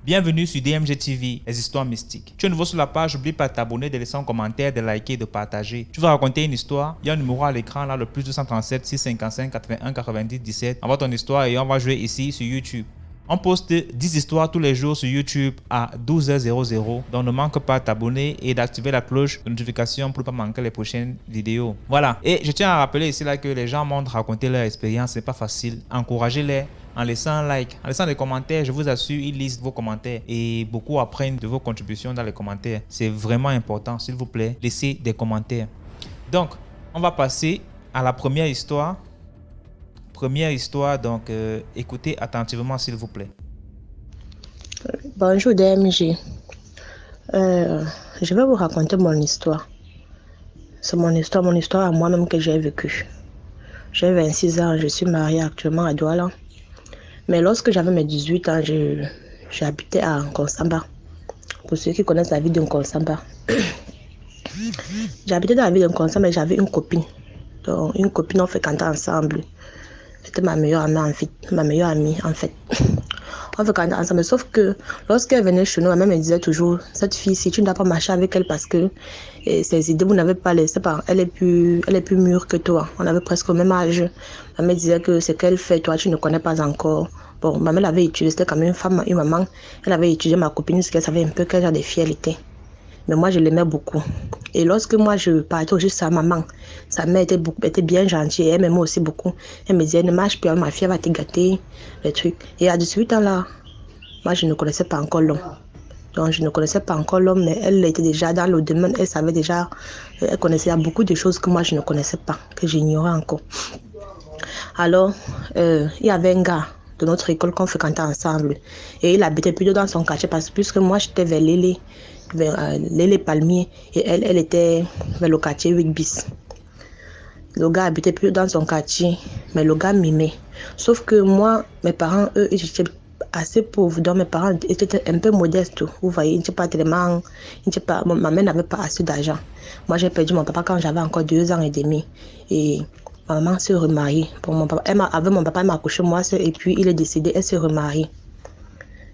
Bienvenue sur DMG TV, les histoires mystiques. Tu es nouveau sur la page, n'oublie pas de t'abonner, de laisser un commentaire, de liker, de partager. Tu vas raconter une histoire, il y a un numéro à l'écran là, le plus 237 655 81 90 17. Envoie ton histoire et on va jouer ici sur YouTube. On poste 10 histoires tous les jours sur YouTube à 12h00. Donc ne manque pas de t'abonner et d'activer la cloche de notification pour ne pas manquer les prochaines vidéos. Voilà. Et je tiens à rappeler ici là que les gens m'ont raconté leur expérience, c'est pas facile. Encouragez-les en laissant un like, en laissant des commentaires. Je vous assure, ils lisent vos commentaires et beaucoup apprennent de vos contributions dans les commentaires. C'est vraiment important, s'il vous plaît, laissez des commentaires. Donc, on va passer à la première histoire. Donc écoutez attentivement s'il vous plaît. Bonjour DMG. Je vais vous raconter mon histoire. C'est mon histoire à moi-même que j'ai vécue. J'ai 26 ans, je suis mariée actuellement à Douala. Mais lorsque j'avais mes 18 ans, j'habitais à Nkonsamba. Pour ceux qui connaissent la ville de Nkonsamba. J'habitais dans la ville de Nkonsamba et j'avais une copine. Donc une copine, on fréquentait ensemble. C'était ma meilleure amie en fait. On fréquentait ensemble, sauf que lorsqu'elle venait chez nous, ma mère me disait toujours, cette fille-ci, tu ne dois pas marcher avec elle parce que ses idées, vous n'avez pas laissé par. Elle est plus mûre que toi. On avait presque le même âge. Ma mère disait que ce qu'elle fait, toi, tu ne connais pas encore. Bon, ma mère l'avait étudié, c'était quand même une femme, une maman. Elle avait étudié ma copine parce qu'elle savait un peu quel genre de fille elle était. Mais moi, je l'aimais beaucoup. Et lorsque moi, je partais au juste sa maman, sa mère était bien gentille. Elle m'aimait aussi beaucoup. Elle me disait, ne marche plus, ma fille va te gâter, les trucs. Et à 18 ans là, moi, je ne connaissais pas encore l'homme. Donc, je ne connaissais pas encore l'homme, mais elle était déjà dans le domaine. Elle savait déjà, elle connaissait beaucoup de choses que moi, je ne connaissais pas, que j'ignorais encore. Alors, il y avait un gars de notre école qu'on fréquentait ensemble. Et il habitait plutôt dans son quartier parce que puisque moi, j'étais vers les palmiers et elle était vers le quartier 8 bis. Le gars habitait plus dans son quartier, mais le gars m'aimait. Sauf que moi, mes parents, eux, ils étaient assez pauvres, donc mes parents étaient un peu modestes. Vous voyez, ils n'étaient pas tellement. Ma mère n'avait pas assez d'argent. Moi, j'ai perdu mon papa quand j'avais encore 2 ans et demi. Et ma maman s'est remariée. Pour mon papa, avec mon papa, elle m'a accouché moi seule, et puis il est décédé, elle s'est remariée.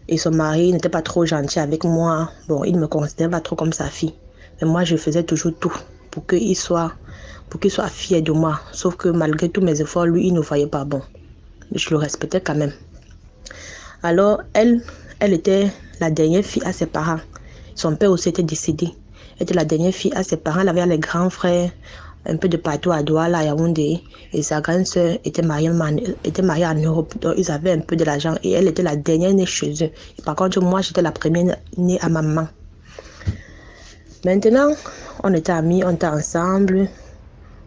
Et son mari n'était pas trop gentil avec moi. Bon, il ne me considérait pas trop comme sa fille. Mais moi, je faisais toujours tout pour qu'il soit fier de moi. Sauf que malgré tous mes efforts, lui, il ne voyait pas bon. Je le respectais quand même. Alors, elle était la dernière fille à ses parents. Son père aussi était décédé. Elle était la dernière fille à ses parents. Elle avait les grands frères, un peu de partout à Douala, à Yaoundé. Et sa grande sœur était mariée en Europe. Donc, ils avaient un peu de l'argent. Et elle était la dernière née chez eux. Et par contre, moi, j'étais la première née à ma maman. Maintenant, on était amis, on était ensemble.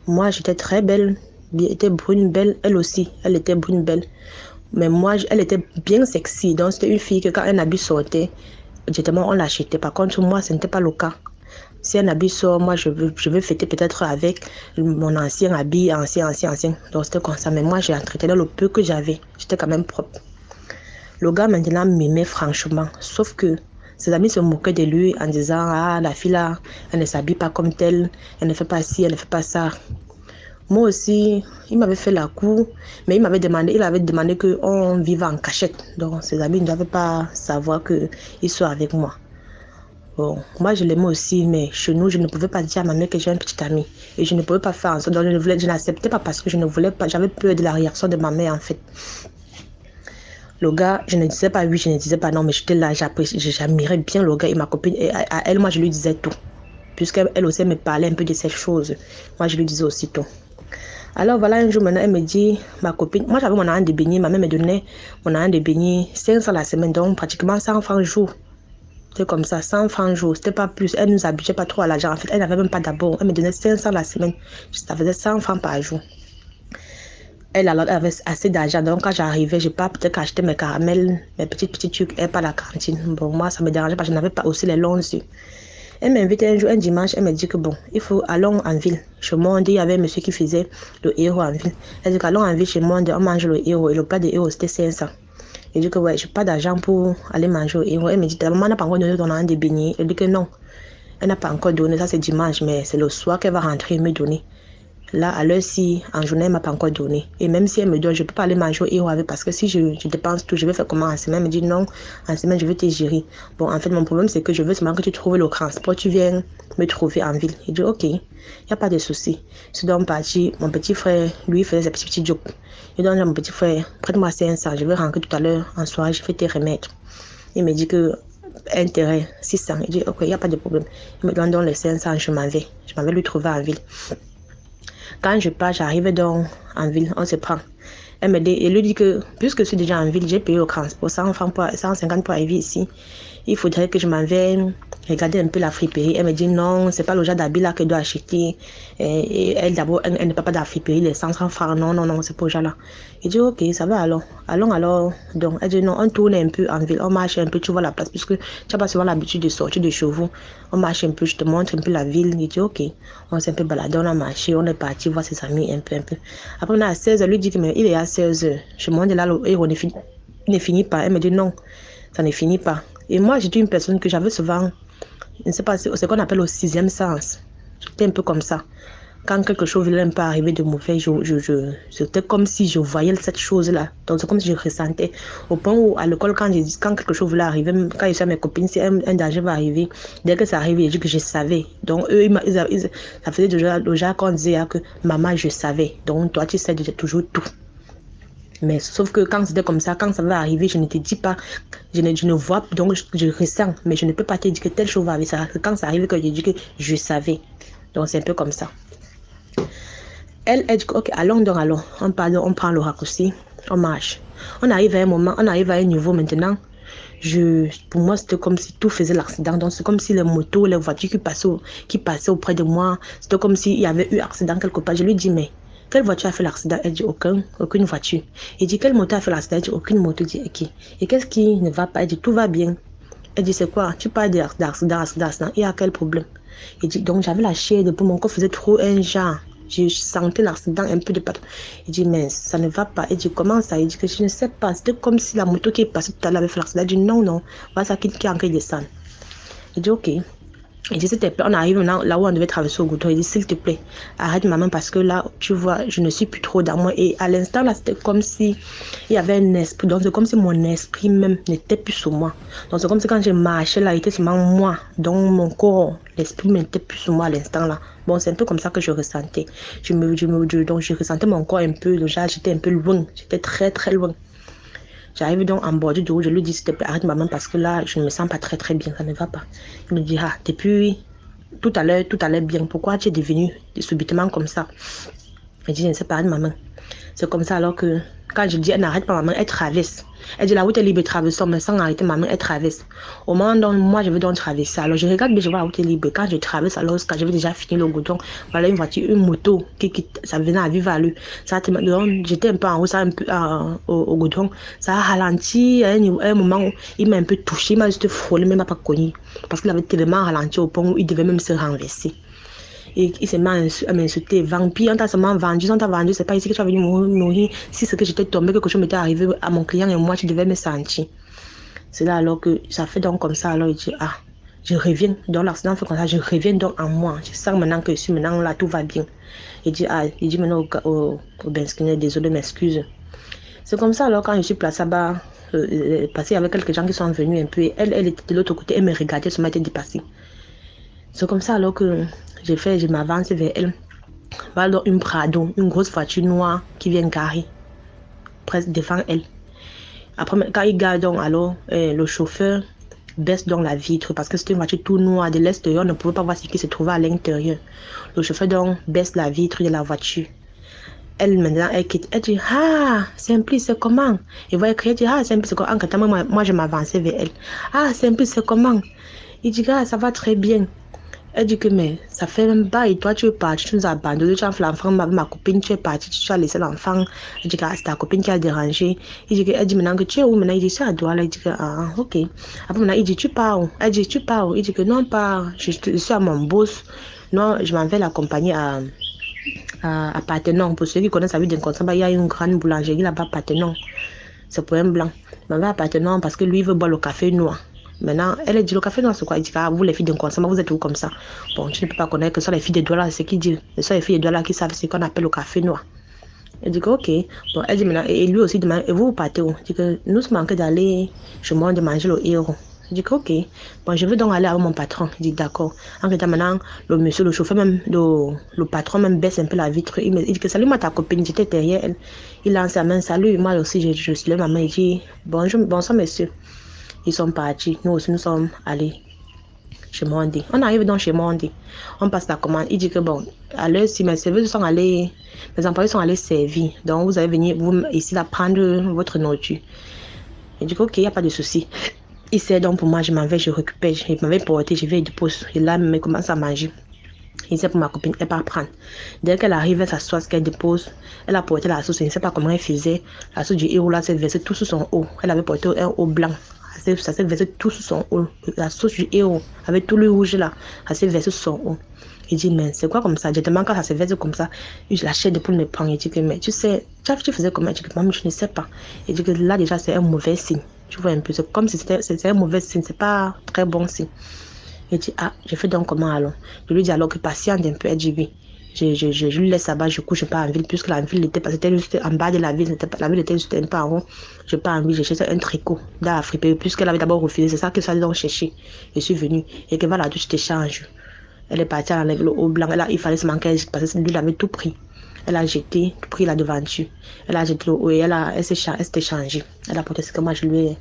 Moi, j'étais très belle. Elle était brune, belle. Elle aussi, elle était brune, belle. Mais moi, elle était bien sexy. Donc, c'était une fille que quand un habit sortait, directement, on l'achetait. Par contre, moi, ce n'était pas le cas. Si un habit sort, moi, je veux fêter peut-être avec mon ancien habit, ancien. Donc, c'était comme ça. Mais moi, j'ai entretenu le peu que j'avais. J'étais quand même propre. Le gars, maintenant, m'aimait franchement. Sauf que ses amis se moquaient de lui en disant, ah, la fille là, elle ne s'habille pas comme telle. Elle ne fait pas ci, elle ne fait pas ça. Moi aussi, il m'avait fait la cour, mais il avait demandé qu'on vive en cachette. Donc, ses amis ne doivent pas savoir qu'il soit avec moi. Bon, moi, je l'aimais aussi, mais chez nous, je ne pouvais pas dire à ma mère que j'ai un petit ami. Et je ne pouvais pas faire en sorte. Donc, je n'acceptais pas parce que je ne voulais pas. J'avais peur de la réaction de ma mère, en fait. Le gars, je ne disais pas oui, je ne disais pas non, mais j'étais là, j'admirais bien le gars et ma copine. Et à elle, moi, je lui disais tout. Puisqu'elle aussi me parlait un peu de ces choses. Moi, je lui disais aussi tout. Alors voilà, un jour maintenant, elle me dit, ma copine, moi j'avais mon argent de beignet, ma mère me donnait mon argent de beignet 500 la semaine, donc pratiquement 100 francs jour. C'était comme ça, 100 francs jour, c'était pas plus. Elle nous habituait pas trop à l'argent, en fait, elle n'avait même pas d'abord. Elle me donnait 500 la semaine, ça faisait 100 francs par jour. Elle avait assez d'argent, donc quand j'arrivais, je pas peut-être acheter mes caramels, mes petits trucs, et pas la cantine. Bon, moi ça me dérangeait parce que je n'avais pas aussi les longs yeux. Elle m'invite un jour, un dimanche, elle me dit que bon, allons en ville. Chez Monde, il y avait un monsieur qui faisait le héros en ville. Elle dit qu'allons en ville chez Monde, on mange le héros. Et le plat de héros, c'était 500. Je dis que ouais, je n'ai pas d'argent pour aller manger le héros. Elle me dit, ta maman n'a pas encore donné ton argent de beignet. Elle dit que non, elle n'a pas encore donné, ça c'est dimanche, mais c'est le soir qu'elle va rentrer et me donner. Là, à l'heure-ci, en journée, elle ne m'a pas encore donné. Et même si elle me donne, je ne peux pas aller manger au héros avec parce que si je dépense tout, je vais faire comment en semaine? Elle me dit non, en semaine, je vais te gérer. Bon, en fait, mon problème, c'est que je veux seulement que tu trouves le transport, tu viens me trouver en ville. Il dit ok, il n'y a pas de souci. Je suis donc parti, mon petit frère, lui, faisait ses petits jokes. Je donne à mon petit frère, prête-moi 500, je vais rentrer tout à l'heure en soirée, je vais te remettre. Il me dit que intérêt 600. Il dit ok, il n'y a pas de problème. Il me donne donc les 500, je m'en vais lui trouver en ville. Quand je pars, j'arrive donc en ville, on se prend. Elle me dit, elle lui dit que puisque je suis déjà en ville, j'ai payé le transport 150 pour arriver ici. Il faudrait que je m'en vais regarder un peu la friperie. Elle me dit non, c'est pas le genre d'habit là que je dois acheter. Et elle d'abord, elle ne peut pas dans la friperie, les 100 francs. Non, c'est pour ce genre là. Il dit ok, ça va alors. Allons alors. Donc elle dit non, on tourne un peu en ville, on marche un peu, tu vois la place, puisque tu n'as pas souvent l'habitude de sortir de chez vous. On marche un peu, je te montre un peu la ville. Il dit ok, on s'est un peu baladé, on a marché, on est parti voir ses amis un peu. Après on est à 16h, lui dit que mais il est à 16h. Je me demande là, le héros ne finit pas. Elle me dit non, ça ne finit pas. Et moi, j'étais une personne que j'avais souvent, je ne sais pas, c'est ce qu'on appelle le sixième sens. J'étais un peu comme ça. Quand quelque chose voulait un peu arriver de mauvais, c'était comme si je voyais cette chose-là. Donc, c'est comme si je ressentais. Au point où, à l'école, quand quelque chose voulait arriver, quand je suis à mes copines, si un danger va arriver, dès que ça arrive, je dis que je savais. Donc, eux, ça faisait déjà qu'on disait que maman, je savais. Donc, toi, tu sais toujours tout. Mais sauf que quand c'était comme ça, quand ça va arriver, je ne te dis pas, je ne vois, donc je ressens, mais je ne peux pas te dire que telle chose va arriver. Quand ça arrive, que je dis que je savais. Donc c'est un peu comme ça. Elle dit, ok, allons, on prend le raccourci, on marche. On arrive à un moment, on arrive à un niveau maintenant. Pour moi, c'était comme si tout faisait l'accident. Donc, c'est comme si les motos, les voitures qui passaient auprès de moi, c'était comme s'il y avait eu accident quelque part. Je lui dis, mais quelle voiture a fait l'accident? Elle dit, aucune voiture. Il dit, quelle moto a fait l'accident? Elle dit, aucune moto. Il dit, ok. Et qu'est-ce qui ne va pas? Elle dit, tout va bien. Elle dit, c'est quoi? Tu parles d'accident. Il y a quel problème? Il dit, donc j'avais la chair de peau, mon corps faisait trop un genre. Je sentais l'accident un peu de partout. Il dit, mais ça ne va pas. Il dit, comment ça? Il dit que je ne sais pas. C'était comme si la moto qui est passée tout à l'heure avait fait l'accident. Il dit, non. Voilà ça qui est en train de descendre. Il dit, ok. Il dit, s'il te plaît, on arrive là où on devait traverser au goudron. Il dit, s'il te plaît, arrête maman parce que là, tu vois, je ne suis plus trop dans moi. Et à l'instant, là, c'était comme si il y avait un esprit. Donc, c'est comme si mon esprit même n'était plus sur moi. Donc, c'est comme si quand je marchais là, il était seulement moi. Donc, mon corps, l'esprit n'était plus sur moi à l'instant là. Bon, c'est un peu comme ça que je ressentais. Donc, je ressentais mon corps un peu. Déjà, j'étais un peu loin. J'étais très, très loin. J'arrive donc en bordure de route, je lui dis s'il te plaît, arrête maman parce que là, je ne me sens pas très très bien, ça ne va pas. Il me dit, depuis tout à l'heure bien, pourquoi tu es devenu subitement comme ça? Je dis, je ne sais pas, arrête maman. C'est comme ça alors que quand je dis, elle n'arrête pas maman, elle traverse. Elle dit, la route est libre, traversons, mais sans arrêter maman, elle traverse. Au moment où moi, je veux donc traverser. Alors je regarde bien, je vois la route est libre. Quand je traverse, alors quand je vais déjà finir le goudron, voilà une voiture, une moto, ça venait à vive allure. Donc j'étais un peu en haut, ça un peu au goudron. Ça a ralenti à un moment où il m'a un peu touché, il m'a juste frôlé, mais il m'a pas connu. Parce qu'il avait tellement ralenti au point où il devait même se renverser. Et il s'est mis à m'insulter. Vampire, on t'a seulement vendu, c'est pas ici que tu vas venir mourir. Si c'est que j'étais tombé, quelque chose m'était arrivé à mon client et moi, tu devais me sentir. C'est là alors que ça fait donc comme ça. Alors il dit, je reviens. Donc l'accident fait comme ça, je reviens donc en moi. Je sens maintenant que je suis maintenant là, tout va bien. Il dit maintenant au Benskiner, désolé, m'excuse. C'est comme ça alors quand je suis placée là-bas, passé avec quelques gens qui sont venus un peu. Et elle était de l'autre côté, elle me regardait, ça m'a été dépassée. C'est comme ça alors que je m'avance vers elle. Voilà donc une Prado, une grosse voiture noire qui vient garer presque devant elle. Après, quand il gare donc, alors le chauffeur baisse donc la vitre parce que c'était une voiture tout noire de l'extérieur, on ne pouvait pas voir ce qui se trouvait à l'intérieur. Le chauffeur donc baisse la vitre de la voiture. Elle maintenant, elle quitte. Elle dit, Simplice, c'est comment? Et voit crier, elle dit, Simplice, c'est comment? Moi, je m'avançais vers elle. Simplice, c'est comment? Il dit, ça va très bien. Elle dit que, mais ça fait même pas, et toi, tu es parti, tu nous as abandonné, tu as fait l'enfant, ma copine, tu es parti, tu as laissé l'enfant. Elle dit que c'est ta copine qui a dérangé. Elle dit maintenant que tu es où? Maintenant, il dit, c'est à Douala. Elle dit que, ok. Après, maintenant, il dit, tu pars où? Elle dit, tu pars où? Il dit que, non, pas, je suis à mon boss. Non, je m'en vais l'accompagner à Parthenon. Pour ceux qui connaissent la ville d'Inconstance, il y a une grande boulangerie là-bas, Parthenon. C'est pour un blanc. Je m'en vais à Parthenon parce que lui, il veut boire le café noir. Maintenant, elle a dit, le café noir, c'est quoi? Il dit, ah, vous les filles d'inconsciemment, vous êtes où comme ça? Bon, tu ne peux pas connaître que ce sont les filles de Douala, c'est qui dit. Ce sont les filles de Douala qui savent ce qu'on appelle le café noir. Elle dit que, ok. Bon, elle dit maintenant, et lui aussi demande, et vous partez où? Elle dit que nous sommes en train d'aller chez moi de manger le héros. Je dis que, ok. Bon, je veux donc aller avec mon patron. Il dit, d'accord. En fait, maintenant, le monsieur, le chauffeur, même, le patron, même baisse un peu la vitre. Il dit que, salut, moi, ta copine, j'étais derrière elle. Il lance sa main, salut. Moi aussi, je suis là, maman. Il dit, bonjour, bonsoir, monsieur. Ils sont partis. Nous aussi, nous sommes allés chez Mondi. On arrive donc chez Mondi. On passe la commande. Il dit que bon, à l'heure, si mes serveuses sont allés, mes employés sont allés servir. Donc, vous allez venir vous, ici là, prendre votre nourriture. Il dit que, ok, il n'y a pas de souci. Il sert donc pour moi, je m'en vais, je récupère. Il m'avait porté, je vais du poste. Et là, il commence à manger. Il sait pour ma copine, elle part prendre. Dès qu'elle arrive, elle s'assoit, ce qu'elle dépose. Elle a porté la sauce, je ne sais pas comment elle faisait. La sauce du héros là, s'est versée tout sous son haut. Elle avait porté un haut blanc. Ça s'est versé tout sous son haut. La sauce du héros, avec tout le rouge là, ça s'est versé sous son haut. Il dit, mais c'est quoi comme ça? Directement quand ça se verse comme ça, la chair de poule me prend. Il dit que, mais tu sais, tu faisais comment? Il dit que, maman, je ne sais pas. Il dit que là, déjà, c'est un mauvais signe. Tu vois un peu, c'est comme si c'était un mauvais signe, c'est pas très bon signe. Il dit, ah, je fais donc comment alors? Je lui dis alors que patiente un peu, elle dit oui. Je lui laisse là-bas, je couche pas en ville, puisque la ville était, c'était juste en bas de la ville, la ville était juste un peu en haut. Je pars en ville, j'ai cherché un tricot dans la friperie, puisqu'elle avait d'abord refusé, c'est ça que ça donc chercher. Je suis venue, et que va la douche, t'échange. Elle est partie, elle enlève le haut blanc, il fallait se manquer, parce que lui, il avait tout pris. Elle a jeté, tout pris la devanture. Elle a jeté le haut et elle s'est changée. Elle a porté ce que moi, j'avais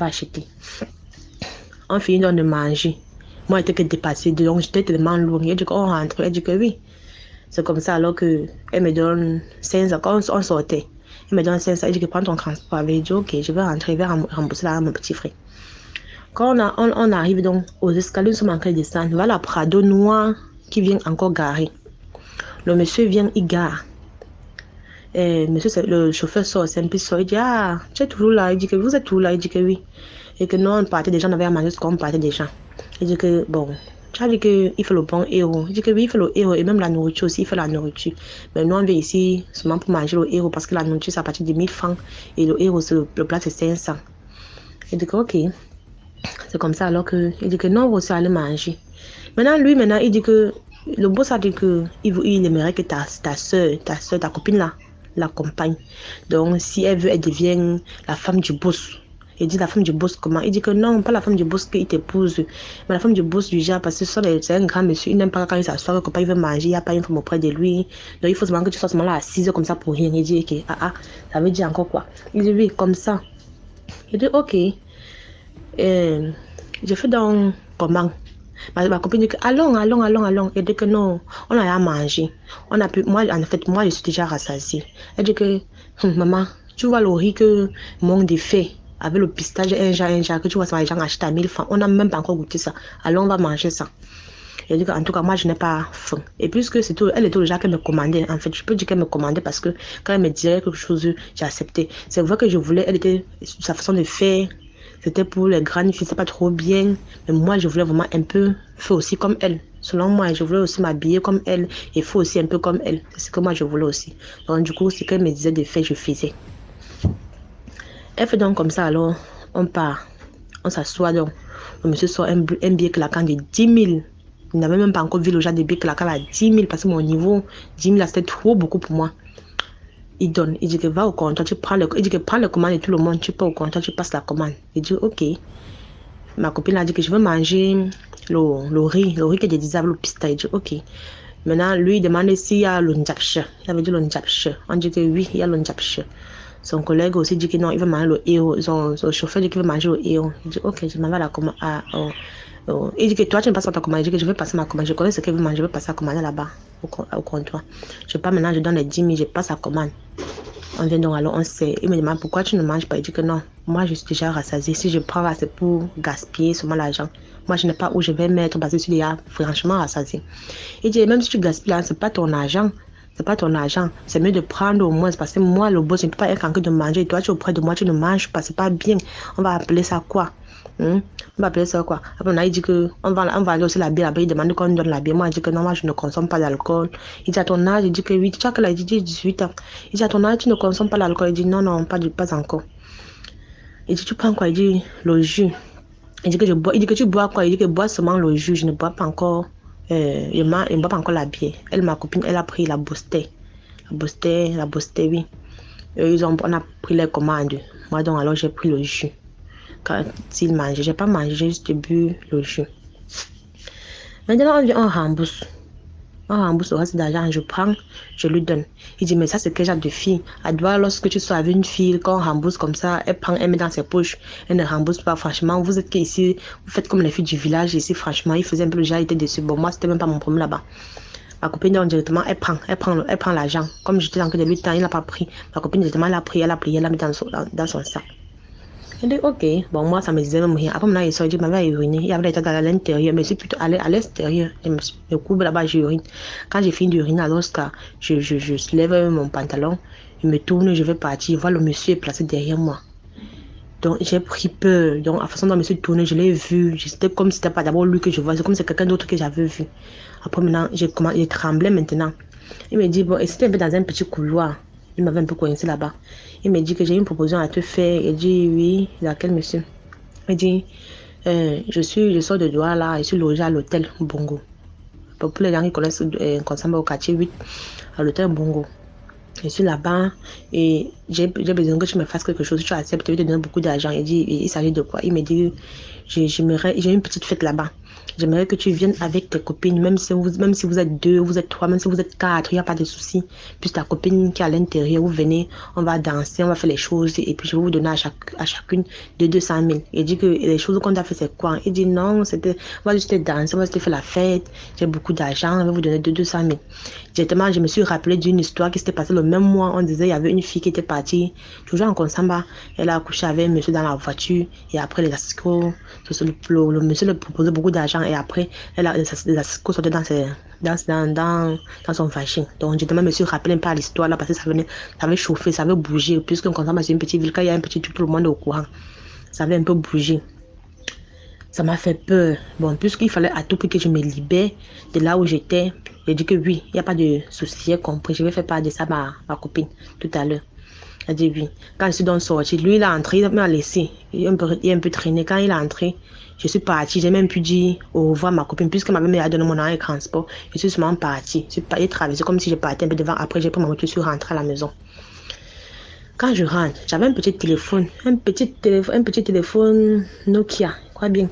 acheté. On finit donc de manger. Moi, j'étais que dépassée, donc j'étais tellement lourde. Elle dit qu'on rentre, elle dit que oui. C'est comme ça alors qu'elle me donne 500, quand on sortait, elle me donne 500, elle dit que prends ton transport. Elle dit ok, je vais rentrer, je vais rembourser là mon petit frère. Quand on arrive donc aux escaliers, nous sommes en train de descendre, voilà Prado noir qui vient encore garer. Le monsieur vient, il gare. Et monsieur, le chauffeur sort, c'est un peu sort, il dit ah, tu es toujours là, il dit que vous êtes toujours là, il dit que oui. Et que non, on partait déjà, on avait à manger ce qu'on partait déjà. Il dit que bon, tu as dit qu'il fait le bon héros. Il dit que oui, il fait le héros et même la nourriture aussi, il fait la nourriture. Mais nous, on vient ici seulement pour manger le héros parce que la nourriture, c'est à partir de 1000 francs et le héros, c'est le plat, c'est 500. Il dit que ok, c'est comme ça alors que, il dit que non, on va aussi aller manger. Maintenant, il dit que le boss a dit que il aimerait que ta soeur, ta copine là, l'accompagne. Donc, si elle veut, elle devient la femme du boss. Il dit la femme du boss comment? Il dit que non, pas la femme du boss qu'il t'épouse, mais la femme du boss du genre, parce que c'est un grand monsieur, il n'aime pas quand il s'assoit, que quand il veut manger, il n'y a pas une femme auprès de lui. Donc il faut seulement que tu sois seulement là assise comme ça pour rien. Il dit ok, ça veut dire encore quoi? Il dit oui, comme ça. Il dit ok. Je fais donc comment? Ma copine dit que allons. Elle dit que non, on a à manger. Moi, en fait, je suis déjà rassasiée. Elle dit que maman, tu vois le riz que mon défait avec le pistache, un genre que tu vois, ça va les gens acheter à 1000 francs. On n'a même pas encore goûté ça. Allons, on va manger ça. Elle dit qu'en tout cas, moi, je n'ai pas faim. Et puisque c'est tout, elle était déjà qu'elle me commandait. En fait, je peux dire qu'elle me commandait parce que quand elle me disait quelque chose, j'ai accepté. C'est vrai que je voulais, elle était, sa façon de faire, c'était pour les grandes filles, c'est pas trop bien. Mais moi, je voulais vraiment un peu faire aussi comme elle. Selon moi, je voulais aussi m'habiller comme elle et faire aussi un peu comme elle. C'est ce que moi, je voulais aussi. Donc, du coup, ce qu'elle me disait de faire, je faisais. Elle fait donc comme ça, alors, on part. On s'assoit donc. Le monsieur sort un billet claquant de 10 000. Il n'avait même pas encore vu le genre de billet claquant à 10 000 parce que mon niveau, 10 000, c'était trop beaucoup pour moi. Il donne, il dit que va au comptoir, il dit que prends le commande et tout le monde, tu peux au comptoir, tu passes la commande. Il dit ok. Ma copine a dit que je veux manger le riz qui est dédisable au pistache. Il dit ok. Maintenant, lui, il demande s'il y a le njapche. Il avait dit le njapche. On dit que oui, il y a le njapche. Son collègue aussi dit que non, il veut manger le héros. Son chauffeur dit qu'il veut manger le héros. Il dit ok, je m'en vais à la commande. Il dit que toi, tu ne passes pas ta commande. Il dit que je vais passer ma commande. Je connais ce qu'il veut manger. Je vais passer la commande là-bas au comptoir. Je pars maintenant, je donne les 10 000, je passe la commande. On vient donc, alors on sait. Il me demande pourquoi tu ne manges pas. Il dit que non, moi je suis déjà rassasiée. Si je prends là, c'est pour gaspiller seulement l'argent. Moi je n'ai pas où je vais mettre parce que je suis déjà franchement rassasiée. Il dit même si tu gaspilles là, c'est pas ton argent. C'est pas ton argent. C'est mieux de prendre au moins parce que moi, le boss, je ne peux pas être en train de manger. Et toi, tu es auprès de moi, tu ne manges pas. C'est pas bien. On va appeler ça quoi? On va appeler ça quoi? Après, on a dit que on va aller aussi la bière là-bas. Il demande qu'on donne la bière. Moi, je dis que non, moi, je ne consomme pas d'alcool. Il dit à ton âge, il dit que oui. Tu as quel âge? Il dit 18 ans. Il dit à ton âge, tu ne consommes pas l'alcool. Il dit non, pas encore. Il dit tu prends quoi? Il dit le jus. Il dit que je bois. Il dit que tu bois quoi? Il dit que je bois seulement le jus. Je ne bois pas encore. Je ne bois pas encore la bière. Elle, ma copine, elle a pris la Bosté. La Bosté, oui. On a pris les commandes. Moi, donc, alors, j'ai pris le jus. Quand il mangeait, j'ai pas mangé, j'ai juste bu le jus. Maintenant, on vient, on rembourse. On rembourse le reste d'argent, je prends, je lui donne. Il dit, mais ça, c'est quel genre de fille? Elle doit, lorsque tu sois avec une fille, quand on rembourse comme ça, elle prend, elle met dans ses poches, elle ne rembourse pas. Franchement, vous êtes ici, vous faites comme les filles du village ici, franchement, il faisait un peu le genre, il était déçu. Bon, moi, c'était même pas mon problème là-bas. Ma copine, donc, directement, elle prend l'argent. Comme j'étais en train de lui tendre, il n'a pas pris. Ma copine, directement, elle a pris, elle l'a mis dans son sac. Je dis, ok, bon, moi, ça me disait même rien. Après, maintenant, il sort, il m'avait uriné. Il y avait des tas à l'intérieur, mais je suis plutôt allé à l'extérieur. Je couvre là-bas, j'urine. Quand j'ai fini d'uriner, alors, je lève mon pantalon, je me tourne, je vais partir. Je vois le monsieur est placé derrière moi. Donc, j'ai pris peur. Donc, la façon dont le monsieur tournait, je l'ai vu. C'était comme si c'était pas d'abord lui que je vois, c'est comme si c'était quelqu'un d'autre que j'avais vu. Après, maintenant, j'ai tremblé maintenant. Il me dit, bon, et c'était un peu dans un petit couloir. Il m'avait un peu coincé là-bas. Il me dit que j'ai une proposition à te faire. Il dit, oui, laquelle, monsieur? Il dit, je sors de Douala, je suis logé à l'hôtel Bongo. Pour les gens qui connaissent Konsamba au quartier 8, à l'hôtel Bongo. Je suis là-bas et j'ai besoin que tu me fasses quelque chose. Tu acceptes, je vais te donner beaucoup d'argent. Il dit, il s'agit de quoi? Il me dit, j'ai une petite fête là-bas. J'aimerais que tu viennes avec tes copines, même si vous êtes 2, vous êtes 3, même si vous êtes 4, il n'y a pas de souci. Puis ta copine qui est à l'intérieur, vous venez, on va danser, on va faire les choses et puis je vais vous donner à chacune de 200 000. Il dit que les choses qu'on a fait, c'est quoi? Il dit non, on va juste danser, on va juste faire la fête, j'ai beaucoup d'argent, on va vous donner de 200 000. Directement, je me suis rappelé d'une histoire qui s'était passée le même mois. On disait il y avait une fille qui était partie, toujours en Konsamba, elle a accouché avec un monsieur dans la voiture et après les assicots, le monsieur lui proposait beaucoup d'argent et après les assicots sortaient dans son vagin. Donc directement, je me suis rappelé un peu à l'histoire là parce que ça avait chauffé, ça avait bougé puisque Konsamba c'est une petite ville, quand il y a un petit truc, tout le monde est au courant. Ça avait un peu bougé. Ça m'a fait peur. Bon, puisqu'il fallait à tout prix que je me libère de là où j'étais, j'ai dit que oui, il n'y a pas de souci, j'ai compris. Je vais faire part de ça à ma copine tout à l'heure. Elle dit oui. Quand je suis donc sortie, lui, il a entré, il m'a laissé. Il est un peu traîné. Quand il est entré, je suis partie. J'ai même pu dire au revoir à ma copine, puisque ma mère m'a donné mon arrêt de transport. Je suis seulement partie. Je suis pas traversée comme si je partais un peu devant. Après, j'ai pris ma voiture, je suis rentrée à la maison. Quand je rentre, j'avais un petit téléphone Nokia, je crois bien.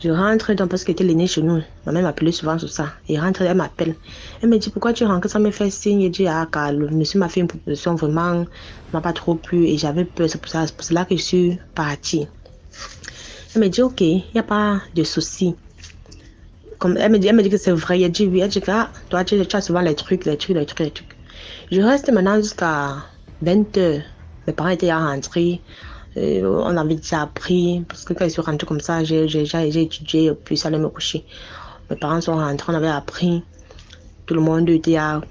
Je rentre donc parce qu'elle était l'aînée chez nous. Ma mère m'appelait souvent sur ça. Elle rentre, elle m'appelle. Elle me dit pourquoi tu rentres sans me faire signe. Je dis car le monsieur m'a fait une proposition vraiment, m'a pas trop plu et j'avais peur. C'est pour cela que je suis partie. Elle me dit ok, il n'y a pas de souci. Elle me dit que c'est vrai. Elle dit oui. Elle dit que toi tu as souvent les trucs. Je reste maintenant jusqu'à 20h. Mes parents étaient à rentrer. On avait déjà appris, parce que quand je suis rentrée comme ça, j'ai étudié, puis ça allait me coucher. Mes parents sont rentrés, on avait appris. Tout le monde était à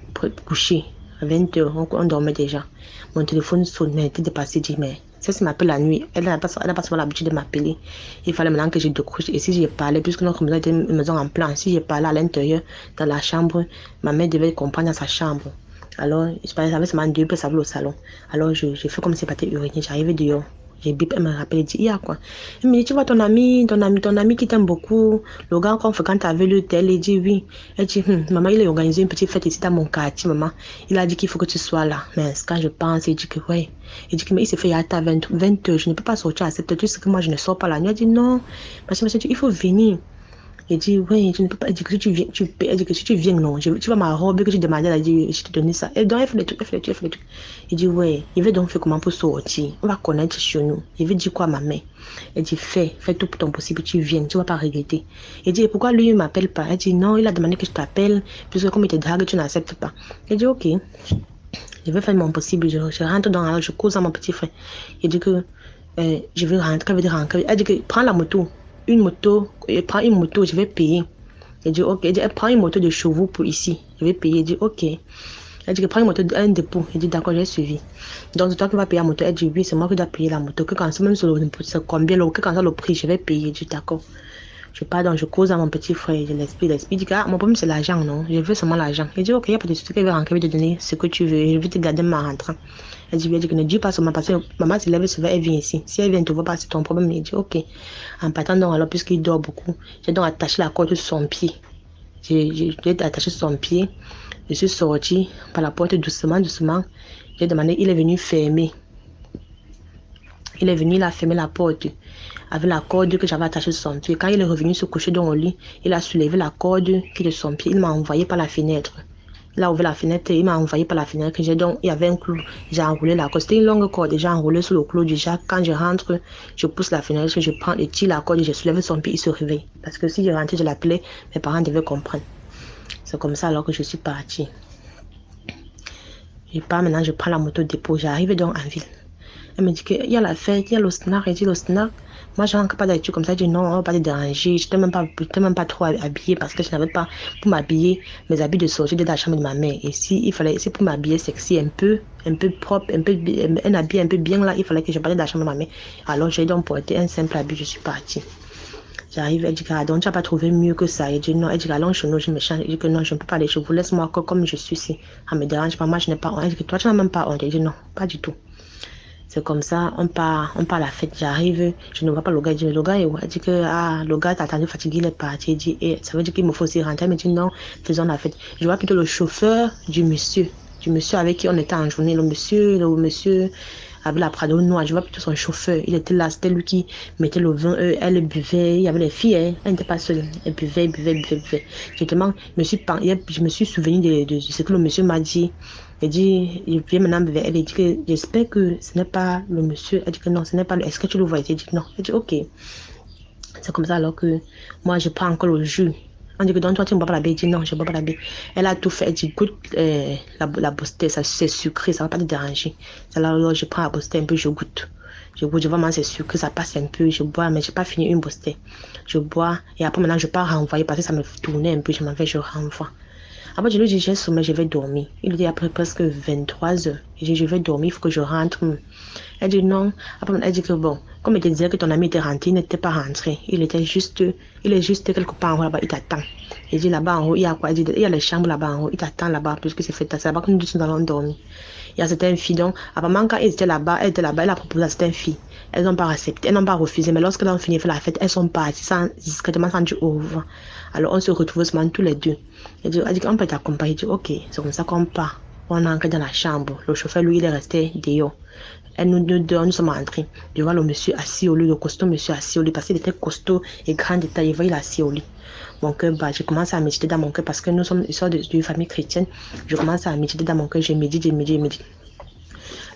coucher. À 20h, on dormait déjà. Mon téléphone sonnait, était dépassé. Je dis, mais ça m'appelle la nuit. Elle n'a pas souvent l'habitude de m'appeler. Il fallait maintenant que je décroche. Et si j'ai parlé, puisque notre maison était une maison en plan, si j'ai parlé à l'intérieur, dans la chambre, ma mère devait comprendre dans sa chambre. Alors, je parlais avec seulement 2 personnes au salon. Alors, j'ai fait comme si c'était uriner. J'arrivais dehors. J'ai bip, elle me rappelle, elle dit, il y a quoi? Elle me dit, tu vois ton ami qui t'aime beaucoup, le gars qu'on fréquente avec l'hôtel, elle dit oui. Elle dit, maman, il a organisé une petite fête ici dans mon quartier, maman. Il a dit qu'il faut que tu sois là. Mais quand je pense, il dit que ouais. Il dit que mais il s'est fait à 20h, je ne peux pas sortir à 7h, tu sais que moi je ne sors pas la nuit. Elle dit non, parce que il faut venir. Il dit, oui, je ne peux pas. Elle dit que si tu viens, elle dit que si tu viens, non. Tu vois ma robe que j'ai demandé, elle a dit, je te donne ça. Et donc, elle fait les trucs. Il dit, ouais, il veut donc faire comment pour sortir. On va connaître chez nous. Il veut dire quoi à ma mère? Elle dit, fais tout pour ton possible, tu viens, tu vas pas regretter. Il dit, pourquoi lui, il m'appelle pas? Elle dit, non, il a demandé que je t'appelle, puisque comme il te drague, tu n'acceptes pas. Il dit, ok, je vais faire mon possible. Je rentre dans la, je cause à mon petit frère. Il dit que je vais rentrer, elle dit que prends la moto. Prends une moto, je vais payer. Elle dit ok. Elle dit, prends une moto de chevaux pour ici, je vais payer. Elle dit ok. Elle dit que prends une moto d'un dépôt. Elle dit d'accord, j'ai suivi. Donc c'est toi qui vas payer la moto. Elle dit oui, c'est moi qui dois payer la moto. Que quand c'est même sur c'est combien que quand ça le prix, je vais payer. Elle dit d'accord. Je pars donc je cause à mon petit frère. Je l'explique. Il dit que mon problème c'est l'argent, non. Je veux seulement l'argent. Elle dit ok, il n'y a pas de souci, il va rentrer, il va te donner ce que tu veux. Je vais te garder ma rentrant. Elle dit que ne dis pas seulement parce que maman se lève, elle vient ici. Si elle vient te voir pas, c'est ton problème. Il dit ok. En partant donc, alors, puisqu'il dort beaucoup, j'ai donc attaché la corde sur son pied. J'ai attaché sur son pied. Je suis sortie par la porte doucement, doucement. J'ai demandé, il est venu fermer. Il est venu, il a fermé la porte avec la corde que j'avais attachée sur son pied. Quand il est revenu se coucher dans le lit, il a soulevé la corde qui est de son pied. Il m'a envoyé par la fenêtre. Il a ouvert la fenêtre et il m'a envoyé par la fenêtre. Il y avait un clou. J'ai enroulé la corde. C'était une longue corde. J'ai enroulé sur le clou. Déjà, quand je rentre, je pousse la fenêtre, je prends et tire la corde, je soulève son pied, il se réveille. Parce que si je rentrais, je l'appelais, mes parents devaient comprendre. C'est comme ça alors que je suis partie. Je pars maintenant, je prends la moto dépôt. J'arrive donc en ville. Elle me dit qu'il y a la fête, il y a l'Osnar. Elle dit l'Osnar. Moi, je rentre pas d'habitude comme ça. Je dis non, on va pas te déranger. Je n'étais même pas trop habillée parce que je n'avais pas pour m'habiller mes habits de sortie de la chambre de ma mère. Et si pour m'habiller sexy, un peu propre, un habit un peu bien là, il fallait que je parte de la chambre de ma mère. Alors, j'ai donc porté un simple habit. Je suis partie. J'arrive, elle dit que donc tu n'as pas trouvé mieux que ça. Elle dit non, elle dit allons chez nous, je me change. Elle dit que non, je ne peux pas aller chez vous. Laisse-moi comme je suis ici. Ça me dérange pas, moi je n'ai pas honte. Elle dit que toi tu n'as même pas honte. Elle dit non, pas du tout. C'est comme ça, on part à la fête. J'arrive, je ne vois pas le gars. Le gars est où? Elle dit que le gars t'a attendu fatigué, il est parti. Elle dit, ça veut dire qu'il me faut aussi rentrer. Elle me dit non, faisons la fête. Je vois plutôt le chauffeur du monsieur avec qui on était en journée. Le monsieur avec la Prado noire, je vois plutôt son chauffeur. Il était là, c'était lui qui mettait le vin. Elle buvait, il y avait les filles, elle n'était pas seule. Elle buvait. Justement, je me suis souvenu de ce que le monsieur m'a dit. Elle dit, il vient maintenant, elle dit que j'espère que ce n'est pas le monsieur. Elle dit que non, ce n'est pas le. Est-ce que tu le vois? Elle dit non. Elle dit ok. C'est comme ça alors que moi je prends encore le jus. On dit que donc toi tu ne bois pas la baie. Elle dit non, je ne bois pas la baie. Elle a tout fait. Elle dit goûte la bostée, ça c'est sucré, ça ne va pas te déranger. C'est là alors je prends la bostée un peu, je goûte. Je vois vraiment c'est sucré, ça passe un peu, je bois, mais je n'ai pas fini une bostée. Je bois et après maintenant je pars renvoyer parce que ça me tournait un peu, je m'en vais, je renvoie. Après, je lui dis, j'ai sommeil, je vais dormir. Il dit après presque 23 heures. Je dis, je vais dormir, il faut que je rentre. Elle dit non. Après, elle dit que bon, comme il te disait que ton ami était rentré, il n'était pas rentré. Il est juste quelque part en haut là-bas, il t'attend. Il dit là-bas en haut, il y a quoi? Il dit, il y a les chambres là-bas en haut, il t'attend là-bas, puisque c'est fait, c'est là-bas que nous nous allons dormir. Il y a certaines filles, donc, apparemment, quand elles étaient là-bas, elle a proposé à certaines filles. Elles n'ont pas accepté, elles n'ont pas refusé, mais lorsqu'elles ont fini de faire la fête, elles sont parties discrètement sans dire au revoir. Alors, on se retrouve seulement tous les deux. Elle dit qu'on peut t'accompagner. Je dis ok, c'est comme ça qu'on part. On est entré dans la chambre. Le chauffeur, lui, il est resté dehors. Nous deux, nous sommes entrés. Je vois le monsieur assis au lit, le costaud monsieur assis au lit, parce qu'il était costaud et grand de taille. Je vois, il est assis au lit. Mon cœur bat. Je commence à méditer dans mon cœur parce que nous sommes issus d'une famille chrétienne. Je commence à méditer dans mon cœur. Je médite.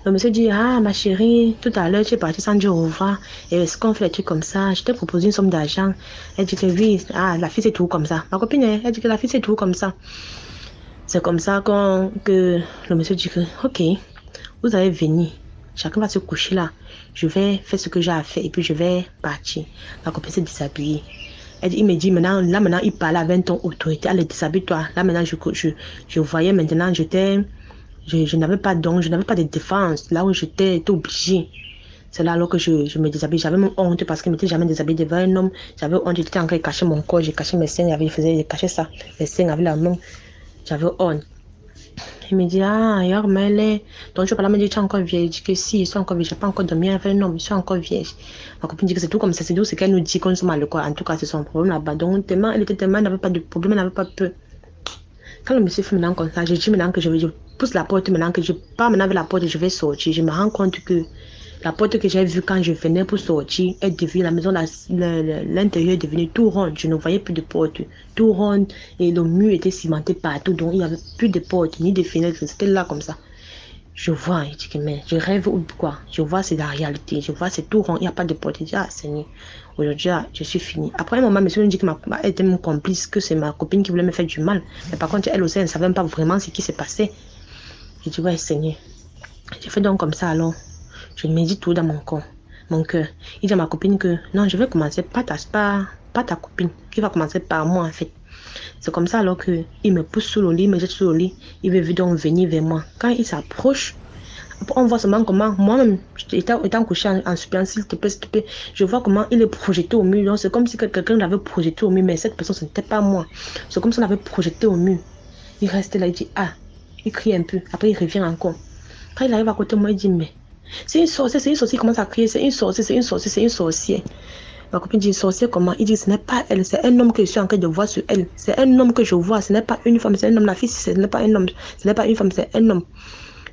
Le monsieur dit, ah ma chérie, tout à l'heure tu es partie sans dire au revoir. Et est-ce qu'on fait des trucs comme ça? Je t'ai proposé une somme d'argent. Elle dit que oui, la fille c'est tout comme ça. Ma copine, elle dit que la fille c'est tout comme ça. C'est comme ça que le monsieur dit que, ok, vous allez venir. Chacun va se coucher là. Je vais faire ce que j'ai à faire et puis je vais partir. Ma copine s'est déshabillée. Il me dit maintenant, il parle avec ton autorité. Allez, déshabille-toi. Là maintenant, je voyais maintenant, je n'avais pas donc, je n'avais pas de défense. Là où j'étais obligée. C'est là alors que je me déshabille. J'avais même honte parce qu'il ne m'était jamais déshabillé devant un homme. J'avais honte, j'étais en train de cacher mon corps, j'ai caché mes seins, j'ai caché ça, les seins avec la main. J'avais honte. Il me dit, alors, mais donc je parle, me dit, tu es encore vierge. Je dis que si, je suis encore vierge, je n'ai pas encore dormi avec un homme, je suis encore vierge. Ma copine dit que c'est tout comme ça, c'est tout ce qu'elle nous dit qu'on se mal quoi. En tout cas, c'est son problème là-bas. Donc, tellement, elle n'avait pas de problème, elle n'avait pas peur. Quand le monsieur fait maintenant comme ça, je dis maintenant que je pousse la porte, maintenant que je pars maintenant vers la porte, je vais sortir. Je me rends compte que la porte que j'ai vue quand je venais pour sortir est devenue, la maison, l'intérieur est devenu tout rond. Je ne voyais plus de porte, tout rond. Et le mur était cimenté partout, donc il n'y avait plus de porte, ni de fenêtres. C'était là comme ça. Je vois, je dis que mais je rêve ou quoi? Je vois, c'est la réalité. Je vois, c'est tout rond, il n'y a pas de porte. Je dis, Seigneur, aujourd'hui, je suis fini. Après un moment, monsieur me dit que elle était mon complice, que c'est ma copine qui voulait me faire du mal. Mais par contre, elle aussi, elle ne savait même pas vraiment ce qui s'est passé. Je dis, ouais, Seigneur. J'ai fait donc comme ça alors. Je médite tout dans mon cœur. Il dit à ma copine que non, je vais commencer pas ta copine, qui va commencer par moi en fait. C'est comme ça alors qu'il me pousse sous le lit, me jette sous le lit. Il veut donc venir vers moi. Quand il s'approche, on voit seulement comment, moi-même, étant couché en suppliant, s'il te plaît, je vois comment il est projeté au mur. C'est comme si quelqu'un l'avait projeté au mur, mais cette personne, ce n'était pas moi. C'est comme si on l'avait projeté au mur. Il restait là, il dit, il crie un peu. Après, il revient encore. Quand il arrive à côté de moi, il dit, mais c'est une sorcière, il commence à crier, c'est une sorcière, c'est une sorcière, c'est une sorcière. Ma copine dit, sorcière comment? Il dit, ce n'est pas elle, c'est un homme que je suis en train de voir sur elle. C'est un homme que je vois, ce n'est pas une femme, c'est un homme. La fille, ce n'est pas un homme, ce n'est pas une femme, c'est un homme.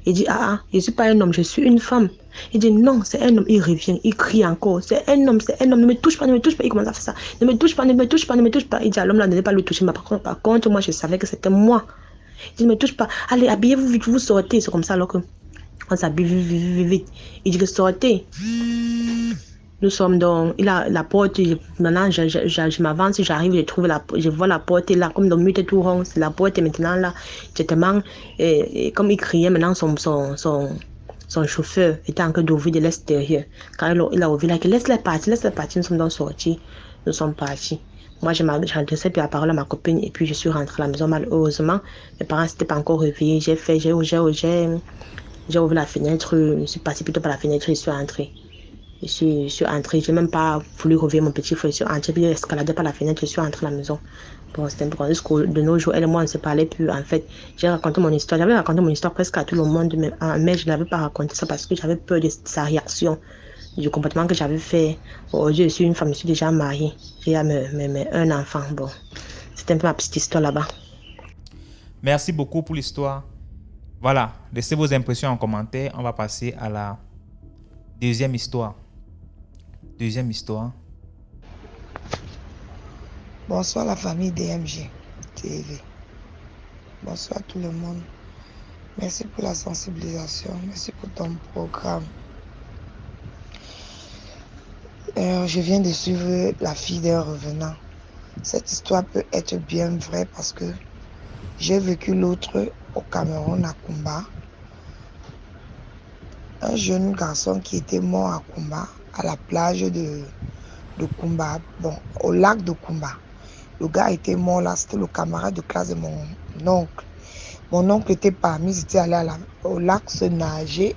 Il dit, je ne suis pas un homme, je suis une femme. Il dit, non, c'est un homme. Il revient, il crie encore, c'est un homme, ne me touche pas, ne me touche pas. Il commence à faire ça. Ne me touche pas, ne me touche pas, ne me touche pas. Il dit à l'homme là, ne pas le toucher. Mais par contre, moi, je savais que c'était moi. Il dit, ne me touche pas. Allez, habillez-vous vite, vous sortez. C'est comme ça alors que on s'habille vite. Il dit que sortez. Nous sommes dans la porte. Maintenant, je m'avance, j'arrive, je vois la porte là, comme dans Mute tout rond. C'est la porte maintenant là. Justement, et comme il criait, maintenant son chauffeur était en train d'ouvrir de l'extérieur. Quand il a ouvert là, laisse-les partir. Nous sommes donc sortis. Nous sommes partis. Moi, j'ai adressé la parole à ma copine et puis je suis rentrée à la maison. Malheureusement, mes parents n'étaient pas encore réveillés. J'ai ouvert la fenêtre. Je suis partie plutôt par la fenêtre. Je suis entrée. Je suis entrée. Je n'ai même pas voulu réveiller mon petit frère. Je suis entrée. Puis j'ai escaladé par la fenêtre. Je suis entrée à la maison. Bon, c'était important. De nos jours, elle et moi, on ne se parlait plus. En fait, j'ai raconté mon histoire. J'avais raconté mon histoire presque à tout le monde. Mais je n'avais pas raconté ça parce que j'avais peur de sa réaction, du comportement que j'avais fait. Aujourd'hui, je suis une femme. Je suis déjà mariée. J'ai un enfant. Bon, c'était un peu ma petite histoire là-bas. Merci beaucoup pour l'histoire. Voilà, laissez vos impressions en commentaire. On va passer à la deuxième histoire. Bonsoir la famille DMG TV. Bonsoir tout le monde. Merci pour la sensibilisation. Merci pour ton programme. Je viens de suivre la fille d'un revenant. Cette histoire peut être bien vraie parce que j'ai vécu l'autre au Cameroun à Kumba. Un jeune garçon qui était mort à Kumba, à la plage de Kumba, bon, au lac de Kumba. Le gars était mort là, c'était le camarade de classe de mon oncle. Mon oncle était parmi, ils étaient allés au lac se nager.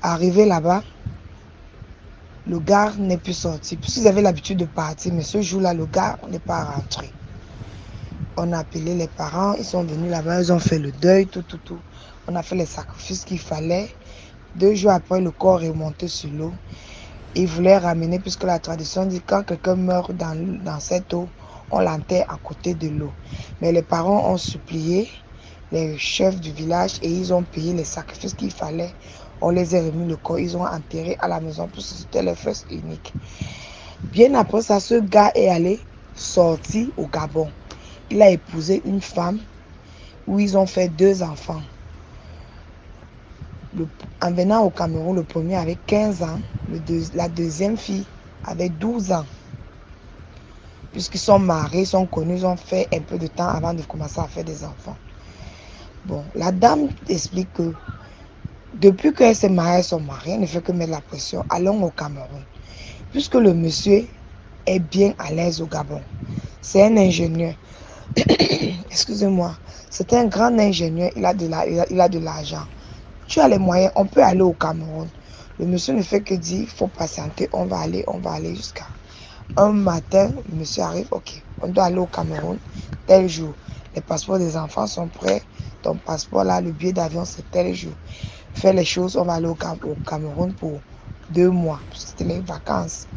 Arrivé là-bas, le gars n'est plus sorti. Puisqu'ils avaient l'habitude de partir, mais ce jour-là, le gars n'est pas rentré. On a appelé les parents, ils sont venus là-bas, ils ont fait le deuil, tout. On a fait les sacrifices qu'il fallait. 2 jours après, le corps est monté sur l'eau. Ils voulaient ramener, puisque la tradition dit que quand quelqu'un meurt dans cette eau, on l'enterre à côté de l'eau. Mais les parents ont supplié les chefs du village et ils ont payé les sacrifices qu'il fallait. On les a remis le corps, ils ont enterré à la maison, puisque c'était leur fils unique. Bien après ça, ce gars est allé sortir au Gabon. Il a épousé une femme où ils ont fait 2 enfants. En venant au Cameroun, le premier avait 15 ans, la deuxième fille avait 12 ans. Puisqu'ils sont mariés, ils sont connus, ils ont fait un peu de temps avant de commencer à faire des enfants. Bon, la dame explique que depuis qu'elle s'est mariée, son mari, elle ne fait que mettre la pression. Allons au Cameroun. Puisque le monsieur est bien à l'aise au Gabon. C'est un ingénieur. Excusez-moi. C'est un grand ingénieur, il a de l'argent. Tu as les moyens, on peut aller au Cameroun. Le monsieur ne fait que dire, il faut patienter, on va aller jusqu'à un matin. Le monsieur arrive, ok, on doit aller au Cameroun tel jour. Les passeports des enfants sont prêts. Ton passeport là, le billet d'avion c'est tel jour. Fais les choses, on va aller au Cameroun pour 2 mois. C'était les vacances.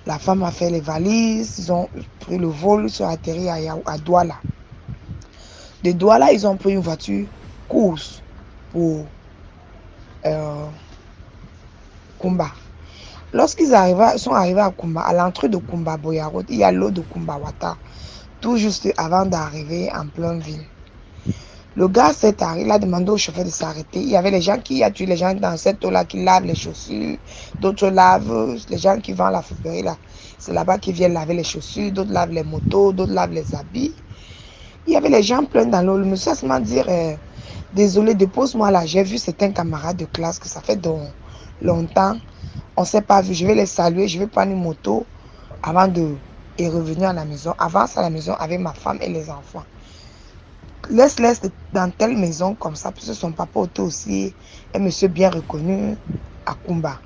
La femme a fait les valises, ils ont pris le vol, ils sont atterris à Douala. De Douala, ils ont pris une voiture course pour Kumba. Lorsqu'ils sont arrivés à Kumba, à l'entrée de Kumba Boyarot, il y a l'eau de Kumba Wata, tout juste avant d'arriver en pleine ville. Le gars s'est arrêté, il a demandé au chauffeur de s'arrêter. Il y avait les gens qui tué les gens dans cette eau-là, qui lavent les chaussures, d'autres lavent, les gens qui vendent la friperie là. C'est là-bas qu'ils viennent laver les chaussures, d'autres lavent les motos, d'autres lavent les habits. Il y avait les gens pleins dans l'eau. Le monsieur a seulement dit, désolé, dépose-moi là. J'ai vu certains camarades de classe que ça fait longtemps. On ne s'est pas vu. Je vais les saluer, je vais prendre une moto avant de revenir à la maison. Avance à la maison avec ma femme et les enfants. Laisse dans telle maison comme ça, puisque son papa était aussi un monsieur bien reconnu à Kumba.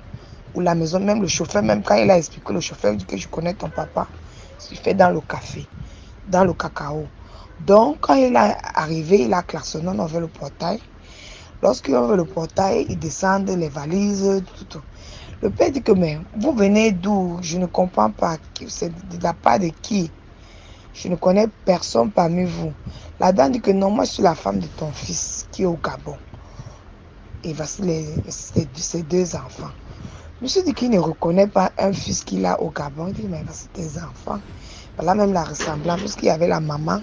Ou la maison, même le chauffeur, même quand il a expliqué, le chauffeur dit que je connais ton papa, il fait dans le café, dans le cacao. Donc, quand il est arrivé, il a klaxonné, on a ouvert le portail. Lorsqu'ils ouvrent le portail, ils descendent les valises, tout. Le père dit que, mais vous venez d'où? Je ne comprends pas. C'est de la part de qui? Je ne connais personne parmi vous. La dame dit que non, moi je suis la femme de ton fils qui est au Gabon. Et voici ses deux enfants. Monsieur dit qu'il ne reconnaît pas un fils qu'il a au Gabon. Il dit, mais voici tes enfants. Voilà même la ressemblance, puisqu'il y avait la maman.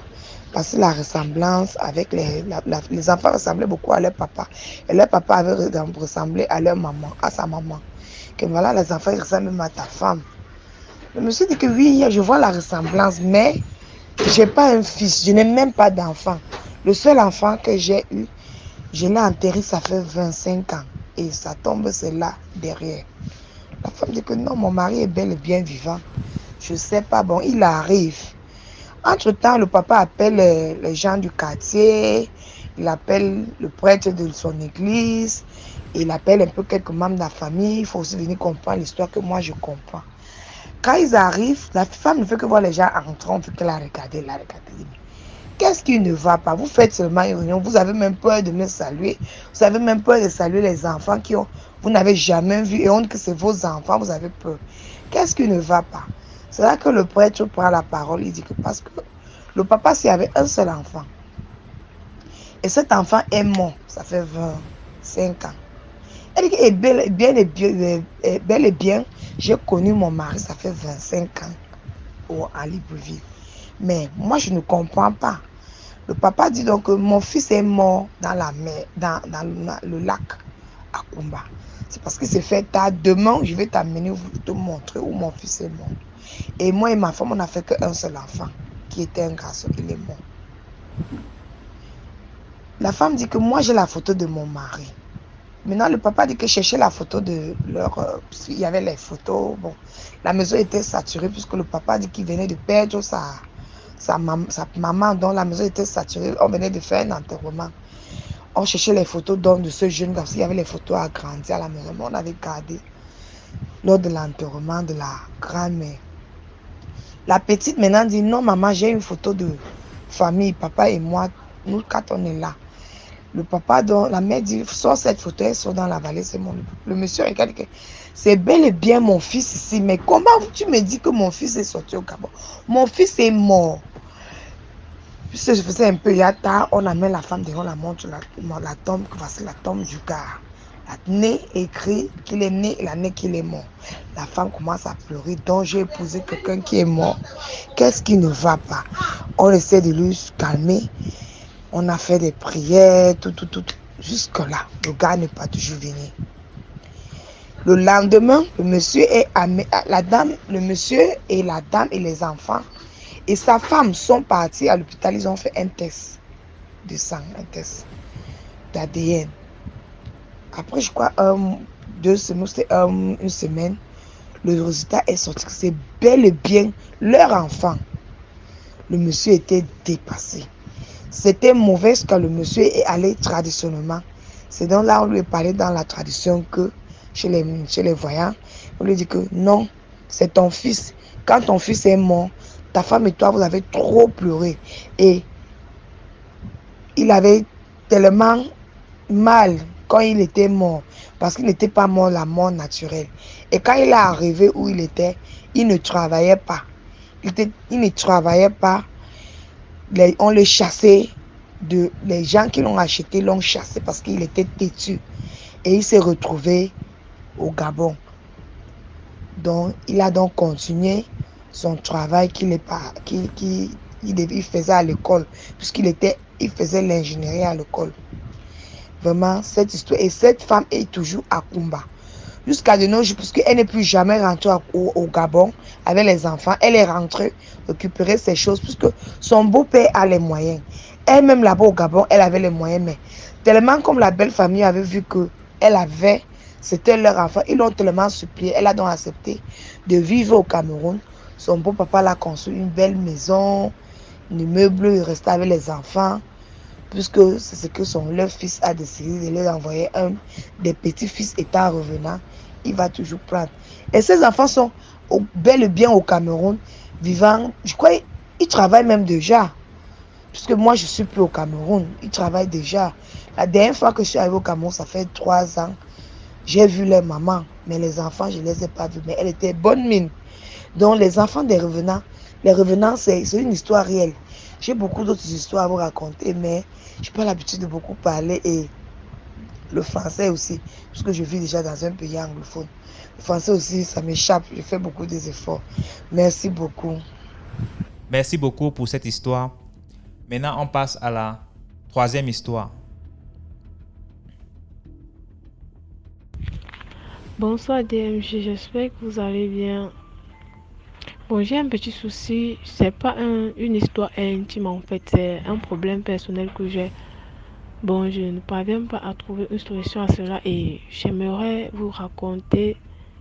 Parce que la ressemblance avec les enfants ressemblaient beaucoup à leur papa. Et leur papa avait ressemblé à leur maman, à sa maman. Que voilà, les enfants ils ressemblent même à ta femme. Le monsieur dit que oui, je vois la ressemblance, mais je n'ai pas un fils, je n'ai même pas d'enfant. Le seul enfant que j'ai eu, je l'ai enterré, ça fait 25 ans. Et sa tombe, c'est là, derrière. La femme dit que non, mon mari est bel et bien vivant. Je ne sais pas, bon, il arrive. Entre-temps, le papa appelle les gens du quartier, il appelle le prêtre de son église, il appelle un peu quelques membres de la famille. Il faut aussi venir comprendre l'histoire que moi je comprends. Quand ils arrivent, la femme ne fait que voir les gens entrer, on fait qu'elle a regardé, Qu'est-ce qui ne va pas? Vous faites seulement une réunion, vous avez même peur de me saluer, vous avez même peur de saluer les enfants vous n'avez jamais vu et honte que c'est vos enfants, vous avez peur. Qu'est-ce qui ne va pas? C'est là que le prêtre prend la parole, il dit que parce que le papa, s'il y avait un seul enfant, et cet enfant est mort, ça fait 25 ans. Elle dit que bel et bien, j'ai connu mon mari, ça fait 25 ans à Libreville. Mais moi, je ne comprends pas. Le papa dit donc que mon fils est mort dans la mer, dans le lac à Kumba. C'est parce qu'il s'est fait tard. Demain, je vais t'amener, te montrer où mon fils est mort. Et moi et ma femme, on n'a fait qu'un seul enfant, qui était un garçon, il est mort. La femme dit que moi, j'ai la photo de mon mari. Maintenant, le papa dit que chercher la photo de leur... il y avait les photos. Bon, la maison était saturée puisque le papa dit qu'il venait de perdre sa maman, dont la maison était saturée. On venait de faire un enterrement. On cherchait les photos de ce jeune garçon. Il y avait les photos agrandies à la maison. On avait gardé lors de l'enterrement de la grand-mère. La petite maintenant dit, non maman, j'ai une photo de famille, papa et moi, nous quatre on est là. Le papa, la mère dit, sors cette photo, elle sort dans la vallée, c'est mon... Le monsieur regarde que c'est bel et bien mon fils ici, mais comment tu me dis que mon fils est sorti au Gabon? Mon fils est mort. Puisque je faisais un peu, il y a tard, on amène la femme, on la montre la tombe, voici la tombe du gars. La nez écrit qu'il est né et la nez qu'il est mort. La femme commence à pleurer, donc j'ai épousé quelqu'un qui est mort. Qu'est-ce qui ne va pas? On essaie de lui calmer. On a fait des prières, tout. Jusque-là, le gars n'est pas toujours venu. Le lendemain, le monsieur et la dame et les enfants et sa femme sont partis à l'hôpital. Ils ont fait un test de sang, un test d'ADN. Après, je crois, 2 semaines, c'était une semaine, le résultat est sorti que c'est bel et bien leur enfant. Le monsieur était dépassé. C'était mauvais quand le monsieur est allé traditionnellement. C'est donc là où on lui parlait dans la tradition que chez les voyants, on lui dit que non, c'est ton fils. Quand ton fils est mort, ta femme et toi, vous avez trop pleuré. Et il avait tellement mal quand il était mort, parce qu'il n'était pas mort la mort naturelle. Et quand il est arrivé où il était, il ne travaillait pas. Il ne travaillait pas. On le chassait. Les gens qui l'ont acheté l'ont chassé parce qu'il était têtu. Et il s'est retrouvé au Gabon. Donc, il a donc continué son travail qu'il faisait à l'école, puisqu'il faisait l'ingénierie à l'école. Vraiment, cette histoire. Et cette femme est toujours à Kumba. Jusqu'à de nos jours, puisqu'elle n'est plus jamais rentrée au Gabon avec les enfants. Elle est rentrée récupérer ses choses, puisque son beau-père a les moyens. Elle-même là-bas au Gabon, elle avait les moyens, mais tellement comme la belle famille avait vu que c'était leur enfant, ils l'ont tellement supplié. Elle a donc accepté de vivre au Cameroun. Son beau-papa l'a construit une belle maison, un immeuble, il restait avec les enfants. Puisque c'est ce que leur fils a décidé de leur envoyer des petits-fils étant revenant, il va toujours prendre. Et ces enfants sont bel et bien au Cameroun, vivant, je crois, ils travaillent même déjà. Puisque moi, je ne suis plus au Cameroun. Ils travaillent déjà. La dernière fois que je suis arrivée au Cameroun, ça fait 3 ans. J'ai vu leur maman. Mais les enfants, je ne les ai pas vus. Mais elle était bonne mine. Donc, les enfants des revenants, les revenants, c'est une histoire réelle. J'ai beaucoup d'autres histoires à vous raconter, mais je n'ai pas l'habitude de beaucoup parler. Et le français aussi, puisque je vis déjà dans un pays anglophone. Le français aussi, ça m'échappe. Je fais beaucoup des efforts. Merci beaucoup. Merci beaucoup pour cette histoire. Maintenant, on passe à la troisième histoire. Bonsoir DMG, j'espère que vous allez bien. Bon, j'ai un petit souci, c'est pas une histoire intime en fait, c'est un problème personnel que j'ai. Bon, je ne parviens pas à trouver une solution à cela et j'aimerais vous raconter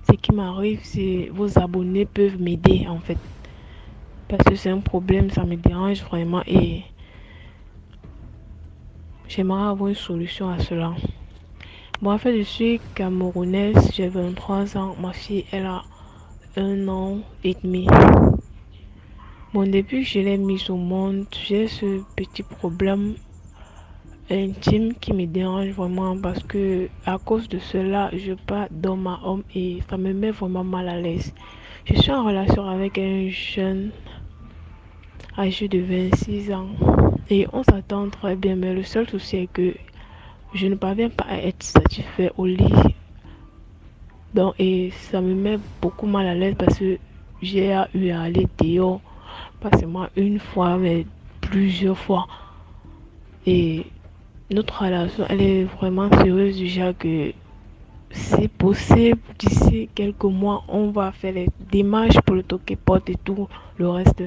ce qui m'arrive si vos abonnés peuvent m'aider en fait. Parce que c'est un problème, ça me dérange vraiment et j'aimerais avoir une solution à cela. Bon, en fait, je suis camerounaise, j'ai 23 ans, ma fille, elle a 1 an et demi. Bon, depuis que je l'ai mise au monde, j'ai ce petit problème intime qui me dérange vraiment parce que à cause de cela, je pars dans ma homme et ça me met vraiment mal à l'aise. Je suis en relation avec un jeune âgé de 26 ans et on s'entend très bien, mais le seul souci est que je ne parviens pas à être satisfait au lit. Donc, et ça me met beaucoup mal à l'aise parce que j'ai eu à aller dehors, pas seulement une fois, mais plusieurs fois. Et notre relation, elle est vraiment sérieuse déjà que si possible, d'ici quelques mois, on va faire les démarches pour le toquer porte et tout le reste.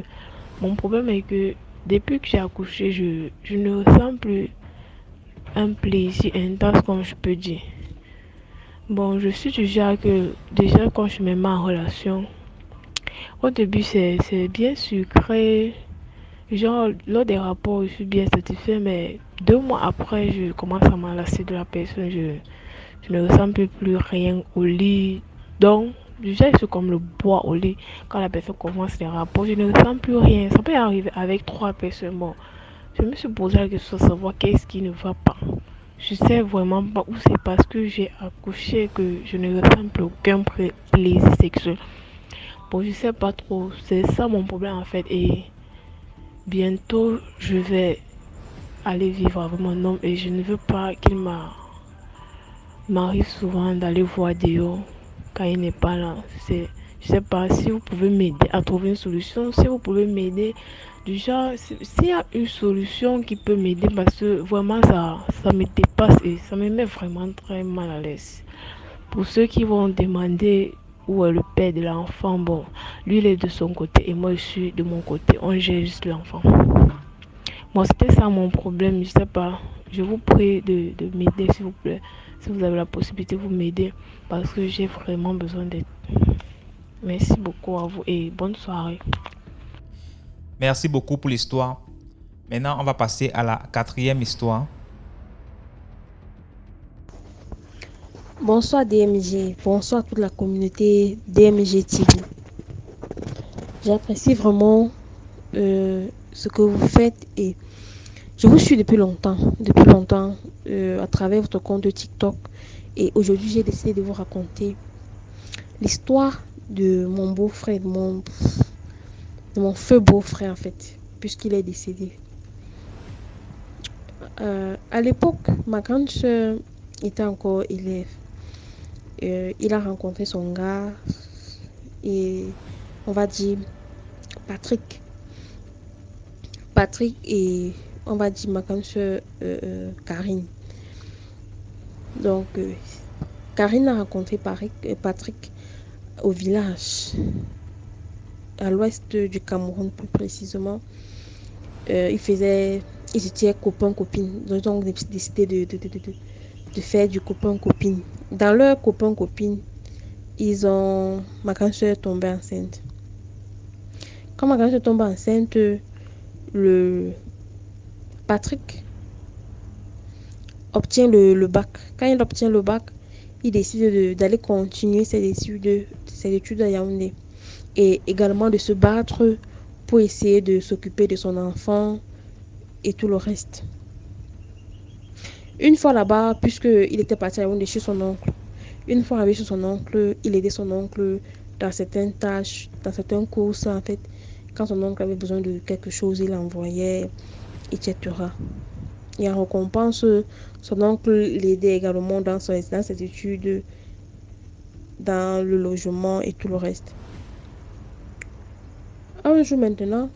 Mon problème est que depuis que j'ai accouché, je ne ressens plus un plaisir intense comme je peux dire. Bon, je suis du genre que déjà quand je me mets en relation, au début c'est bien sucré. Genre, lors des rapports, je suis bien satisfait, mais 2 mois après, je commence à m'enlacer de la personne. Je ne ressens plus rien au lit. Donc, déjà, c'est comme le bois au lit. Quand la personne commence les rapports, je ne ressens plus rien. Ça peut arriver avec 3 personnes. Bon, je me suis posé la question de savoir qu'est-ce qui ne va pas. Je sais vraiment pas où c'est parce que j'ai accouché que je ne ressens plus aucun plaisir sexuel. Bon, je sais pas trop. C'est ça mon problème en fait. Et bientôt, je vais aller vivre avec mon homme et je ne veux pas qu'il m'arrive souvent d'aller voir dehors quand il n'est pas là. Je sais pas si vous pouvez m'aider à trouver une solution, si vous pouvez m'aider. Déjà, s'il y a une solution qui peut m'aider parce que vraiment ça me dépasse et ça me met vraiment très mal à l'aise. Pour ceux qui vont demander où est le père de l'enfant, bon, lui il est de son côté et moi je suis de mon côté. On gère juste l'enfant. Moi, c'était ça mon problème, je sais pas. Je vous prie de m'aider s'il vous plaît. Si vous avez la possibilité, vous m'aider parce que j'ai vraiment besoin d'aide. Merci beaucoup à vous et bonne soirée. Merci beaucoup pour l'histoire. Maintenant, on va passer à la quatrième histoire. Bonsoir DMG, bonsoir toute la communauté DMG TV. J'apprécie vraiment ce que vous faites et je vous suis depuis longtemps à travers votre compte de TikTok et aujourd'hui j'ai décidé de vous raconter l'histoire de mon beau-frère, de mon feu beau-frère en fait, puisqu'il est décédé. À l'époque, ma grande soeur était encore élève. Il a rencontré son gars et on va dire Patrick. Patrick et on va dire ma grande soeur Karine. Donc Karine a rencontré Patrick au village, à l'ouest du Cameroun plus précisément. Ils étaient copains-copines. Ils ont décidé de faire du copain-copine. Dans leur copain-copine, ma grande soeur est tombée enceinte. Quand ma grande soeur tombe enceinte, le Patrick obtient le bac. Quand il obtient le bac, il décide d'aller continuer ses études à Yaoundé et également de se battre pour essayer de s'occuper de son enfant et tout le reste. Une fois là-bas, puisqu'il était parti à Yaoundé chez son oncle, une fois arrivé chez son oncle, il aidait son oncle dans certaines tâches, dans certaines courses, en fait. Quand son oncle avait besoin de quelque chose, il l'envoyait, etc. Et en récompense, son oncle l'aidait également dans ses études, dans le logement et tout le reste. Un jour maintenant,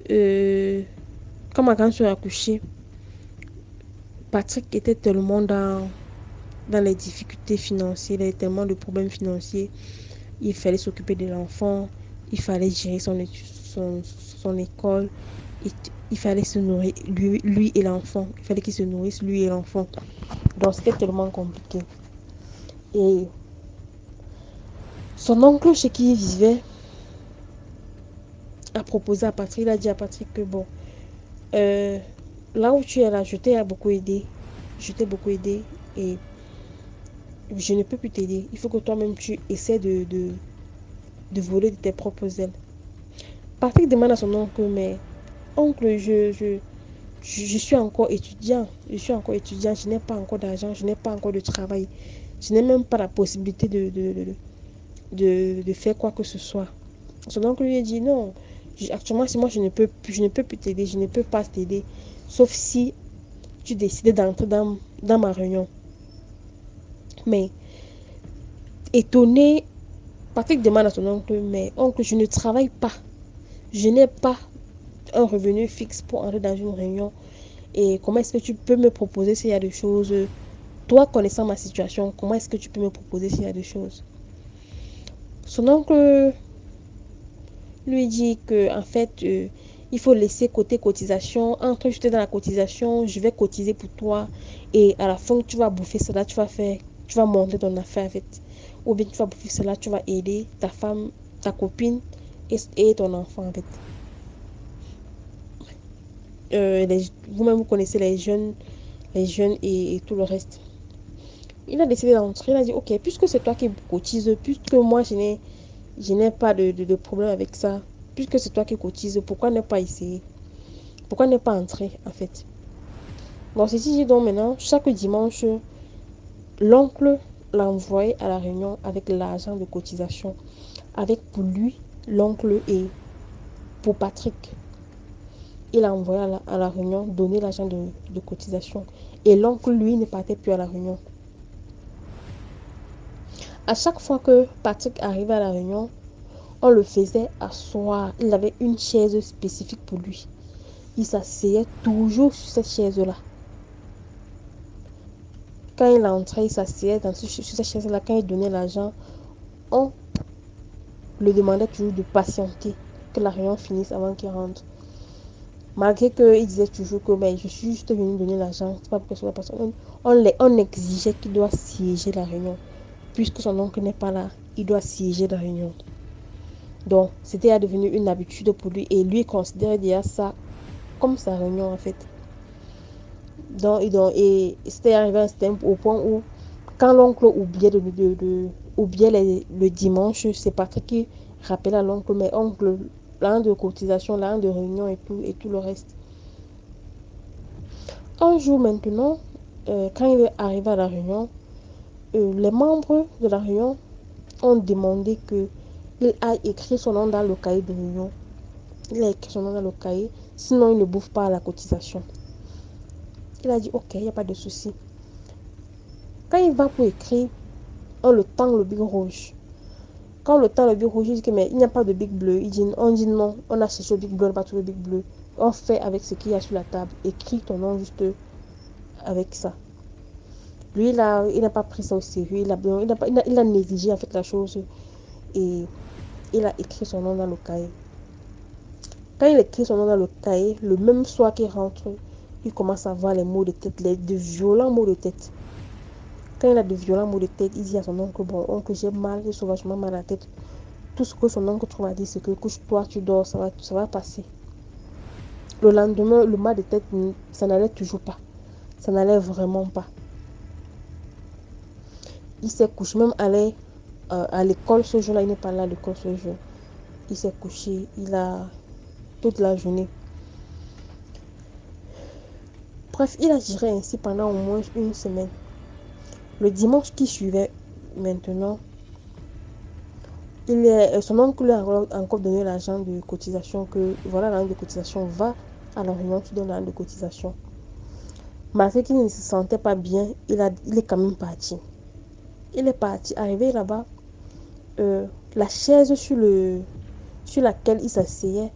quand ma grande soeur a accouché, Patrick était tellement dans les difficultés financières, il avait tellement de problèmes financiers. Il fallait s'occuper de l'enfant, il fallait gérer son école, il fallait se nourrir, lui et l'enfant. Il fallait qu'il se nourrisse, lui et l'enfant. Donc c'était tellement compliqué. Et son oncle chez qui il vivait a proposé à Patrick, il a dit à Patrick que bon, là où tu es là, je t'ai beaucoup aidé. Je t'ai beaucoup aidé et je ne peux plus t'aider. Il faut que toi-même tu essaies de voler de tes propres ailes. Patrick demande à son oncle, mais oncle, je suis encore étudiant. Je suis encore étudiant, je n'ai pas encore d'argent, je n'ai pas encore de travail. Je n'ai même pas la possibilité de faire quoi que ce soit. Son oncle lui a dit non. Actuellement, si moi je ne peux plus t'aider, je ne peux pas t'aider. Sauf si tu décides d'entrer dans ma réunion. Mais étonné, Patrick demande à son oncle, mais oncle, je ne travaille pas. Je n'ai pas un revenu fixe pour entrer dans une réunion. Et comment est-ce que tu peux me proposer s'il y a des choses, toi connaissant ma situation, comment est-ce que tu peux me proposer s'il y a des choses? Son oncle lui dit que en fait, il faut laisser côté cotisation. Entre jeter dans la cotisation, je vais cotiser pour toi. Et à la fin, tu vas bouffer cela, tu vas monter ton affaire en fait. Ou bien tu vas bouffer cela, tu vas aider ta femme, ta copine et ton enfant en fait. Vous-même, vous connaissez les jeunes et tout le reste. Il a décidé d'entrer, il a dit, ok, puisque c'est toi qui cotises, puisque moi, je n'ai pas de problème avec ça, puisque c'est toi qui cotises, pourquoi ne pas essayer? Pourquoi ne pas entrer, en fait? Donc, ceci dit donc maintenant, chaque dimanche, l'oncle l'a envoyé à la réunion avec l'argent de cotisation. Avec pour lui, l'oncle et pour Patrick. Il a envoyé à la réunion, donné l'argent de cotisation. Et l'oncle, lui, ne partait plus à la réunion. À chaque fois que Patrick arrivait à la réunion, on le faisait asseoir. Il avait une chaise spécifique pour lui. Il s'asseyait toujours sur cette chaise-là. Quand il entrait, il s'asseyait sur cette chaise-là. Quand il donnait l'argent, on le demandait toujours de patienter, que la réunion finisse avant qu'il rentre. Malgré qu'il disait toujours que je suis juste venu donner l'argent, c'est pas pour que ce soit personne. On exigeait qu'il doit siéger la réunion. Puisque son oncle n'est pas là, il doit siéger la réunion. Donc, c'était devenu une habitude pour lui et lui considérait déjà ça comme sa réunion en fait. Et c'était arrivé au point où, quand l'oncle oubliait le dimanche, c'est Patrick qui rappelait à l'oncle, mais oncle, l'an de cotisation, l'an de réunion et tout le reste. Un jour maintenant, quand il est arrivé à la réunion, les membres de la réunion ont demandé qu'il aille écrire son nom dans le cahier de réunion. Il a écrit son nom dans le cahier, sinon il ne bouffe pas à la cotisation. Il a dit ok, il n'y a pas de souci. Quand il va pour écrire, on le tend le bic rouge. Quand on le tend le bic rouge, il dit que mais il n'y a pas de bic bleu. On dit non, on a cherché le bic bleu, on n'a pas trouvé le bic bleu. On fait avec ce qu'il y a sur la table. Écris ton nom juste avec ça. Lui, il n'a pas pris ça au sérieux. Il a négligé en fait la chose. Et il a écrit son nom dans le cahier. Quand il écrit son nom dans le cahier, le même soir qu'il rentre, il commence à avoir les maux de tête, de violents maux de tête. Quand il a de violents maux de tête, il dit à son oncle, bon, oncle, j'ai mal, j'ai sauvagement mal à la tête. Tout ce que son oncle trouve à dire, c'est que couche-toi, tu dors, ça va passer. Le lendemain, le mal de tête, ça n'allait toujours pas. Ça n'allait vraiment pas. Il s'est couché, même allé à l'école ce jour-là, il n'est pas allé à l'école ce jour. Il s'est couché, il a toute la journée. Bref, il a géré ainsi pendant au moins une semaine. Le dimanche qui suivait, maintenant, son oncle lui a encore donné l'argent de cotisation, que voilà, l'argent de cotisation, va à la réunion, tu donnes l'argent de cotisation. Malgré qu'il ne se sentait pas bien, il est quand même parti. Il est parti, arrivé là-bas, la chaise sur laquelle il s'asseyait,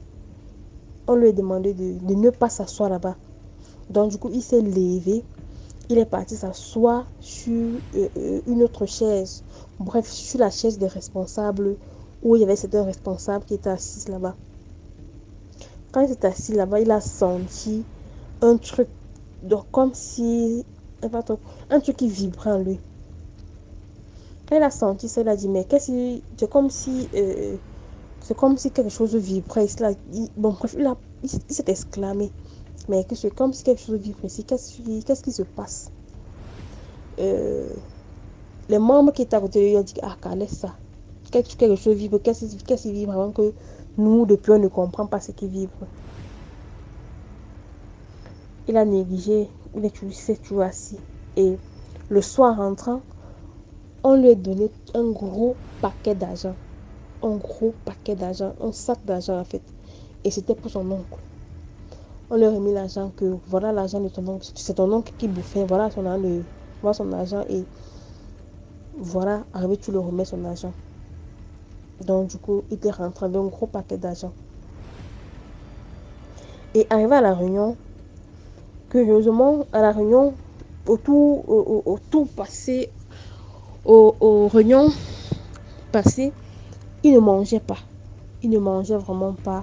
on lui a demandé de ne pas s'asseoir là-bas. Donc du coup, il s'est levé, il est parti s'asseoir sur une autre chaise. Bref, sur la chaise des responsables, où il y avait certains responsables qui étaient assis là-bas. Quand il s'est assis là-bas, il a senti un truc, donc comme si, un truc qui vibrait en lui. Quand il a senti ça, il a dit, mais c'est comme si quelque chose vibrait ici. Bon, bref, il s'est exclamé, mais que c'est comme si quelque chose vibrait ici. Qu'est-ce qui se passe? Les membres qui étaient à côté de lui ont dit, ah, laisse ça. Quelque chose vibre. Qu'est-ce qui vibre avant que nous, depuis, on ne comprend pas ce qui vibre. Il a négligé, s'est toujours assis. Et le soir rentrant, on lui a donné un gros paquet d'argent. Un gros paquet d'argent, un sac d'argent en fait. Et c'était pour son oncle. On lui a remis l'argent, que voilà l'argent de ton oncle. C'est ton oncle qui bouffait, voilà son argent et voilà, arrivé, tu le remets son argent. Donc du coup, il est rentré avec un gros paquet d'argent. Et arrivé à la réunion, curieusement, à la réunion, autour passé, aux réunions passées, il ne mangeait pas. Il ne mangeait vraiment pas.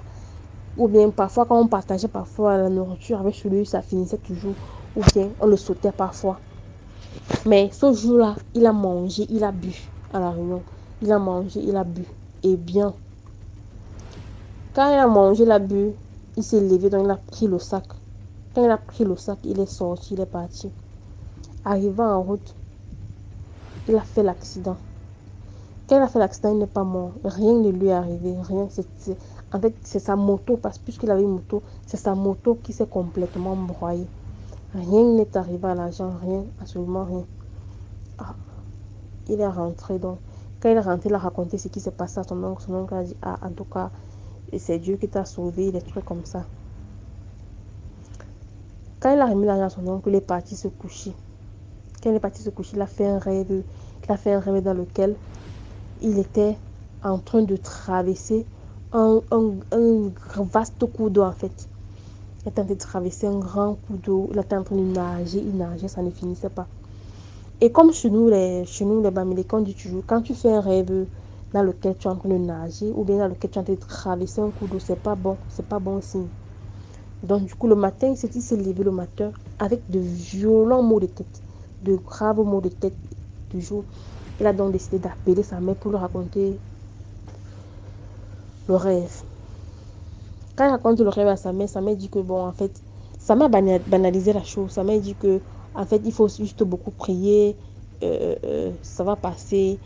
Ou bien parfois, quand on partageait parfois la nourriture avec celui, ça finissait toujours. Ou bien on le sautait parfois. Mais ce jour-là, il a mangé, il a bu à la réunion. Il a mangé, il a bu. Et bien. Quand il a mangé, il a bu, il s'est levé, donc il a pris le sac. Quand il a pris le sac, il est sorti, il est parti. Arrivant en route, il a fait l'accident. Quand il a fait l'accident, il n'est pas mort. Rien ne lui est arrivé. Rien. En fait, c'est sa moto, parce que puisqu'il avait une moto, c'est sa moto qui s'est complètement broyée. Rien n'est arrivé à l'agent, rien, absolument rien. Ah, il est rentré donc. Quand il est rentré, il a raconté ce qui s'est passé à son oncle. Son oncle a dit, ah, en tout cas, c'est Dieu qui t'a sauvé, des trucs comme ça. Quand il a remis l'argent à son oncle, il est parti se coucher. Quand il est parti se coucher, il a fait un rêve. Il a fait un rêve dans lequel il était en train de traverser un vaste cours d'eau en fait. Il était en train de traverser un grand cours d'eau. Il était en train de nager. Il nageait, ça ne finissait pas. Et comme chez nous les Bamileke, on dit toujours, quand tu fais un rêve dans lequel tu es en train de nager ou bien dans lequel tu es en train de traverser un cours d'eau, c'est pas bon signe. Donc du coup, le matin, il s'est levé le matin avec de violents maux de tête, de graves maux de tête du jour. Il a donc décidé d'appeler sa mère pour lui raconter le rêve. Quand il raconte le rêve à sa mère dit que bon, en fait, sa mère a banalisé la chose. Sa mère dit que en fait, il faut juste beaucoup prier, ça va passer.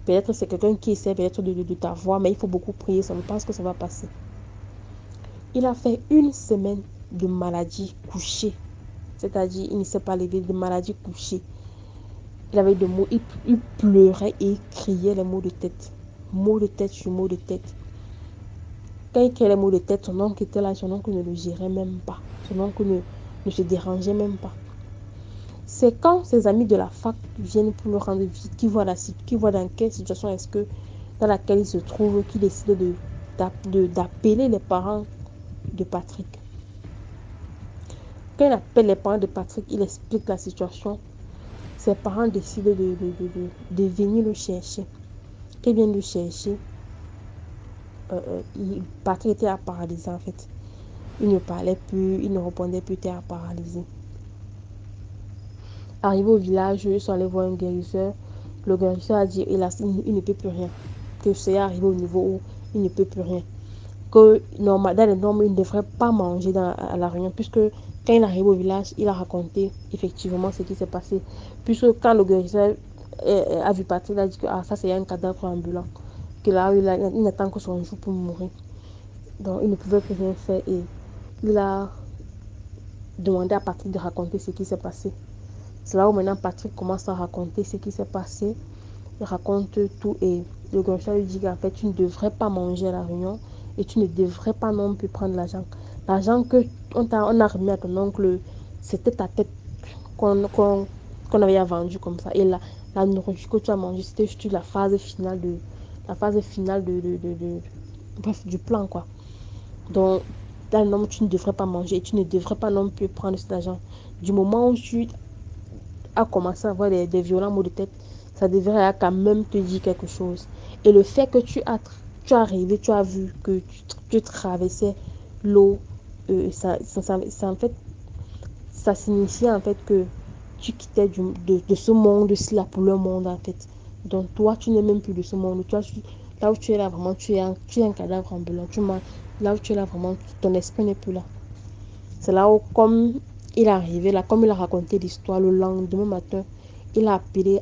Peut-être c'est quelqu'un qui essaie peut-être de t'avoir, mais il faut beaucoup prier, ça me pense que ça va passer. Il a fait une semaine de maladie couchée. C'est-à-dire, il ne s'est pas levé, de maladie couchée. Il avait des mots, il pleurait et il criait les mots de tête. Mots de tête sur mots de tête. Quand il criait les mots de tête, son oncle était là, son oncle ne le gérait même pas. Son oncle ne se dérangeait même pas. C'est quand ses amis de la fac viennent pour le rendre visite, qui voient dans quelle situation est-ce que, dans laquelle il se trouve, qu'il décide d'appeler les parents de Patrick. Quand il appelle les parents de Patrick, il explique la situation. Ses parents décident de venir le chercher. Quand ils viennent le chercher, Patrick était paralysé en fait. Il ne parlait plus, il ne répondait plus, il était paralysé. Arrivé au village, ils sont allés voir un guérisseur. Le guérisseur a dit, hélas, il ne peut plus rien. Que c'est arrivé au niveau où il ne peut plus rien. Que dans les normes, il ne devrait pas manger à la réunion, puisque quand il arrive au village, il a raconté effectivement ce qui s'est passé. Puisque quand le guérisseur a vu Patrick, il a dit que ça c'est un cadavre ambulant. Que là, il n'attend que son jour pour mourir. Donc il ne pouvait plus rien faire et il a demandé à Patrick de raconter ce qui s'est passé. C'est là où maintenant Patrick commence à raconter ce qui s'est passé. Il raconte tout et le grand-chef lui dit qu'en fait, tu ne devrais pas manger à la réunion et tu ne devrais pas non plus prendre l'argent. L'argent qu'on a remis à ton oncle, c'était ta tête qu'on avait vendue comme ça. Et la nourriture que tu as mangée, c'était juste la phase finale bref, du plan, quoi. Donc, là, non, tu ne devrais pas manger et tu ne devrais pas non plus prendre cet argent. Du moment où tu as commencé à avoir des violents maux de tête, ça devrait quand même te dire quelque chose. Et le fait que tu as arrivé, tu as vu que tu traversais l'eau, ça en fait, ça signifiait en fait que tu quittais de ce monde-ci là pour le monde en fait. Donc toi, tu n'es même plus de ce monde. Toi, là où tu es là, vraiment, tu es un cadavre ambulant. Là où tu es là, vraiment, ton esprit n'est plus là. C'est là où, comme il est arrivé, là, comme il a raconté l'histoire, le lendemain matin, il a appelé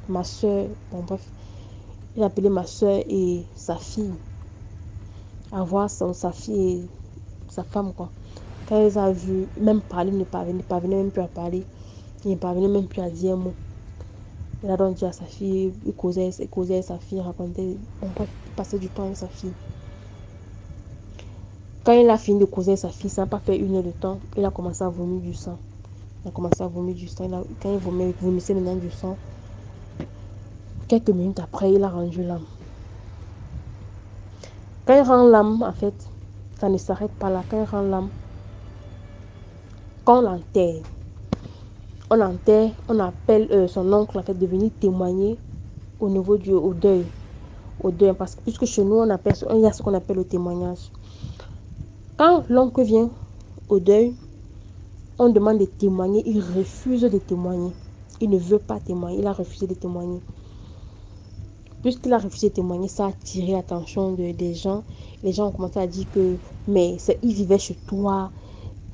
ma soeur, bon bref, il a appelé ma soeur et sa fille, à voir sa fille et sa femme, quoi. Quand elle les a vus, même parler, ne parvenait même plus à parler, il ne parvenait même plus à dire un mot. Il a donc dit à sa fille, il causait avec sa fille, racontait, bon bref, il passait du temps avec sa fille. Quand il a fini de causer avec sa fille, ça n'a pas fait 1 heure de temps, il a commencé à vomir du sang. Quand il vomissait maintenant du sang, quelques minutes après, il a rendu l'âme. Quand il rend l'âme, en fait, ça ne s'arrête pas là. Quand il rend l'âme, quand on l'enterre, on appelle son oncle en fait de venir témoigner au niveau au deuil. Parce que puisque chez nous, il y a ce qu'on appelle le témoignage. Quand l'oncle vient au deuil, on demande de témoigner, il refuse de témoigner. Il ne veut pas témoigner, il a refusé de témoigner. Puisqu'il a refusé de témoigner, ça a attiré l'attention des gens. Les gens ont commencé à dire que, mais il vivait chez toi,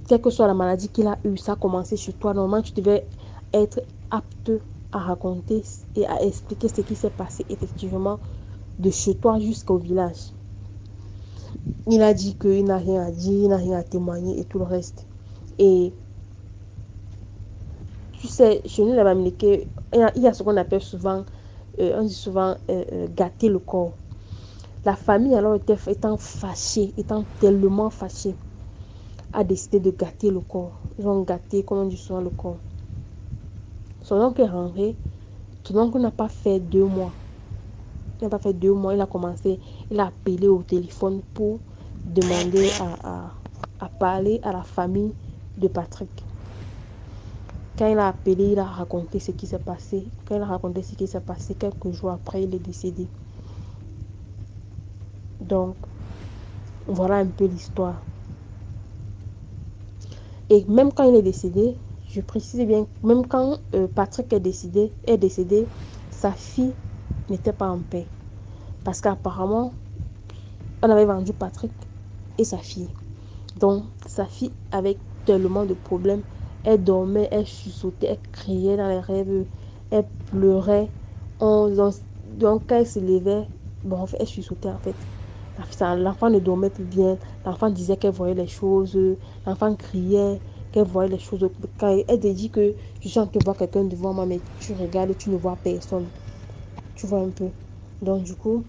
quelle que soit la maladie qu'il a eue, ça a commencé chez toi. Normalement, tu devais être apte à raconter et à expliquer ce qui s'est passé effectivement de chez toi jusqu'au village. Il a dit qu'il n'a rien à dire, il n'a rien à témoigner et tout le reste. Et tu sais, chez nous, la Bamileke, il y a ce qu'on appelle souvent, on dit souvent gâter le corps. La famille, alors, étant fâchée, étant tellement fâchée, a décidé de gâter le corps. Ils ont gâté, comme on dit souvent, le corps. Son oncle est rentré. Son oncle n'a pas fait 2 mois. Il n'a pas fait 2 mois. Il a appelé au téléphone pour demander à parler à la famille de Patrick. Quand il a appelé, il a raconté ce qui s'est passé. Quand il a raconté ce qui s'est passé, quelques jours après, il est décédé. Donc, voilà un peu l'histoire. Et même quand il est décédé, je précise bien, même quand Patrick est décédé, sa fille n'était pas en paix. Parce qu'apparemment, on avait vendu Patrick et sa fille. Donc, sa fille avait tellement de problèmes. Elle dormait, elle chuchotait, elle criait dans les rêves, elle pleurait. Donc, quand elle se levait, bon, en fait, elle chuchotait en fait. L'enfant ne dormait plus bien. L'enfant disait qu'elle voyait les choses. L'enfant criait qu'elle voyait les choses. Quand elle te dit que je suis en train de voir quelqu'un devant moi, mais tu regardes, tu ne vois personne. Tu vois un peu. Donc, du coup,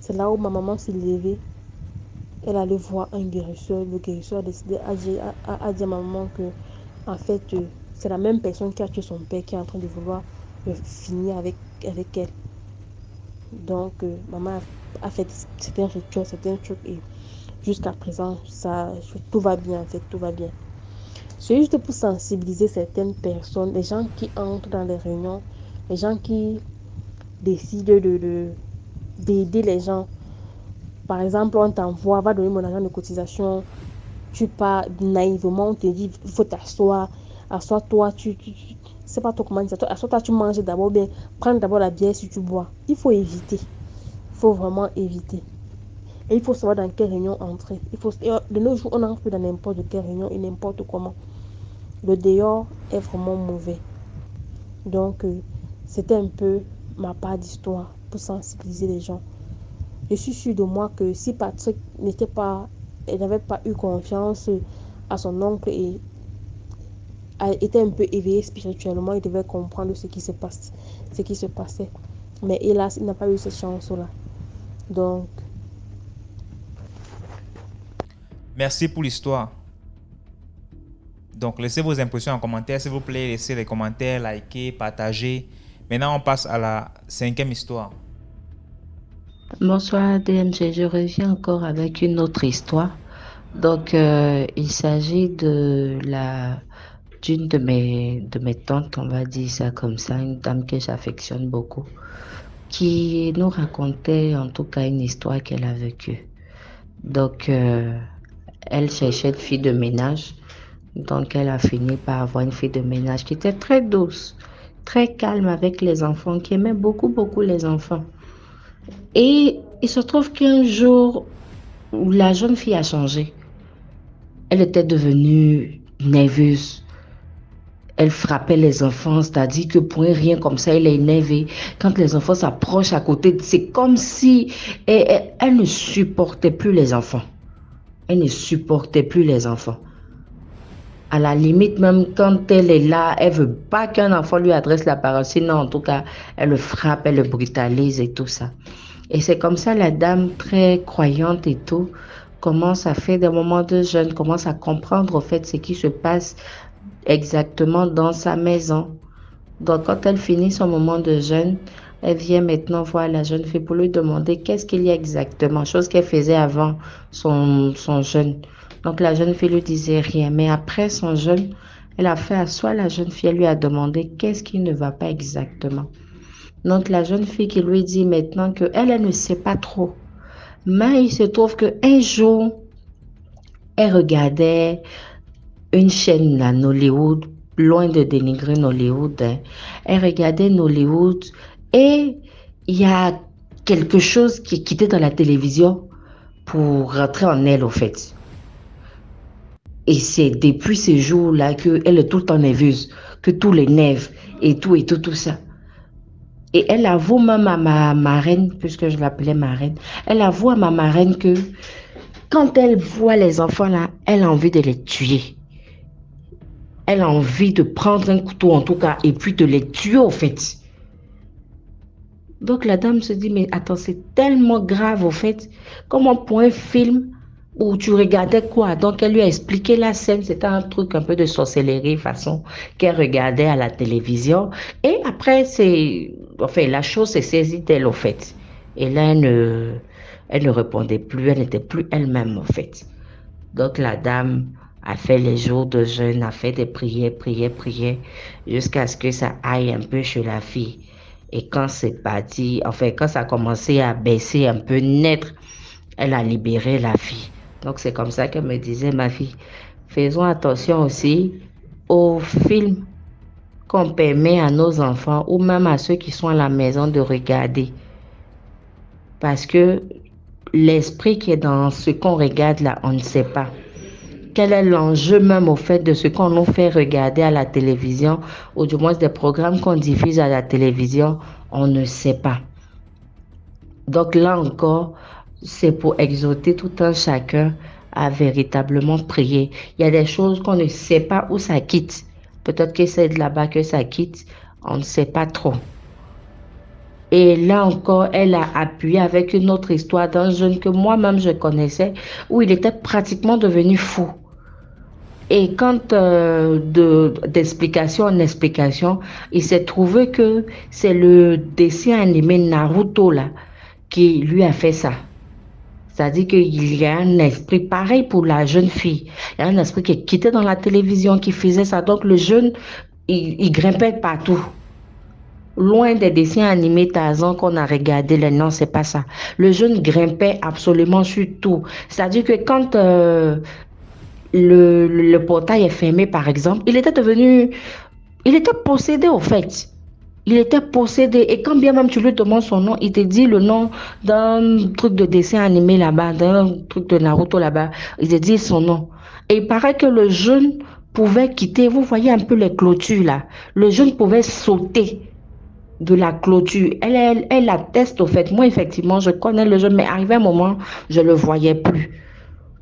c'est là où ma maman s'est levée. Elle allait voir un guérisseur. Le guérisseur a décidé à dire à ma maman que, en fait, c'est la même personne qui a tué son père qui est en train de vouloir finir avec elle. Donc, maman a fait certains rituels, certains trucs et jusqu'à présent, tout va bien, en fait, tout va bien. C'est juste pour sensibiliser certaines personnes, les gens qui entrent dans les réunions, les gens qui décident d'aider les gens. Par exemple, on t'envoie, va donner mon argent de cotisation, tu pars naïvement, on te dit, il faut t'asseoir, assois-toi, c'est pas toi comment dire, assois-toi, tu manges d'abord, bien, prends d'abord la bière si tu bois. Il faut éviter. Il faut vraiment éviter. Et il faut savoir dans quelle réunion entrer. De nos jours, on entre dans n'importe quelle réunion et n'importe comment. Le dehors est vraiment mauvais. Donc, c'était un peu ma part d'histoire pour sensibiliser les gens. Je suis sûre de moi que si Patrick n'avait pas eu confiance à son oncle et était un peu éveillé spirituellement. Il devait comprendre ce qui se passait. Mais hélas, il n'a pas eu cette chance-là. Donc, Merci pour l'histoire. Donc, laissez vos impressions en commentaire, s'il vous plaît. Laissez les commentaires, likez, partagez. Maintenant, on passe à la 5e histoire. Bonsoir DMG, je reviens encore avec une autre histoire. Donc, il s'agit d'une de mes tantes, on va dire ça comme ça, une dame que j'affectionne beaucoup, qui nous racontait en tout cas une histoire qu'elle a vécue. Donc, elle cherchait une fille de ménage. Donc, elle a fini par avoir une fille de ménage qui était très douce, très calme avec les enfants, qui aimait beaucoup, beaucoup les enfants. Et il se trouve qu'un jour, où la jeune fille a changé. Elle était devenue nerveuse. Elle frappait les enfants, c'est-à-dire que pour rien comme ça, elle est énervée. Quand les enfants s'approchent à côté, c'est comme si elle ne supportait plus les enfants. Elle ne supportait plus les enfants. À la limite, même quand elle est là, elle ne veut pas qu'un enfant lui adresse la parole. Sinon, en tout cas, elle le frappe, elle le brutalise et tout ça. Et c'est comme ça, la dame très croyante et tout, commence à faire des moments de jeûne, commence à comprendre au fait ce qui se passe exactement dans sa maison. Donc, quand elle finit son moment de jeûne, elle vient maintenant voir la jeune fille pour lui demander qu'est-ce qu'il y a exactement, chose qu'elle faisait avant son jeûne. Donc, la jeune fille lui disait rien. Mais après son jeûne, elle a fait asseoir la jeune fille, elle lui a demandé qu'est-ce qui ne va pas exactement. Donc, la jeune fille qui lui dit maintenant qu'elle ne sait pas trop. Mais il se trouve qu'un jour, elle regardait une chaîne, là, Nollywood, loin de dénigrer Nollywood. Hein. Elle regardait Nollywood et il y a quelque chose qui est quitté dans la télévision pour rentrer en elle, au fait. Et c'est depuis ce jour-là qu'elle est tout le temps nerveuse, que tout l'énerve et tout ça. Et elle avoue même à ma marraine, puisque je l'appelais marraine, elle avoue à ma marraine que quand elle voit les enfants là, elle a envie de les tuer. Elle a envie de prendre un couteau en tout cas et puis de les tuer au fait. Donc la dame se dit, mais attends, c'est tellement grave au fait. Comment pour un film où tu regardais quoi? Donc elle lui a expliqué la scène, c'était un truc un peu de sorcellerie façon qu'elle regardait à la télévision. Et après, la chose s'est saisie d'elle au fait. Et là, elle ne répondait plus, elle n'était plus elle-même au fait. Donc la dame a fait les jours de jeûne, a fait des prières, jusqu'à ce que ça aille un peu chez la fille. Et quand c'est parti, quand ça a commencé à baisser un peu net, elle a libéré la fille. Donc c'est comme ça qu'elle me disait, ma fille, faisons attention aussi aux films qu'on permet à nos enfants ou même à ceux qui sont à la maison de regarder. Parce que l'esprit qui est dans ce qu'on regarde là, on ne sait pas. Quel est l'enjeu même au fait de ce qu'on nous fait regarder à la télévision ou du moins des programmes qu'on diffuse à la télévision, on ne sait pas. Donc là encore, c'est pour exhorter tout un chacun à véritablement prier. Il y a des choses qu'on ne sait pas où ça quitte. Peut-être que c'est de là-bas que ça quitte, on ne sait pas trop. Et là encore, elle a appuyé avec une autre histoire d'un jeune que moi-même je connaissais, où il était pratiquement devenu fou. Et quand d'explication en explication, il s'est trouvé que c'est le dessin animé Naruto là qui lui a fait ça. C'est-à-dire qu'il y a un esprit pareil pour la jeune fille. Il y a un esprit qui quittait dans la télévision, qui faisait ça. Donc le jeune, il grimpait partout. Loin des dessins animés Tarzan qu'on a regardé, non, c'est pas ça. Le jeune grimpait absolument sur tout. C'est-à-dire que quand le portail est fermé, par exemple, il était possédé au fait. Il était possédé et quand bien même tu lui demandes son nom, il te dit le nom d'un truc de dessin animé là-bas, d'un truc de Naruto là-bas, il te dit son nom. Et il paraît que le jeune pouvait quitter, vous voyez un peu les clôtures là, le jeune pouvait sauter de la clôture. Elle atteste au fait, moi effectivement je connais le jeune, mais arrivé un moment, je ne le voyais plus.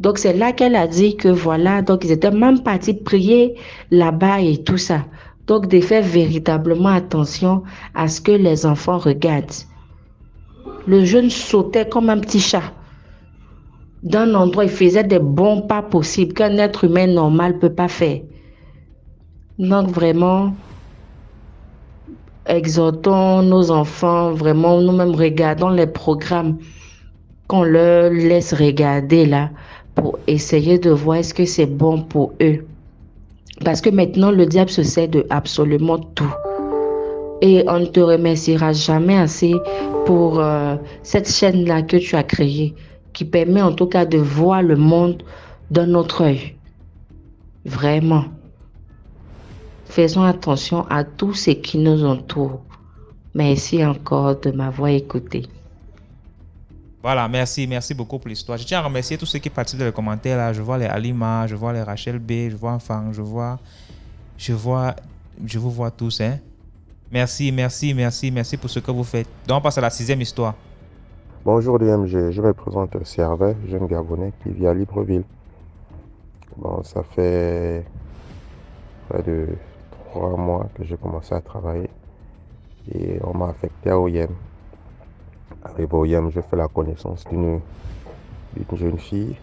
Donc, c'est là qu'elle a dit que voilà, donc ils étaient même partis prier là-bas et tout ça. Donc, de faire véritablement attention à ce que les enfants regardent. Le jeune sautait comme un petit chat. D'un endroit, il faisait des bons pas possibles qu'un être humain normal ne peut pas faire. Donc, vraiment, exhortons nos enfants, vraiment, nous-mêmes regardons les programmes qu'on leur laisse regarder là pour essayer de voir est-ce que c'est bon pour eux. Parce que maintenant, le diable se sert de absolument tout. Et on ne te remerciera jamais assez pour cette chaîne-là que tu as créée, qui permet en tout cas de voir le monde d'un autre œil. Vraiment. Faisons attention à tout ce qui nous entoure. Merci encore de m'avoir écouté. Voilà, merci beaucoup pour l'histoire. Je tiens à remercier tous ceux qui participent dans les commentaires là. Je vois les Alima, je vois les Rachel B, je vois Fang, je vous vois tous. Hein. Merci pour ce que vous faites. Donc on passe à la 6e histoire. Bonjour DMG, je me présente Servet, jeune Gabonais qui vit à Libreville. Bon, ça fait près de 3 mois que j'ai commencé à travailler et on m'a affecté à OIM. Arrivé à OIM, je fais la connaissance d'une jeune fille.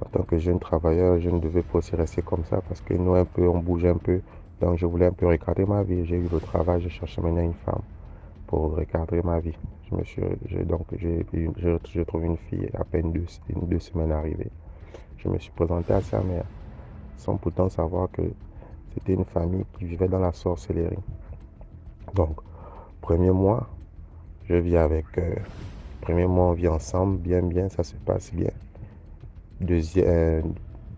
En tant que jeune travailleur, je ne devais pas aussi rester comme ça parce que nous, un peu, on bouge un peu. Donc, je voulais un peu recadrer ma vie. J'ai eu le travail, je cherchais maintenant une femme pour recadrer ma vie. J'ai trouvé une fille à peine 2 semaines arrivée. Je me suis présenté à sa mère sans pourtant savoir que c'était une famille qui vivait dans la sorcellerie. Donc, premier mois, je vis avec... premier mois, on vit ensemble, bien, ça se passe bien.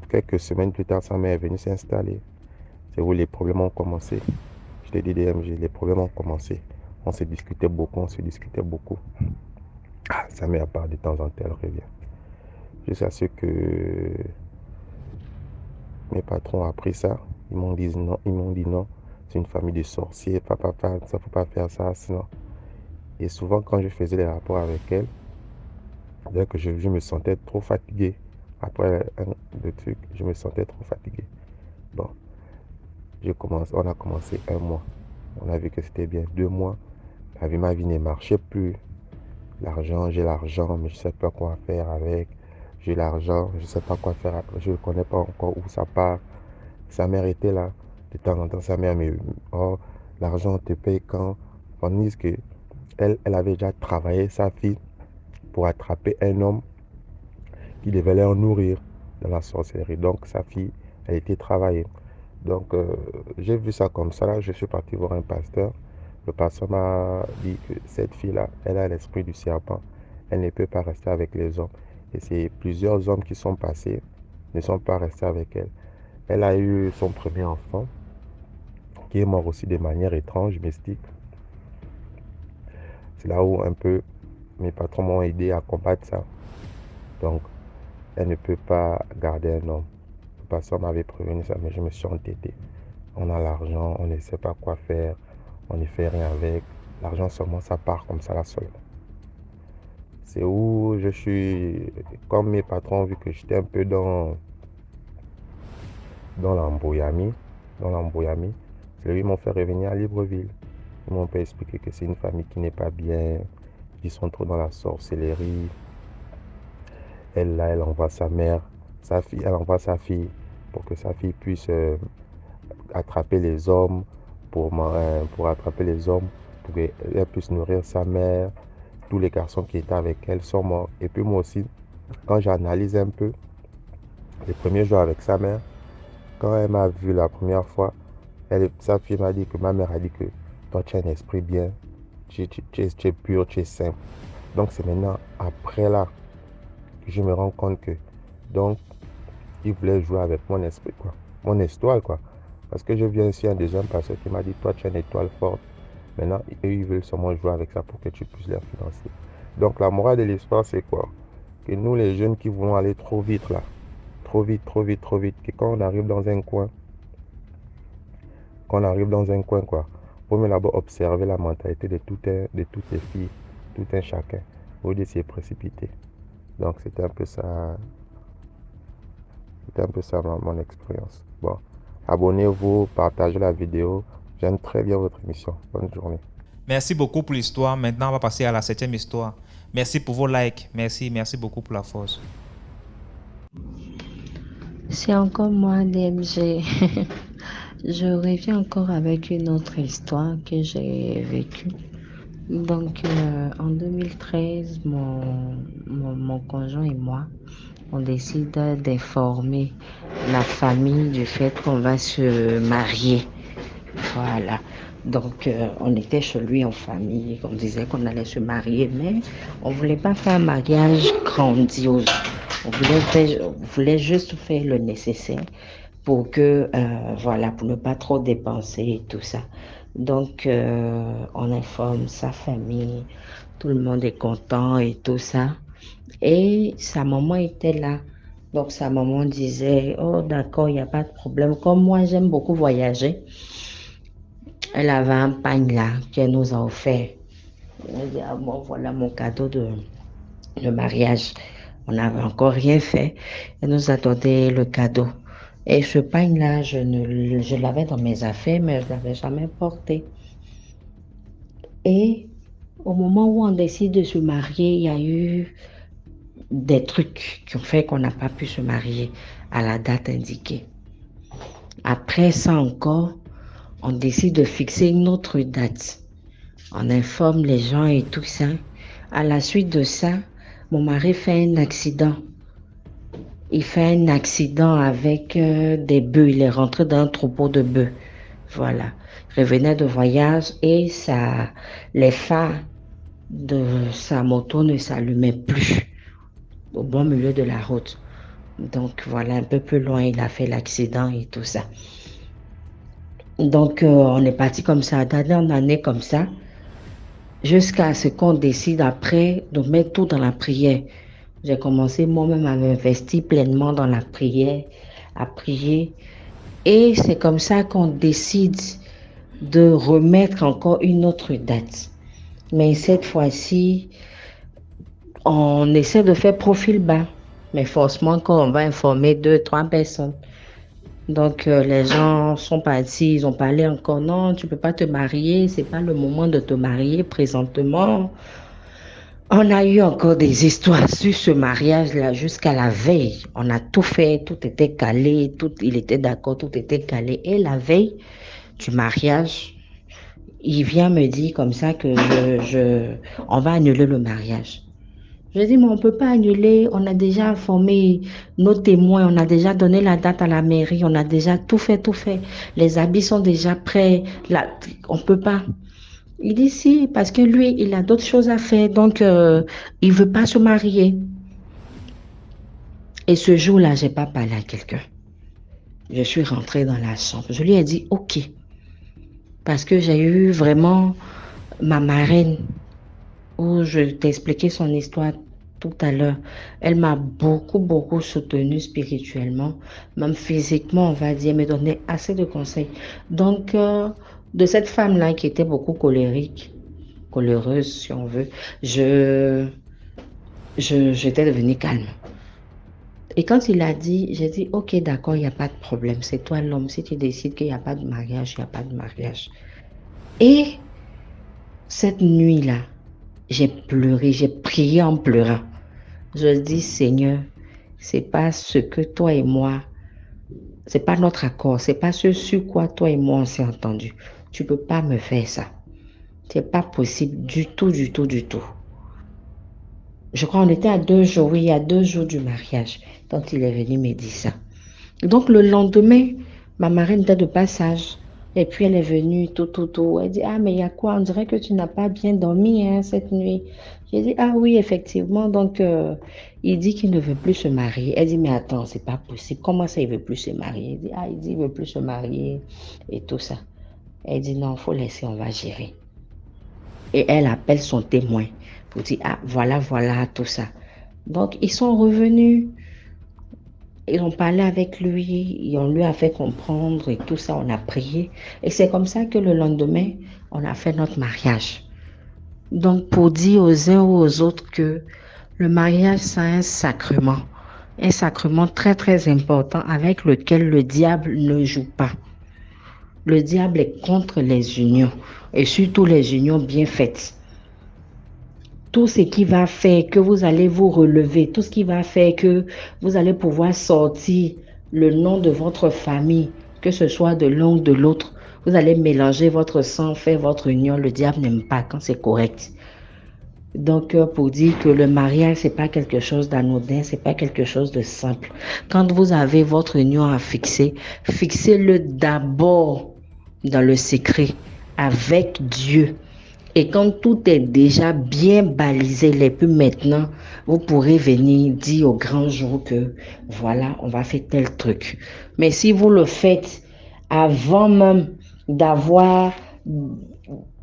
Quelques semaines plus tard, sa mère est venue s'installer. C'est où les problèmes ont commencé. Je t'ai dit DMG, les problèmes ont commencé. On se discutait beaucoup. Sa mère part de temps en temps, elle revient. Jusqu'à ce que mes patrons ont appris ça. Ils m'ont dit non, c'est une famille de sorciers, papa, ça faut pas faire ça, sinon. Et souvent, quand je faisais les rapports avec elle, dès que je me sentais trop fatigué. Après le truc, je me sentais trop fatigué. Bon, on a commencé 1 mois. On a vu que c'était bien 2 mois. Ma vie ne marchait plus. J'ai l'argent, mais je ne sais pas quoi faire avec. J'ai l'argent, je ne sais pas quoi faire après. Je ne connais pas encore où ça part. Sa mère était là. De temps en temps, sa mère me dit, oh, l'argent, on te paye quand? On dit que elle avait déjà travaillé sa fille pour attraper un homme qui devait leur nourrir dans la sorcellerie. Donc, sa fille, elle était travaillée. Donc, j'ai vu ça comme ça. Là, je suis parti voir un pasteur. Le pasteur m'a dit que cette fille-là, elle a l'esprit du serpent. Elle ne peut pas rester avec les hommes. Et c'est plusieurs hommes qui sont passés, ne sont pas restés avec elle. Elle a eu son premier enfant, qui est mort aussi de manière étrange, mystique. C'est là où un peu mes patrons m'ont aidé à combattre ça. Donc, elle ne peut pas garder un homme. Le pasteur m'avait prévenu ça, mais je me suis entêté. On a l'argent, on ne sait pas quoi faire, on ne fait rien avec. L'argent seulement, ça part comme ça là seulement. C'est où je suis, comme mes patrons ont vu que j'étais un peu dans l'embrouillamie, c'est eux qui m'ont fait revenir à Libreville. Ils m'ont pas expliqué que c'est une famille qui n'est pas bien, qui sont trop dans la sorcellerie. Elle envoie sa mère, elle envoie sa fille pour que sa fille puisse attraper les hommes, pour attraper les hommes, pour qu'elle puisse nourrir sa mère. Tous les garçons qui étaient avec elle sont morts. Et puis moi aussi, quand j'analyse un peu, les premiers jours avec sa mère, quand elle m'a vu la première fois, sa fille m'a dit que ma mère a dit que toi tu as un esprit bien, tu es pur, tu es simple. Donc c'est maintenant, après là, que je me rends compte que, donc, il voulait jouer avec mon esprit, quoi. Mon étoile, quoi. Parce que je viens ici un deuxième pasteur qui m'a dit, toi tu as une étoile forte. Maintenant, eux, ils veulent seulement jouer avec ça pour que tu puisses les financer. Donc la morale de l'histoire, c'est quoi? Que nous, les jeunes qui voulons aller trop vite là, trop vite, que quand on arrive dans un coin, quoi, faut mieux d'abord observer la mentalité de toutes les filles, tout un chacun, au lieu de s'y précipiter. Donc c'était un peu ça, mon expérience. Bon, abonnez-vous, partagez la vidéo. J'aime très bien votre émission. Bonne journée. Merci beaucoup pour l'histoire. Maintenant, on va passer à la 7e histoire. Merci pour vos likes. Merci beaucoup pour la force. C'est encore moi, DMG. Je reviens encore avec une autre histoire que j'ai vécue. Donc, en 2013, mon conjoint et moi, on décide d'informer la famille du fait qu'on va se marier. Voilà. Donc, on était chez lui en famille, on disait qu'on allait se marier, mais on ne voulait pas faire un mariage grandiose. On voulait juste faire le nécessaire pour que, voilà, pour ne pas trop dépenser et tout ça. Donc, on informe sa famille, tout le monde est content et tout ça. Et sa maman était là. Donc, sa maman disait, oh d'accord, il n'y a pas de problème. Comme moi, j'aime beaucoup voyager. Elle avait un pagne là qu'elle nous a offert. Elle dit, ah bon, voilà mon cadeau de mariage. On n'avait encore rien fait. Elle nous a donné le cadeau. Et ce pagne-là, je l'avais dans mes affaires, mais je ne l'avais jamais porté. Et au moment où on décide de se marier, il y a eu des trucs qui ont fait qu'on n'a pas pu se marier à la date indiquée. Après ça encore, on décide de fixer une autre date. On informe les gens et tout ça. À la suite de ça, mon mari fait un accident. Il fait un accident avec des bœufs. Il est rentré dans un troupeau de bœufs. Voilà. Il revenait de voyage et les phares de sa moto ne s'allumaient plus au bon milieu de la route. Donc voilà, un peu plus loin, il a fait l'accident et tout ça. Donc on est parti comme ça, d'année en année comme ça, jusqu'à ce qu'on décide après de mettre tout dans la prière. J'ai commencé moi-même à m'investir pleinement dans la prière, à prier. Et c'est comme ça qu'on décide de remettre encore une autre date. Mais cette fois-ci, on essaie de faire profil bas. Mais forcément, quand on va informer 2-3 personnes. Donc, les gens sont partis, ils ont parlé encore. Non, tu ne peux pas te marier, ce n'est pas le moment de te marier présentement. On a eu encore des histoires sur ce mariage-là jusqu'à la veille. On a tout fait, tout était calé, il était d'accord, tout était calé. Et la veille du mariage, il vient me dire comme ça que on va annuler le mariage. Je dis, mais on ne peut pas annuler, on a déjà informé nos témoins, on a déjà donné la date à la mairie, on a déjà tout fait. Les habits sont déjà prêts, on ne peut pas. Il dit si, parce que lui, il a d'autres choses à faire, donc il ne veut pas se marier. Et ce jour-là, je n'ai pas parlé à quelqu'un. Je suis rentrée dans la chambre. Je lui ai dit, ok. Parce que j'ai eu vraiment ma marraine, où je t'ai expliqué son histoire tout à l'heure. Elle m'a beaucoup soutenue spirituellement, même physiquement, on va dire, elle me donnait assez de conseils. Donc, de cette femme-là qui était beaucoup coléreuse, si on veut, j'étais devenue calme. Et quand il a dit, j'ai dit, ok, d'accord, il n'y a pas de problème, c'est toi l'homme, si tu décides qu'il n'y a pas de mariage, il n'y a pas de mariage. Et cette nuit-là, j'ai pleuré, j'ai prié en pleurant. Je dis, Seigneur, c'est pas ce que toi et moi, c'est pas notre accord, c'est pas ce sur quoi toi et moi on s'est entendu. Tu peux pas me faire ça. C'est pas possible du tout. Je crois qu'on était à 2 jours, oui, à 2 jours du mariage. Donc il est venu me dire ça. Donc le lendemain, ma marraine était de passage. Et puis elle est venue tout. Elle dit, ah mais il y a quoi? On dirait que tu n'as pas bien dormi cette nuit. J'ai dit, ah oui, effectivement. Donc il dit qu'il ne veut plus se marier. Elle dit, mais attends, c'est pas possible. Comment ça, il veut plus se marier? Il dit, il veut plus se marier et tout ça. Elle dit, non, il faut laisser, on va gérer. Et elle appelle son témoin pour dire, ah voilà, tout ça. Donc ils sont revenus. Ils ont parlé avec lui, on lui a fait comprendre et tout ça, on a prié. Et c'est comme ça que le lendemain, on a fait notre mariage. Donc, pour dire aux uns ou aux autres que Le mariage, c'est un sacrement très très important avec lequel le diable ne joue pas. Le diable est contre les unions et surtout les unions bien faites. Tout ce qui va faire que vous allez vous relever, tout ce qui va faire que vous allez pouvoir sortir le nom de votre famille, que ce soit de l'un ou de l'autre, vous allez mélanger votre sang, faire votre union. Le diable n'aime pas quand c'est correct. Donc, pour dire que le mariage, c'est pas quelque chose d'anodin, c'est pas quelque chose de simple. Quand vous avez votre union à fixer, fixez-le d'abord dans le secret avec Dieu. Et quand tout est déjà bien balisé, et puis maintenant, vous pourrez venir dire au grand jour que voilà, on va faire tel truc. Mais si vous le faites avant même d'avoir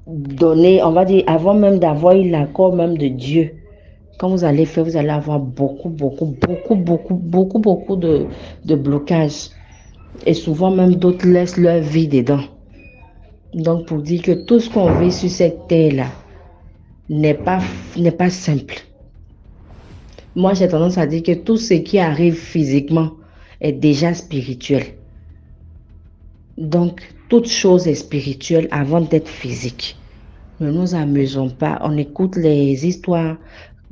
donné, on va dire, avant même d'avoir eu l'accord même de Dieu, quand vous allez faire, vous allez avoir beaucoup de blocages. Et souvent même d'autres laissent leur vie dedans. Donc, pour dire que tout ce qu'on vit sur cette terre-là n'est pas simple. Moi, j'ai tendance à dire que tout ce qui arrive physiquement est déjà spirituel. Donc, toute chose est spirituelle avant d'être physique. Ne nous amusons pas. On écoute les histoires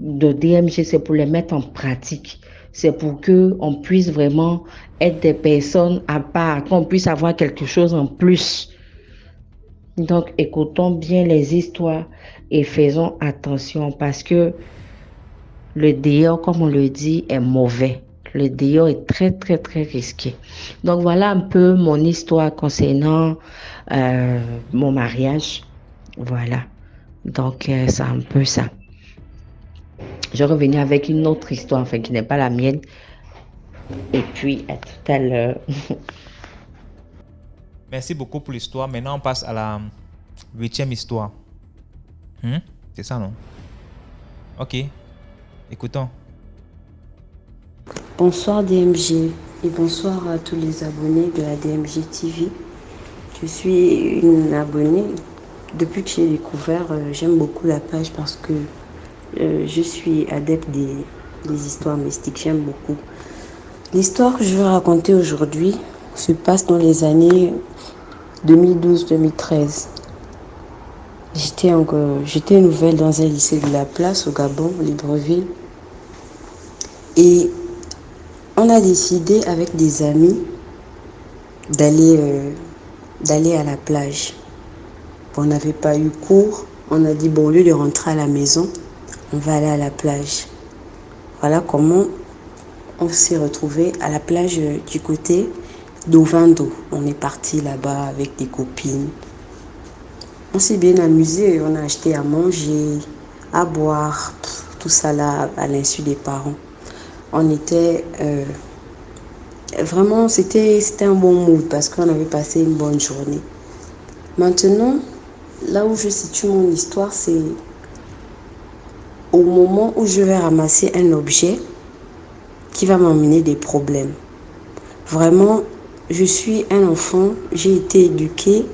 de DMG, c'est pour les mettre en pratique. C'est pour qu'on puisse vraiment être des personnes à part, qu'on puisse avoir quelque chose en plus. Donc, écoutons bien les histoires et faisons attention parce que le dehors, comme on le dit, est mauvais. Le dehors est très, très, très risqué. Donc, voilà un peu mon histoire concernant mon mariage. Voilà. Donc, c'est un peu ça. Je reviens avec une autre histoire, enfin, qui n'est pas la mienne. Et puis, à tout à l'heure. Merci beaucoup pour l'histoire. Maintenant, on passe à la 8e histoire. C'est ça, non? Ok. Écoutons. Bonsoir DMG et bonsoir à tous les abonnés de la DMG TV. Je suis une abonnée. Depuis que j'ai découvert, j'aime beaucoup la page parce que je suis adepte des histoires mystiques. J'aime beaucoup. L'histoire que je vais raconter aujourd'hui se passe dans les années 2012-2013. J'étais nouvelle dans un lycée de la place au Gabon, Libreville. Et on a décidé avec des amis d'aller à la plage. Bon, on n'avait pas eu cours. On a dit, bon, au lieu de rentrer à la maison, on va aller à la plage. Voilà comment on s'est retrouvés à la plage du côté d'Ovando. On est parti là-bas avec des copines. On s'est bien amusé. On a acheté à manger, à boire, tout ça là, à l'insu des parents. On était... vraiment, c'était un bon mood parce qu'on avait passé une bonne journée. Maintenant, là où je situe mon histoire, c'est au moment où je vais ramasser un objet qui va m'emmener des problèmes. Vraiment, je suis un enfant, j'ai été éduquée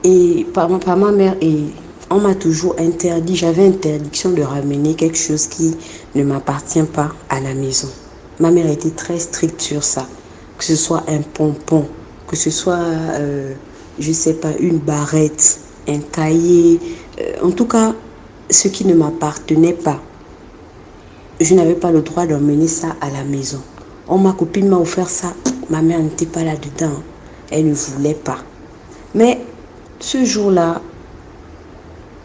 et par ma mère et on m'a toujours interdit, j'avais interdiction de ramener quelque chose qui ne m'appartient pas à la maison. Ma mère était très stricte sur ça, que ce soit un pompon, que ce soit, je sais pas, une barrette, un cahier, en tout cas, ce qui ne m'appartenait pas. Je n'avais pas le droit d'emmener ça à la maison. Oh, ma copine m'a offert ça, ma mère n'était pas là-dedans, elle ne voulait pas. Mais ce jour-là,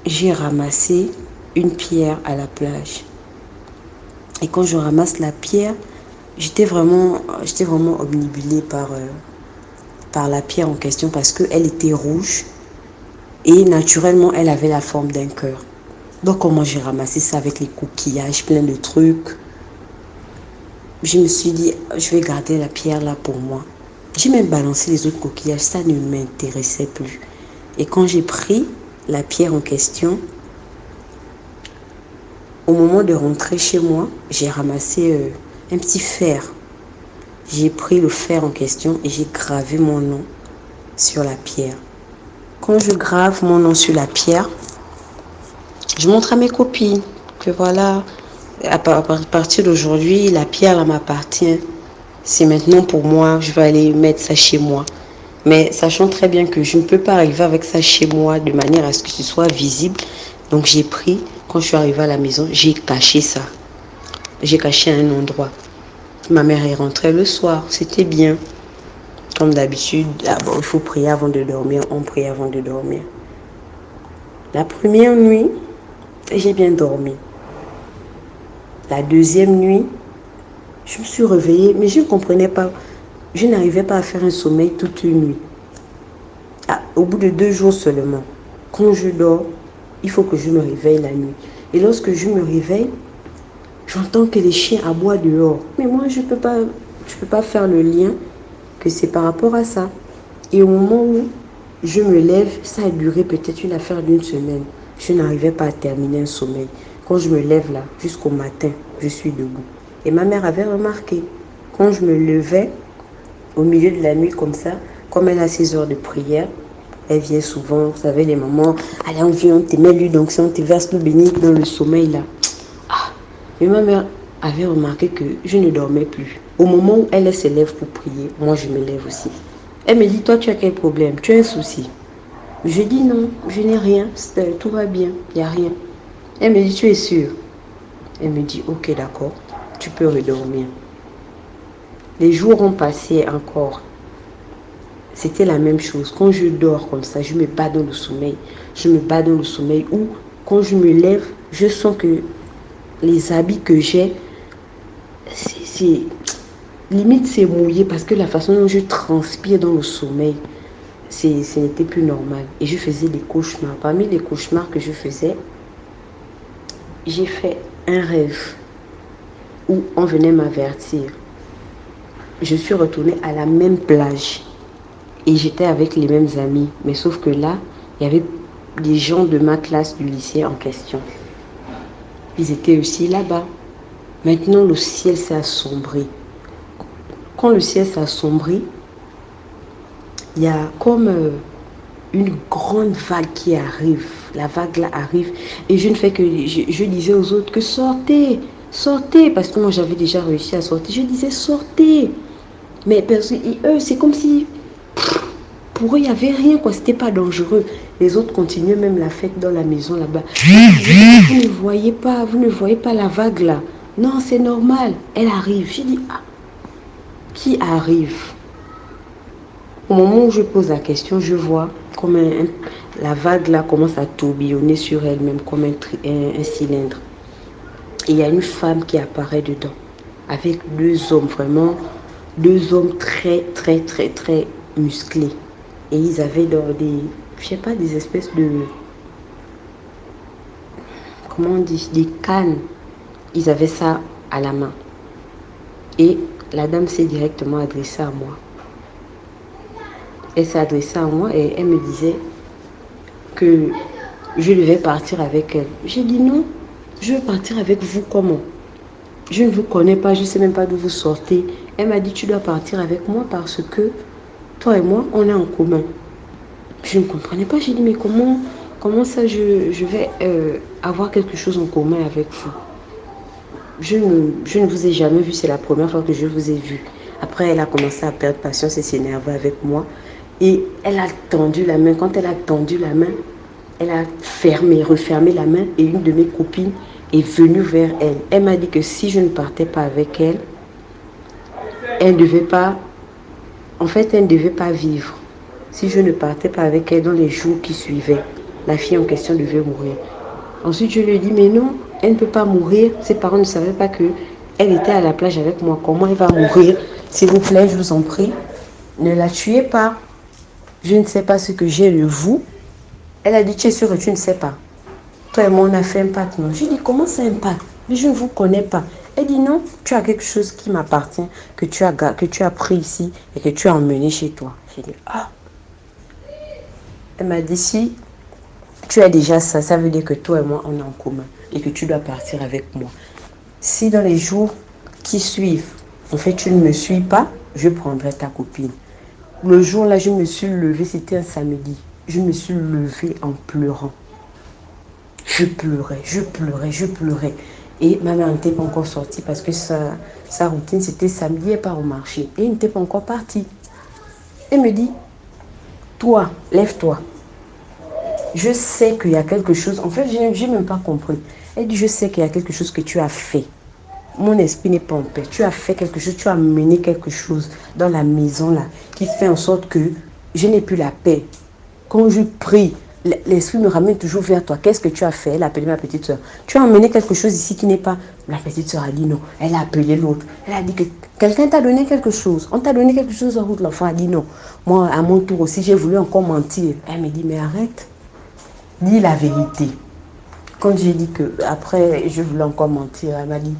j'ai ramassé une pierre à la plage. Et quand je ramasse la pierre, j'étais vraiment obnubilée par la pierre en question parce qu'elle était rouge et naturellement, elle avait la forme d'un cœur. Donc, comment j'ai ramassé ça avec les coquillages, plein de trucs. Je me suis dit, je vais garder la pierre là pour moi. J'ai même balancé les autres coquillages, ça ne m'intéressait plus. Et quand j'ai pris la pierre en question, au moment de rentrer chez moi, j'ai ramassé un petit fer. J'ai pris le fer en question et j'ai gravé mon nom sur la pierre. Quand je grave mon nom sur la pierre, je montre à mes copines. que voilà, à partir d'aujourd'hui, la pierre là m'appartient. C'est maintenant pour moi, je vais aller mettre ça chez moi. Mais sachant très bien que je ne peux pas arriver avec ça chez moi de manière à ce que ce soit visible. Donc j'ai pris, quand je suis arrivée à la maison, j'ai caché ça. J'ai caché à un endroit. Ma mère est rentrée le soir, c'était bien. Comme d'habitude, d'abord il faut prier avant de dormir, on prie avant de dormir. La première nuit, j'ai bien dormi. La deuxième nuit, je me suis réveillée, mais je ne comprenais pas. Je n'arrivais pas à faire un sommeil toute une nuit. Au bout de 2 jours seulement, quand je dors, il faut que je me réveille la nuit. Et lorsque je me réveille, j'entends que les chiens aboient dehors. Mais moi, je peux pas faire le lien que c'est par rapport à ça. Et au moment où je me lève, ça a duré peut-être une affaire d'1 semaine. Je n'arrivais pas à terminer un sommeil. Quand je me lève là, jusqu'au matin, je suis debout. Et ma mère avait remarqué, quand je me levais, au milieu de la nuit comme ça, comme elle a ses heures de prière, elle vient souvent, vous savez, les mamans, allez, on vient, on te met l'huile d'onction, on te verse l'eau bénite dans le sommeil là. Mais ma mère avait remarqué que je ne dormais plus. Au moment où elle se lève pour prier, moi je me lève aussi. Elle me dit, toi tu as quel problème? Tu as un souci? Je dis non, je n'ai rien, tout va bien, il n'y a rien. Elle me dit, tu es sûre? Elle me dit, ok d'accord, tu peux redormir. Les jours ont passé encore. C'était la même chose. Quand je dors comme ça, je me bats dans le sommeil. Je me bats dans le sommeil ou quand je me lève, je sens que les habits que j'ai, limite c'est mouillé parce que la façon dont je transpire dans le sommeil, ce n'était plus normal. Et je faisais des cauchemars. Parmi les cauchemars que je faisais, j'ai fait un rêve où on venait m'avertir. Je suis retournée à la même plage et j'étais avec les mêmes amis. Mais sauf que là, il y avait des gens de ma classe du lycée en question. Ils étaient aussi là-bas. Maintenant, le ciel s'est assombri. Quand le ciel s'est assombri, il y a comme une grande vague qui arrive. La vague là arrive et je ne fais que... Je disais aux autres que sortez, sortez. Parce que moi, j'avais déjà réussi à sortir. Je disais sortez. Mais eux, c'est comme si... Pour eux, il n'y avait rien, quoi. C'était pas dangereux. Les autres continuaient même la fête dans la maison là-bas. Vous ne voyez pas la vague là. Non, c'est normal. Elle arrive. J'ai dit, qui arrive? Au moment où je pose la question, je vois comme la vague là commence à tourbillonner sur elle-même comme un cylindre. Et il y a une femme qui apparaît dedans avec 2 hommes, vraiment 2 hommes très, très, très, très musclés. Et ils avaient dans des espèces de... Comment on dit? Des cannes. Ils avaient ça à la main. Et la dame s'est directement adressée à moi. Elle s'est adressée à moi et elle me disait que je devais partir avec elle. J'ai dit non, je veux partir avec vous comment? Je ne vous connais pas, je ne sais même pas d'où vous sortez. Elle m'a dit, tu dois partir avec moi parce que toi et moi, on est en commun. Je ne comprenais pas. J'ai dit, mais comment ça je vais avoir quelque chose en commun avec vous? Je ne vous ai jamais vu, c'est la première fois que je vous ai vu. Après, elle a commencé à perdre patience et s'énerver avec moi. Et elle a tendu la main. Quand elle a tendu la main, elle a refermé la main et une de mes copines est venue vers elle. Elle m'a dit que si je ne partais pas avec elle, elle ne devait pas vivre. Si je ne partais pas avec elle dans les jours qui suivaient, la fille en question devait mourir. Ensuite, je lui ai dit, mais non, elle ne peut pas mourir. Ses parents ne savaient pas qu'elle était à la plage avec moi. Comment elle va mourir? S'il vous plaît, je vous en prie, ne la tuez pas. Je ne sais pas ce que j'ai de vous. Elle a dit, tu es sûre que tu ne sais pas? Toi et moi, on a fait un pacte, non? J'ai dit, comment c'est un pacte? Mais je ne vous connais pas. Elle dit, non, tu as quelque chose qui m'appartient, que tu as pris ici et que tu as emmené chez toi. J'ai dit, ah. Elle m'a dit, si tu as déjà ça, ça veut dire que toi et moi, on est en commun et que tu dois partir avec moi. Si dans les jours qui suivent, en fait, tu ne me suis pas, je prendrai ta copine. Le jour là, je me suis levée, c'était un samedi. Je me suis levée en pleurant. Je pleurais, je pleurais, je pleurais. Et ma mère n'était pas encore sortie parce que sa routine, c'était samedi, elle part au marché. Et elle n'était pas encore partie. Elle me dit, toi, lève-toi. Je sais qu'il y a quelque chose. En fait, je n'ai même pas compris. Elle dit, je sais qu'il y a quelque chose que tu as fait. Mon esprit n'est pas en paix. Tu as fait quelque chose, tu as mené quelque chose dans la maison là, qui fait en sorte que je n'ai plus la paix. Quand je prie, l'esprit me ramène toujours vers toi. Qu'est-ce que tu as fait? Elle a appelé ma petite soeur. Tu as emmené quelque chose ici qui n'est pas. La petite soeur a dit non. Elle a appelé l'autre. Elle a dit que quelqu'un t'a donné quelque chose. On t'a donné quelque chose en route. L'enfant a dit non. Moi, à mon tour aussi, j'ai voulu encore mentir. Elle me dit, mais arrête. Dis la vérité. Quand j'ai dit que après je voulais encore mentir, elle m'a dit,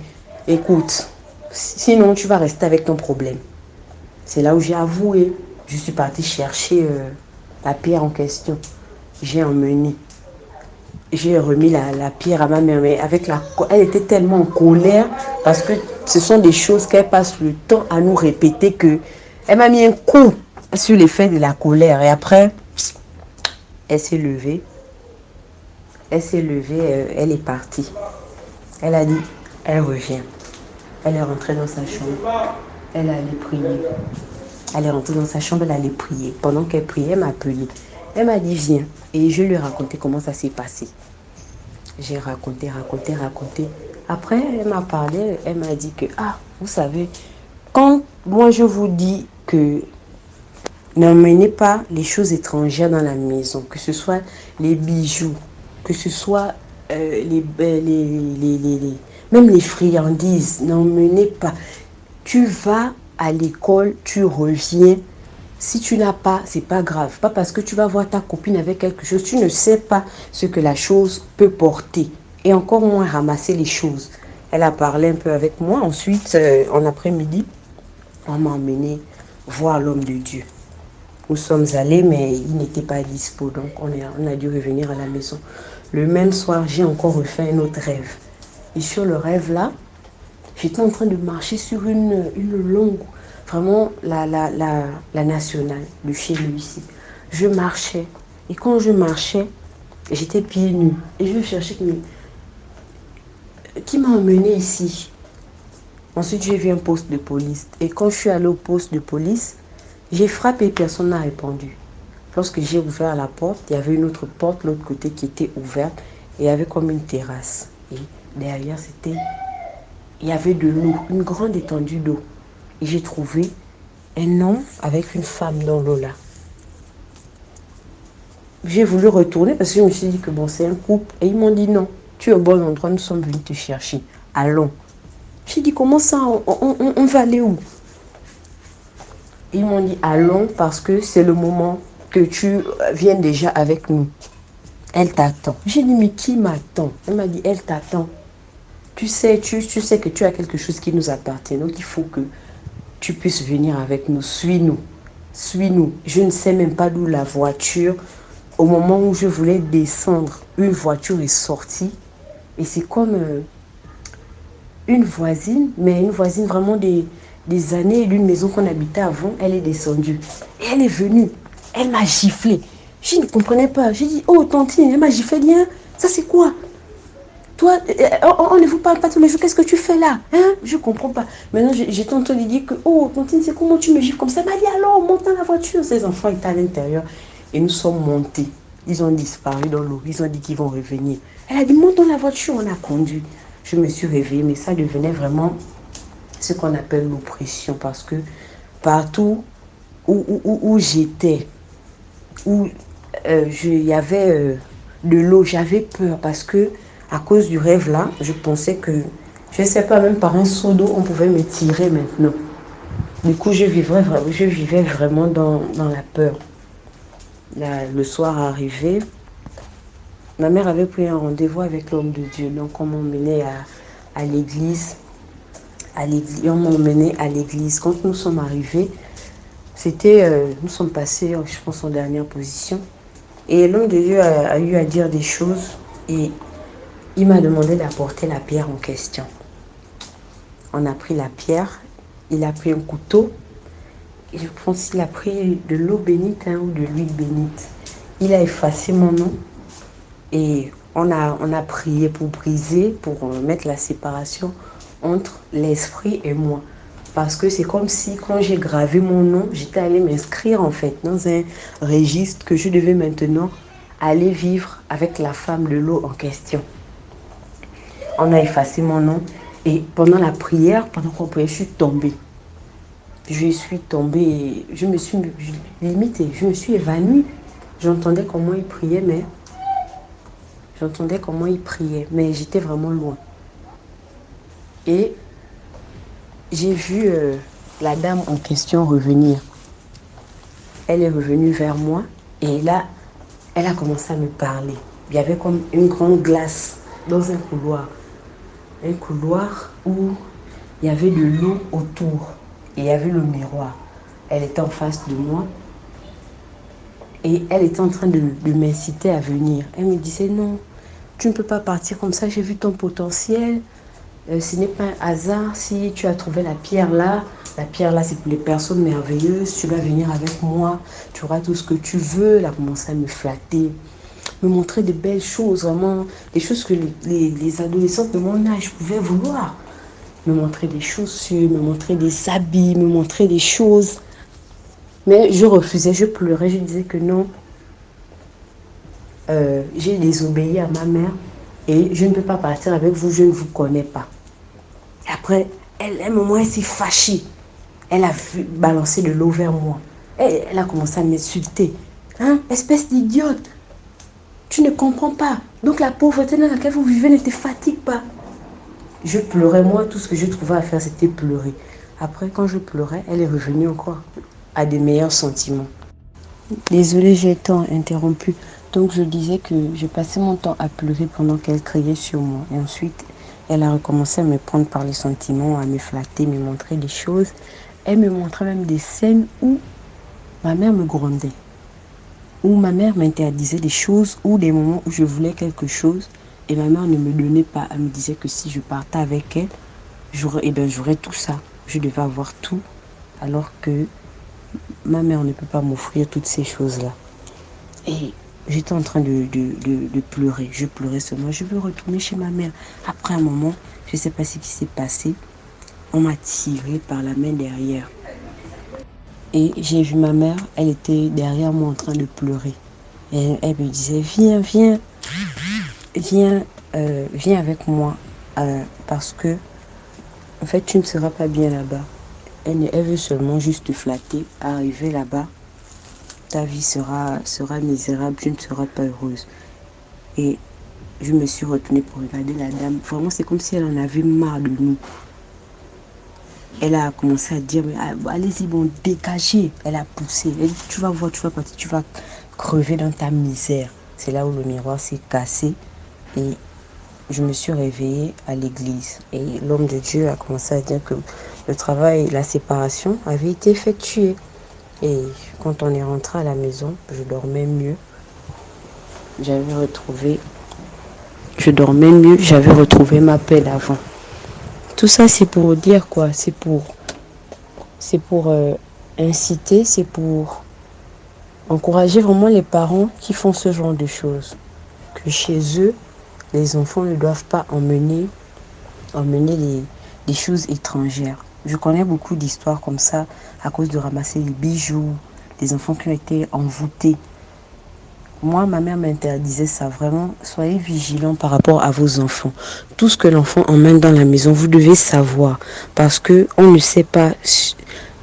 écoute, sinon tu vas rester avec ton problème. C'est là où j'ai avoué. Je suis partie chercher la pierre en question. J'ai emmené. J'ai remis la pierre à ma mère. Mais elle était tellement en colère parce que ce sont des choses qu'elle passe le temps à nous répéter que elle m'a mis un coup sur l'effet de la colère. Et après, elle s'est levée. Elle est partie. Elle a dit, elle revient. Elle est rentrée dans sa chambre. Elle allait prier. Elle est rentrée dans sa chambre, elle allait prier. Pendant qu'elle priait, elle m'a appelé. Elle m'a dit, viens. Et je lui ai raconté comment ça s'est passé. J'ai raconté. Après, elle m'a parlé, elle m'a dit que, vous savez, quand moi je vous dis que n'emmenez pas les choses étrangères dans la maison, que ce soit les bijoux, que ce soit même les friandises, n'emmenez pas. Tu vas à l'école, tu reviens. Si tu n'as pas, c'est pas grave. Pas parce que tu vas voir ta copine avec quelque chose, tu ne sais pas ce que la chose peut porter. Et encore moins ramasser les choses. Elle a parlé un peu avec moi. Ensuite, en après-midi, on m'a emmené voir l'homme de Dieu. Nous sommes allés, mais il n'était pas dispo. Donc, on a dû revenir à la maison. Le même soir, j'ai encore refait un autre rêve. Et sur le rêve-là, j'étais en train de marcher sur une longue, vraiment la nationale, de chez nous ici. Je marchais. Et quand je marchais, j'étais pieds nus. Et je cherchais qui m'a emmené ici. Ensuite, j'ai vu un poste de police. Et quand je suis allée au poste de police, j'ai frappé et personne n'a répondu. Lorsque j'ai ouvert la porte, il y avait une autre porte, l'autre côté qui était ouverte. Et il y avait comme une terrasse. Et derrière, il y avait de l'eau, une grande étendue d'eau. Et j'ai trouvé un homme avec une femme dans l'eau là. J'ai voulu retourner parce que je me suis dit que bon, c'est un couple. Et ils m'ont dit non, tu es au bon endroit, nous sommes venus te chercher. Allons. J'ai dit comment ça, on va aller où? Ils m'ont dit allons parce que c'est le moment que tu viens déjà avec nous. Elle t'attend. J'ai dit mais qui m'attend? Elle m'a dit elle t'attend. Tu sais que tu as quelque chose qui nous appartient. Donc il faut que tu puisses venir avec nous. Suis-nous. Suis-nous. Je ne sais même pas d'où la voiture. Au moment où je voulais descendre, une voiture est sortie. Et c'est comme une voisine, mais une voisine vraiment des années d'une maison qu'on habitait avant. Elle est descendue. Et elle est venue. Elle m'a giflé. Je ne comprenais pas. J'ai dit, oh tantine, elle m'a giflé bien. Ça c'est quoi? Toi, on ne vous parle pas tous les jours. Qu'est-ce que tu fais là? Hein? Je ne comprends pas. Maintenant, j'ai entendu dire que, oh tantine, c'est comment tu me gifles comme ça? Elle m'a dit, alors, monte dans la voiture. Ces enfants étaient à l'intérieur. Et nous sommes montés. Ils ont disparu dans l'eau. Ils ont dit qu'ils vont revenir. Elle a dit, monte dans la voiture. On a conduit. Je me suis réveillée, mais ça devenait vraiment ce qu'on appelle l'oppression. Parce que partout où j'étais, où il y avait de l'eau, j'avais peur parce que à cause du rêve là, je pensais que, je ne sais pas, même par un seau d'eau, on pouvait me tirer maintenant. Du coup, je vivais vraiment dans la peur. Là, le soir arrivé, ma mère avait pris un rendez-vous avec l'homme de Dieu. Donc, on m'emmenait à l'église. On m'emmenait à l'église. Quand nous sommes arrivés, nous sommes passés, je pense, en dernière position. Et l'homme de Dieu a eu à dire des choses. Et il m'a demandé d'apporter la pierre en question. On a pris la pierre. Il a pris un couteau. Et je pense qu'il a pris de l'eau bénite ou de l'huile bénite. Il a effacé mon nom. Et on a prié pour briser, pour mettre la séparation entre l'esprit et moi. Parce que c'est comme si quand j'ai gravé mon nom, j'étais allée m'inscrire en fait dans un registre que je devais maintenant aller vivre avec la femme de l'eau en question. On a effacé mon nom et pendant la prière, pendant qu'on priait, je suis tombée. Je suis tombée et je me suis évanouie. J'entendais comment il priait, mais j'étais vraiment loin. Et j'ai vu la dame en question revenir. Elle est revenue vers moi et là, elle a commencé à me parler. Il y avait comme une grande glace dans un couloir. Un couloir où il y avait de l'eau autour et il y avait le miroir. Elle était en face de moi et elle était en train de m'inciter à venir. Elle me disait non, tu ne peux pas partir comme ça, j'ai vu ton potentiel. Ce n'est pas un hasard si tu as trouvé la pierre là. La pierre là, c'est pour les personnes merveilleuses. Tu dois venir avec moi. Tu auras tout ce que tu veux. Elle a commencé à me flatter, me montrer de belles choses, vraiment des choses que les adolescentes de mon âge pouvaient vouloir. Me montrer des chaussures, me montrer des habits, me montrer des choses. Mais je refusais, je pleurais, je disais que non. J'ai désobéi à ma mère et je ne peux pas partir avec vous, je ne vous connais pas. Après, un moment, elle s'est fâchée. Elle a balancé de l'eau vers moi. Elle a commencé à m'insulter. Hein, espèce d'idiote. Tu ne comprends pas. Donc la pauvreté dans laquelle vous vivez ne te fatigue pas. Je pleurais, moi, tout ce que je trouvais à faire, c'était pleurer. Après, quand je pleurais, elle est revenue encore à des meilleurs sentiments. Désolée, j'ai été interrompue. Donc je disais que je passais mon temps à pleurer pendant qu'elle criait sur moi. Et ensuite, elle a recommencé à me prendre par les sentiments, à me flatter, me montrer des choses. Elle me montrait même des scènes où ma mère me grondait, où ma mère m'interdisait des choses, ou des moments où je voulais quelque chose et ma mère ne me donnait pas. Elle me disait que si je partais avec elle, j'aurais tout ça. Je devais avoir tout, alors que ma mère ne peut pas m'offrir toutes ces choses-là. Et j'étais en train de pleurer. Je pleurais seulement. Je veux retourner chez ma mère. Après un moment, je ne sais pas ce qui s'est passé. On m'a tiré par la main derrière. Et j'ai vu ma mère, elle était derrière moi en train de pleurer. Et elle me disait, viens avec moi. Parce que, en fait, tu ne seras pas bien là-bas. Elle veut seulement juste te flatter. Arriver là-bas, ta vie sera misérable, tu ne seras pas heureuse. Et je me suis retournée pour regarder la dame. Vraiment, c'est comme si elle en avait marre de nous. Elle a commencé à dire, mais allez-y, bon, dégagez. Elle a poussé. Elle dit, tu vas voir, tu vas partir, tu vas crever dans ta misère. C'est là où le miroir s'est cassé. Et je me suis réveillée à l'église. Et l'homme de Dieu a commencé à dire que le travail, la séparation avait été effectué. Et quand on est rentré à la maison, je dormais mieux. J'avais retrouvé ma paix d'avant. Tout ça, c'est pour dire quoi? C'est pour inciter, c'est pour encourager vraiment les parents qui font ce genre de choses. Que chez eux, les enfants ne doivent pas emmener des choses étrangères. Je connais beaucoup d'histoires comme ça à cause de ramasser les bijoux, des enfants qui ont été envoûtés. Moi, ma mère m'interdisait ça. Vraiment, soyez vigilants par rapport à vos enfants. Tout ce que l'enfant emmène dans la maison, vous devez savoir. Parce qu'on ne sait pas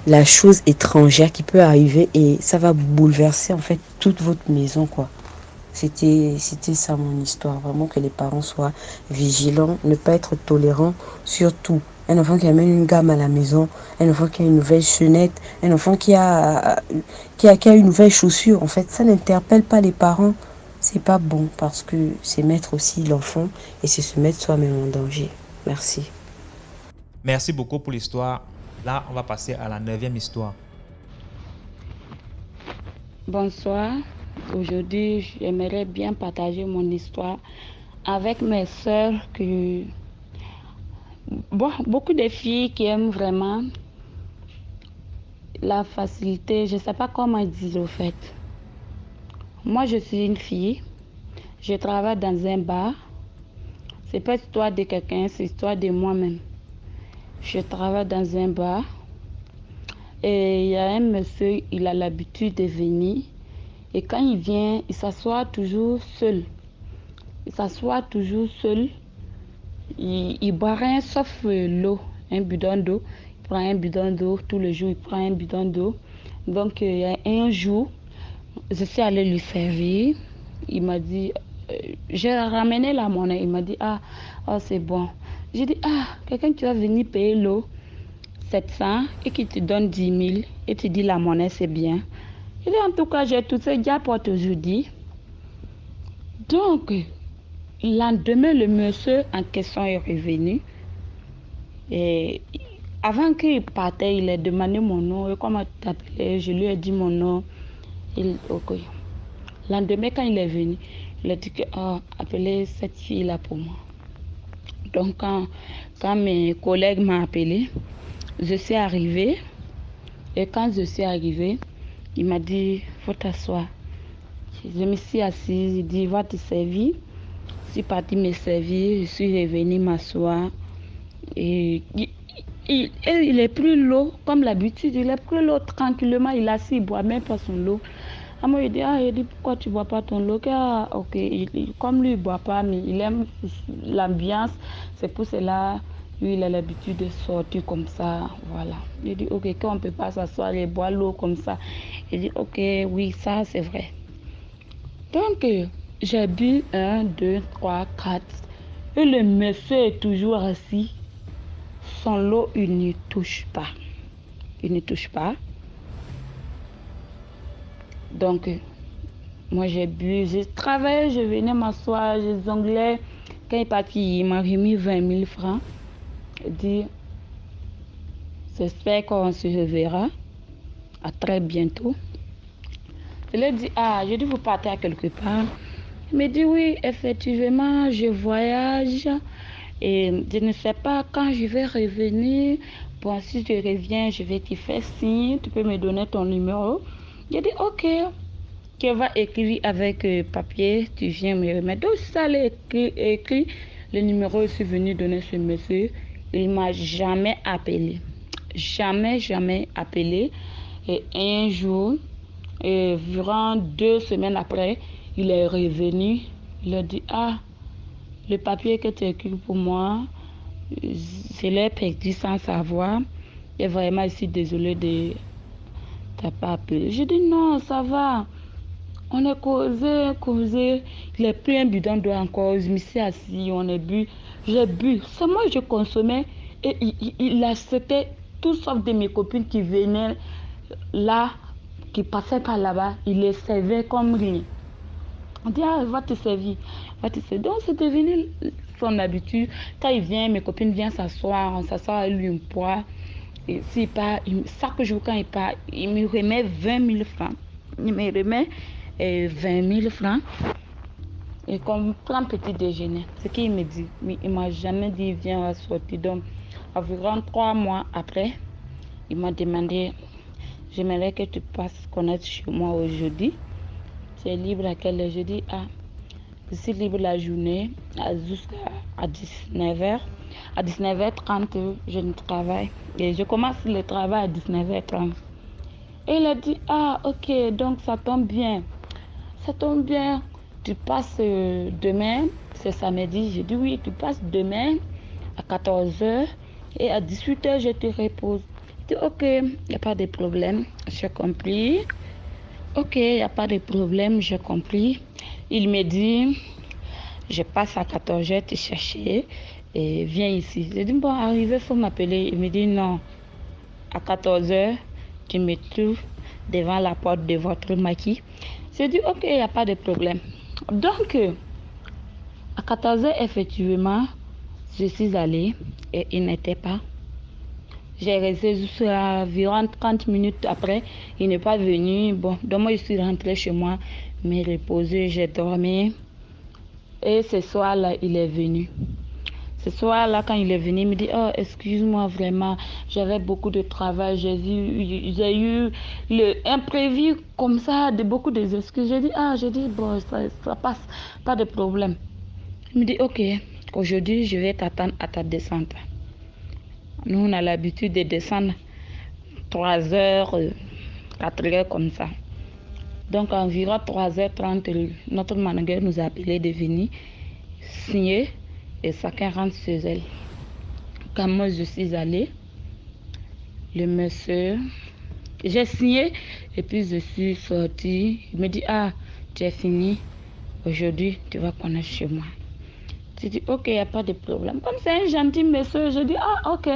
la chose étrangère qui peut arriver et ça va bouleverser en fait toute votre maison, quoi. C'était ça mon histoire. Vraiment que les parents soient vigilants, ne pas être tolérants, surtout. Un enfant qui amène une gamme à la maison, un enfant qui a une nouvelle chaînette, un enfant qui a une nouvelle chaussure. En fait, ça n'interpelle pas les parents. C'est pas bon parce que c'est mettre aussi l'enfant et c'est se mettre soi-même en danger. Merci. Merci beaucoup pour l'histoire. Là, on va passer à la 9e histoire. Bonsoir. Aujourd'hui, j'aimerais bien partager mon histoire avec mes sœurs beaucoup de filles qui aiment vraiment la facilité. Je ne sais pas comment dire au fait. Moi, je suis une fille. Je travaille dans un bar. C'est pas l'histoire de quelqu'un, c'est l'histoire de moi-même. Je travaille dans un bar. Et il y a un monsieur, il a l'habitude de venir. Et quand il vient, il s'assoit toujours seul. Il s'assoit toujours seul. Il boit rien sauf l'eau, un bidon d'eau. Il prend un bidon d'eau, tous les jours il prend un bidon d'eau. Donc il y a un jour, je suis allée lui servir. Il m'a dit, j'ai ramené la monnaie. Il m'a dit, c'est bon. J'ai dit, quelqu'un qui va venir payer l'eau, 700, et qui te donne 10 000, et tu dis la monnaie c'est bien. J'ai dit, en tout cas, j'ai tout ce diapote aujourd'hui. Donc, le lendemain, le monsieur en question est revenu. Et avant qu'il partait, il a demandé mon nom. Comment tu t'appelais? Je lui ai dit mon nom. Ok. Le lendemain, quand il est venu, il a dit que appelez cette fille-là pour moi. Donc, quand mes collègues m'ont appelé, je suis arrivée. Et quand je suis arrivée, il m'a dit, faut t'asseoir. Je me suis assise, il dit, va te servir. Je suis partie me servir, je suis revenue m'asseoir. Et il est pris l'eau, comme l'habitude, il est pris l'eau tranquillement, il est assis, il ne boit même pas son eau. Moi, il dit, pourquoi tu ne bois pas ton eau? Ok, comme lui, il ne boit pas, mais il aime l'ambiance, c'est pour cela, lui, il a l'habitude de sortir comme ça, voilà. Il dit, ok, quand on ne peut pas s'asseoir et boire l'eau comme ça, il dit, ok, oui, ça, c'est vrai. Donc, j'ai bu 1, 2, 3, 4. Et le monsieur est toujours assis. Son lot, il ne touche pas. Il ne touche pas. Donc, moi j'ai bu, j'ai travaillé, je venais m'asseoir, je jonglais. Quand il est parti, il m'a remis 20 000 francs. Il dit, j'espère qu'on se reverra. À très bientôt. Je lui ai dit, j'ai dit, vous partez à quelque part. Il me dit, oui, effectivement, je voyage et je ne sais pas quand je vais revenir. Bon, si je reviens, je vais te faire signe, tu peux me donner ton numéro. J'ai dit, ok, tu vas écrire avec papier, tu viens me remettre. Donc, ça allait écrit le numéro, je suis venu donner ce monsieur. Il ne m'a jamais appelé. Jamais appelé. Et un jour, durant 2 semaines après, il est revenu. Il a dit, le papier que tu as écrit pour moi, je l'ai perdu sans savoir. Et vraiment, je suis désolée de t'as pas appelé. J'ai dit, non, ça va. On a causé. Il a pris un bidon d'eau encore. Je me suis assis, on a bu. J'ai bu. C'est moi, je consommais. Et il acceptait tout sauf de mes copines qui venaient là, qui passaient par là-bas. Il les servait comme rien. On dit, va te servir. Donc, c'est devenu son habitude. Quand il vient, mes copines viennent s'asseoir. On s'assoit, lui, une poire. Et s'il part, chaque jour, quand il part, il me remet 20 000 francs. Il me remet 20 000 francs. Et comme plan petit déjeuner. Ce qu'il me dit. Mais il ne m'a jamais dit, viens, on va sortir. Donc, environ 3 mois après, il m'a demandé, j'aimerais que tu passes connaître chez moi aujourd'hui. Tu es libre à quelle heure? Je dis, je suis libre la journée jusqu'à 19h. À 19h30, je ne travaille. Et je commence le travail à 19h30. Et il a dit, ok, donc ça tombe bien. Ça tombe bien. Tu passes demain, c'est samedi. J'ai dit, oui, tu passes demain à 14h. Et à 18h, je te repose. Il dit, ok, il n'y a pas de problème. J'ai compris. Ok, il n'y a pas de problème, j'ai compris. Il me dit, je passe à 14h te chercher et viens ici. J'ai dit, bon, arrivé, il faut m'appeler. Il me dit, non, à 14h, tu me trouves devant la porte de votre maquis. J'ai dit, ok, il n'y a pas de problème. Donc, à 14h, effectivement, je suis allée et il n'était pas. J'ai resté jusqu'à environ 30 minutes après. Il n'est pas venu. Bon, donc moi, je suis rentrée chez moi, me reposer, j'ai dormi. Et ce soir-là, il est venu. Ce soir-là, quand il est venu, il me dit, oh, excuse-moi vraiment, j'avais beaucoup de travail, j'ai eu imprévu comme ça, beaucoup d'excuses. J'ai dit, bon, ça passe, pas de problème. Il me dit, ok, aujourd'hui, je vais t'attendre à ta descente. Nous, on a l'habitude de descendre 3 heures, 4 heures comme ça. Donc, environ 3h30, notre manager nous a appelé de venir signer et chacun rentre chez elle. Quand moi je suis allée, le monsieur, j'ai signé et puis je suis sortie. Il me dit, ah, tu as fini, aujourd'hui tu vas connaître chez moi. J'ai dit, ok, il n'y a pas de problème. Comme c'est un gentil monsieur, je dis, ah, ok.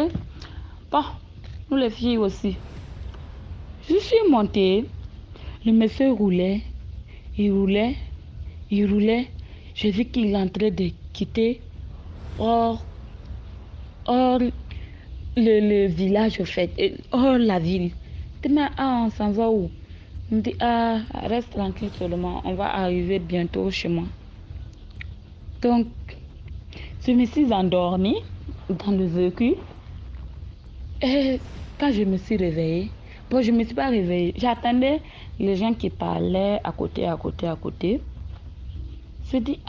Bon, nous les filles aussi. Je suis montée, le monsieur roulait, il roulait. J'ai vu qu'il est en train de quitter hors le village, au fait, hors la ville. Demain, on s'en va où? Il me dit, reste tranquille seulement, on va arriver bientôt chez moi. Donc, je me suis endormie dans le véhicule. Et quand je me suis réveillée, bon, je ne me suis pas réveillée. J'attendais les gens qui parlaient à côté. Je dis,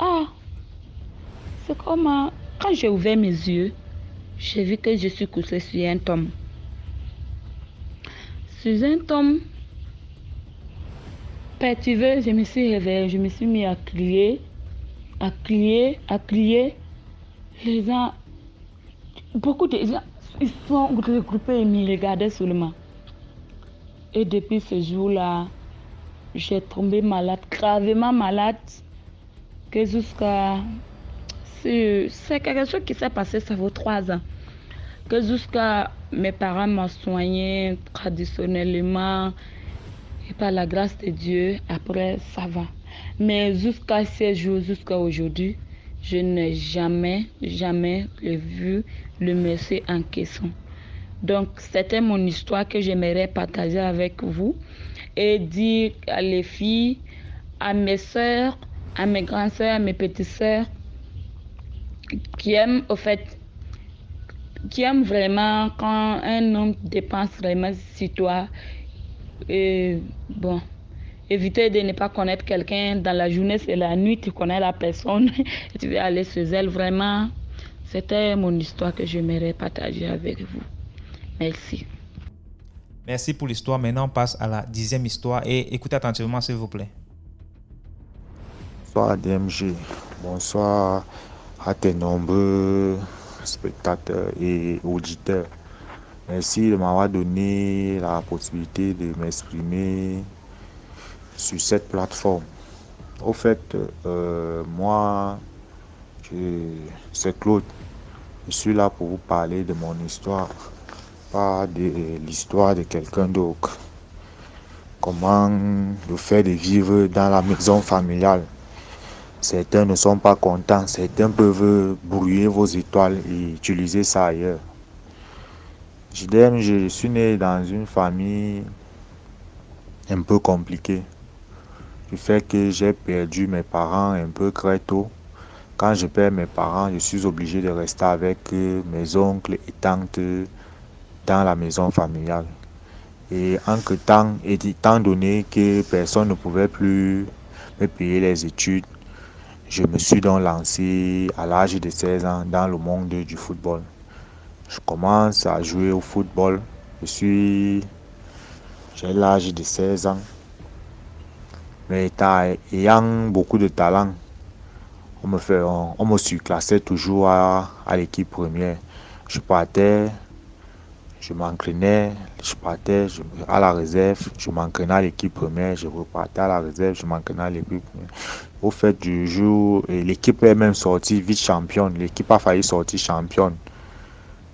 c'est comment? Quand j'ai ouvert mes yeux, j'ai vu que je suis couchée sur un tombe. Sur un tombe, perturbée, je me suis réveillée, je me suis mis à crier. Les gens, beaucoup de gens, ils sont regroupés et me regardaient seulement. Et depuis ce jour-là, j'ai tombé malade, gravement malade, que jusqu'à... C'est quelque chose qui s'est passé, ça vaut 3 ans. Que jusqu'à mes parents m'ont soigné traditionnellement, et par la grâce de Dieu, après ça va. Mais jusqu'à ces jours, jusqu'à aujourd'hui, je n'ai jamais revu le monsieur en question. Donc, c'était mon histoire que j'aimerais partager avec vous et dire à les filles, à mes soeurs, à mes grandes soeurs, à mes petites soeurs, qui aiment vraiment quand un homme dépense vraiment sur toi. Et bon, évitez de ne pas connaître quelqu'un dans la journée, c'est la nuit, tu connais la personne et tu veux aller chez elle. Vraiment, c'était mon histoire que j'aimerais partager avec vous. Merci. Merci pour l'histoire. Maintenant, on passe à la 10e histoire et écoutez attentivement, s'il vous plaît. Bonsoir DMG, bonsoir à tes nombreux spectateurs et auditeurs. Merci de m'avoir donné la possibilité de m'exprimer sur cette plateforme. Au fait, moi, c'est Claude. Je suis là pour vous parler de mon histoire, pas de l'histoire de quelqu'un d'autre. Comment le fait de vivre dans la maison familiale. Certains ne sont pas contents, certains peuvent brouiller vos étoiles et utiliser ça ailleurs. Je suis né dans une famille un peu compliquée. Du fait que j'ai perdu mes parents un peu très tôt. Quand je perds mes parents, je suis obligé de rester avec mes oncles et tantes dans la maison familiale. Et entre-temps, étant donné que personne ne pouvait plus me payer les études, je me suis donc lancé à l'âge de 16 ans dans le monde du football. Je commence à jouer au football. J'ai l'âge de 16 ans. Mais ayant beaucoup de talent, on me surclassait toujours à l'équipe première. Je partais, je m'entraînais, je partais à la réserve, je m'entraînais à l'équipe première, je repartais à la réserve, je m'entraînais à l'équipe première. Au fait du jour, l'équipe est même sortie vice-championne. L'équipe a failli sortir championne.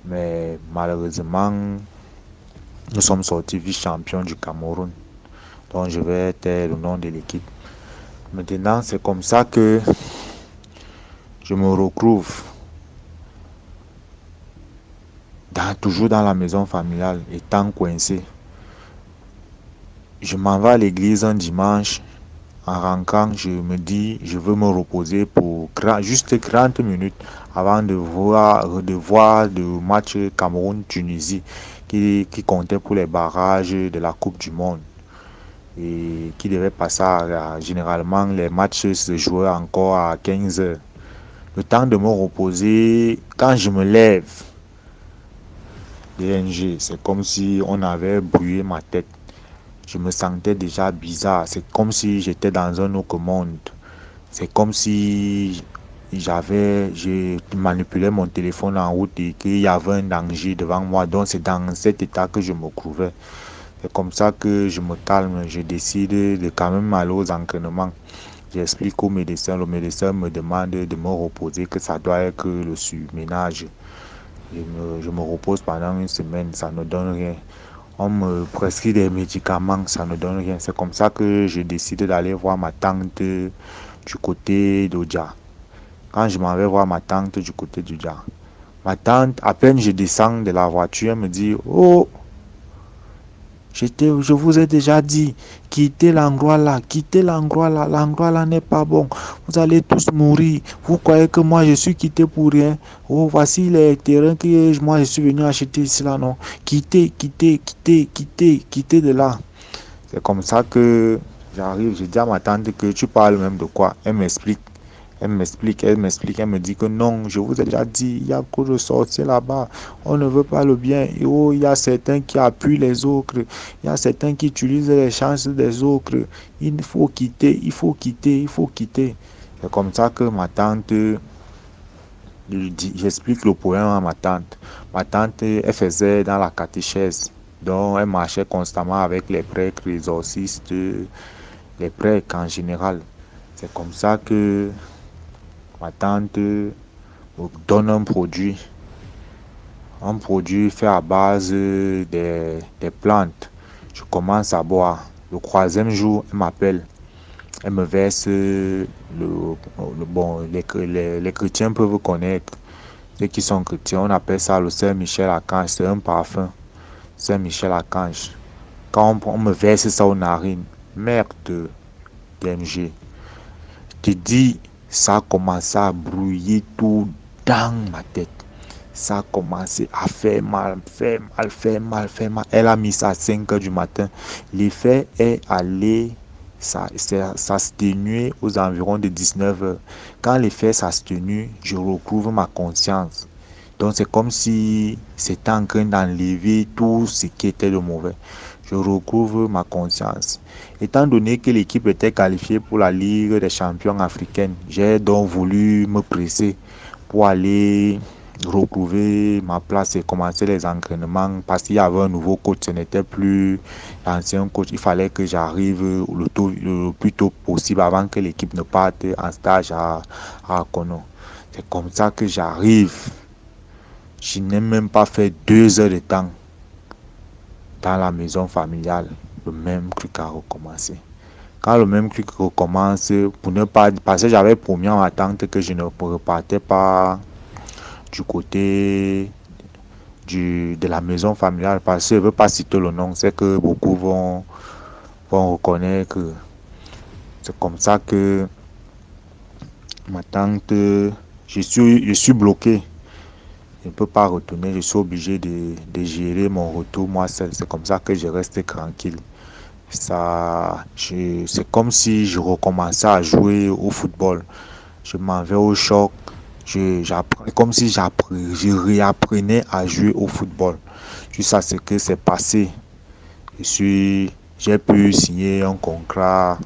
Mais malheureusement, nous sommes sortis vice-champions du Cameroun. Donc je vais taire le nom de l'équipe. Maintenant, c'est comme ça que je me retrouve toujours dans la maison familiale, étant coincé. Je m'en vais à l'église un dimanche En rentrant, je me dis, je veux me reposer pour juste 30 minutes avant de voir le match Cameroun-Tunisie qui comptait pour les barrages de la Coupe du Monde et qui devait passer généralement les matchs se jouaient encore à 15 heures. Le temps de me reposer, quand je me lève, DNG, c'est comme si on avait brûlé ma tête. Je me sentais déjà bizarre. C'est comme si j'étais dans un autre monde. C'est comme si j'ai manipulé mon téléphone en route et qu'il y avait un danger devant moi. Donc c'est dans cet état que je me trouvais. C'est comme ça que je me calme. Je décide de quand même aller aux entraînements. J'explique au médecin. Le médecin me demande de me reposer, que ça doit être le surménage. Je me repose pendant une semaine, ça ne donne rien. On me prescrit des médicaments, ça ne donne rien. C'est comme ça que je décide d'aller voir ma tante du côté d'Odja. Quand je m'en vais voir ma tante du côté d'Odja, ma tante, à peine je descends de la voiture, elle me dit: oh, je vous ai déjà dit, quittez l'endroit là, l'endroit là n'est pas bon, vous allez tous mourir, vous croyez que moi je suis quitté pour rien? Oh, voici les terrains que moi je suis venu acheter ici là, non, quittez de là. C'est comme ça que j'arrive, je dis à ma tante que tu parles même de quoi? Elle m'explique, elle me dit que non, je vous ai déjà dit, il y a trop de sorciers là-bas, on ne veut pas le bien. Et oh, il y a certains qui appuient les autres, il y a certains qui utilisent les chances des autres. Il faut quitter. C'est comme ça que ma tante, j'explique le problème à ma tante. Ma tante, elle faisait dans la catéchèse, donc elle marchait constamment avec les prêtres, les exorcistes, les prêtres en général. C'est comme ça que ma tante me donne un produit fait à base des plantes. Je commence à boire. Le troisième jour, elle m'appelle. Elle me verse les chrétiens peuvent connaître. Ceux qui sont chrétiens, on appelle ça le Saint-Michel-Archange. C'est un parfum. Saint-Michel-Archange. Quand on me verse ça aux narines, merde, DMG. Je te dis, ça a commencé à brouiller tout dans ma tête. Ça a commencé à faire mal. Elle a mis ça à 5 heures du matin. L'effet est allé, ça s'atténuer aux environs de 19 heures. Quand l'effet s'atténue, je retrouve ma conscience. Donc c'est comme si c'était en train d'enlever tout ce qui était de mauvais. Je retrouve ma conscience. Étant donné que l'équipe était qualifiée pour la Ligue des champions africaine, j'ai donc voulu me presser pour aller retrouver ma place et commencer les entraînements parce qu'il y avait un nouveau coach, ce n'était plus l'ancien coach. Il fallait que j'arrive le plus tôt possible avant que l'équipe ne parte en stage à Kono. C'est comme ça que j'arrive. Je n'ai même pas fait 2 heures de temps dans la maison familiale. Le même truc a recommencé. Quand le même truc recommence, parce que j'avais promis à ma tante que je ne repartais pas du côté de la maison familiale, parce que je ne veux pas citer le nom, c'est que beaucoup vont reconnaître. C'est comme ça que ma tante, je suis bloqué. Je ne peux pas retourner, je suis obligé de gérer mon retour moi seul. C'est comme ça que je reste tranquille. C'est comme si je recommençais à jouer au football. Je m'en vais au choc. Comme si je réapprenais à jouer au football. Jusqu'à ce que c'est passé. J'ai pu signer un contrat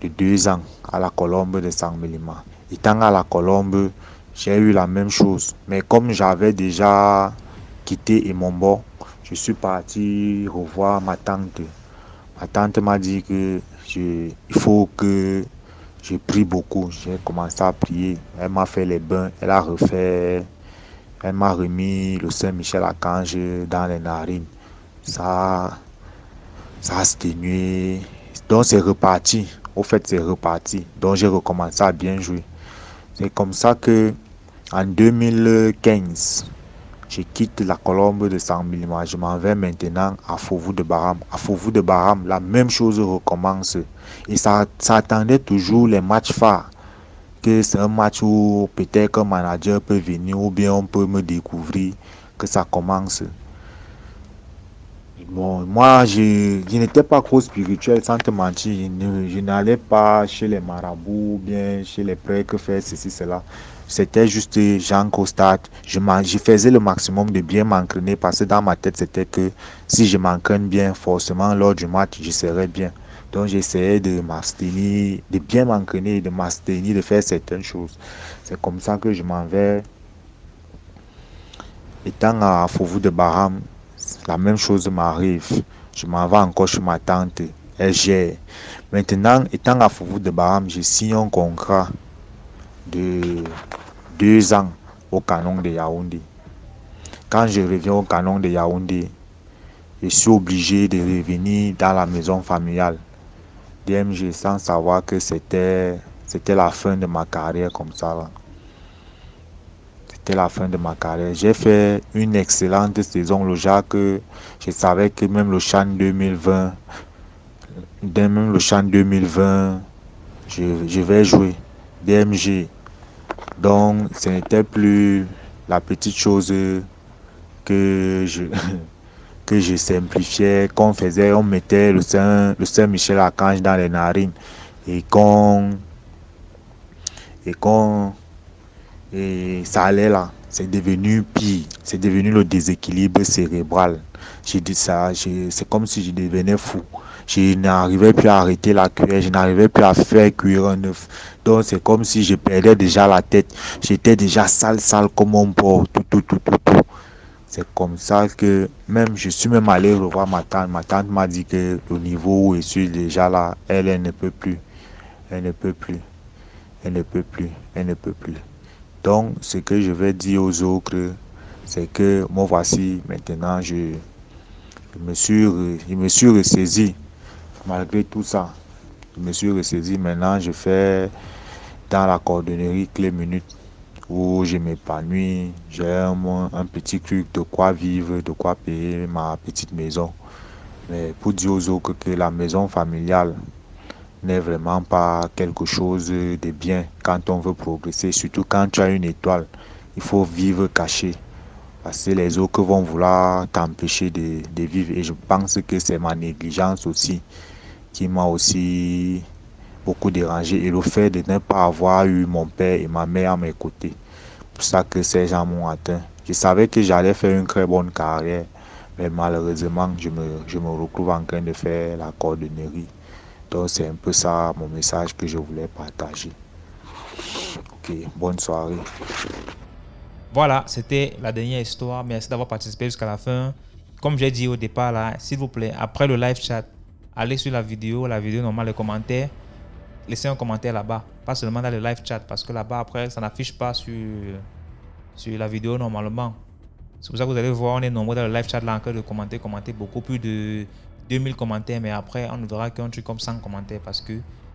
de 2 ans à la Colombe de Saint-Mélima. Étant à la Colombe, j'ai eu la même chose. Mais comme j'avais déjà quitté Emombo, je suis parti revoir ma tante. Ma tante m'a dit que il faut que je prie beaucoup. J'ai commencé à prier. Elle m'a fait les bains. Elle m'a remis le Saint-Michel-Archange dans les narines. Ça a atténué. Donc c'est reparti. Au fait, c'est reparti. Donc j'ai recommencé à bien jouer. C'est comme ça que en 2015, Je quitte la Colombe de Saint-Milima. Je m'en vais maintenant à Faubourg de Barham. À Faubourg de Barham, la même chose recommence. Et ça attendait toujours les matchs phares. Que c'est un match où peut-être qu'un manager peut venir ou bien on peut me découvrir, que ça commence. Bon, moi, je n'étais pas trop spirituel, sans te mentir. Je n'allais pas chez les marabouts ou bien chez les prêtres faire ceci, cela. C'était juste Jean Costard. Je faisais le maximum de bien m'entraîner parce que dans ma tête, c'était que si je m'entraîne bien, forcément, lors du match, je serais bien. Donc, j'essayais de m'abstenir, de bien m'entraîner, de m'abstenir, de faire certaines choses. C'est comme ça que je m'en vais. Étant à Faubourg de Barham, la même chose m'arrive. Je m'en vais encore chez ma tante. Elle gère. Maintenant, étant à Faubourg de Barham, je signe un contrat de 2 ans au canon de Yaoundé. Quand je reviens au canon de Yaoundé, je suis obligé de revenir dans la maison familiale DMG sans savoir que c'était la fin de ma carrière comme ça là. C'était la fin de ma carrière. J'ai fait une excellente saison, le genre que je savais que même le CHAN 2020, je vais jouer DMG. Donc, ce n'était plus la petite chose que je simplifiais, qu'on faisait, on mettait le Saint-Michel-Archange dans les narines et ça allait là. C'est devenu pire, c'est devenu le déséquilibre cérébral. J'ai dit ça, c'est comme si je devenais fou. Je n'arrivais plus à arrêter la cuillère, je n'arrivais plus à faire cuire un œuf. Donc c'est comme si je perdais déjà la tête. J'étais déjà sale comme un porc, tout. C'est comme ça que même je suis même allé revoir ma tante. Ma tante m'a dit que le niveau où je suis déjà là, elle ne peut plus. Elle ne peut plus. Donc ce que je vais dire aux autres, c'est que moi voici maintenant, je me suis ressaisi. Malgré tout ça, je me suis ressaisi. Maintenant, je fais dans la cordonnerie clé minute où je m'épanouis. J'ai un petit truc de quoi vivre, de quoi payer ma petite maison. Mais pour dire aux autres que la maison familiale n'est vraiment pas quelque chose de bien quand on veut progresser. Surtout quand tu as une étoile, il faut vivre caché. Parce que les autres vont vouloir t'empêcher de vivre. Et je pense que c'est ma négligence aussi qui m'a aussi beaucoup dérangé. Et le fait de ne pas avoir eu mon père et ma mère à mes côtés. C'est pour ça que ces gens m'ont atteint. Je savais que j'allais faire une très bonne carrière. Mais malheureusement, je me retrouve en train de faire la cordonnerie. Donc c'est un peu ça mon message que je voulais partager. Ok, bonne soirée. Voilà, c'était la dernière histoire. Merci d'avoir participé jusqu'à la fin. Comme j'ai dit au départ, là, s'il vous plaît, après le live chat, allez sur la vidéo normale, les commentaires. Laissez un commentaire là-bas. Pas seulement dans le live chat, parce que là-bas, après, ça n'affiche pas sur la vidéo normalement. C'est pour ça que vous allez voir, on est nombreux dans le live chat là encore de commenter beaucoup, plus de 2000 commentaires. Mais après, on ne verra qu'un truc comme 100 commentaires parce que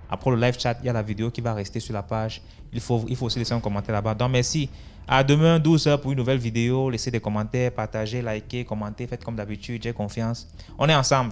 après le live chat, il y a la vidéo qui va rester sur la page. Il faut aussi laisser un commentaire là-bas. Donc, merci. À demain, 12h pour une nouvelle vidéo. Laissez des commentaires, partagez, likez, commentez. Faites comme d'habitude. J'ai confiance. On est ensemble.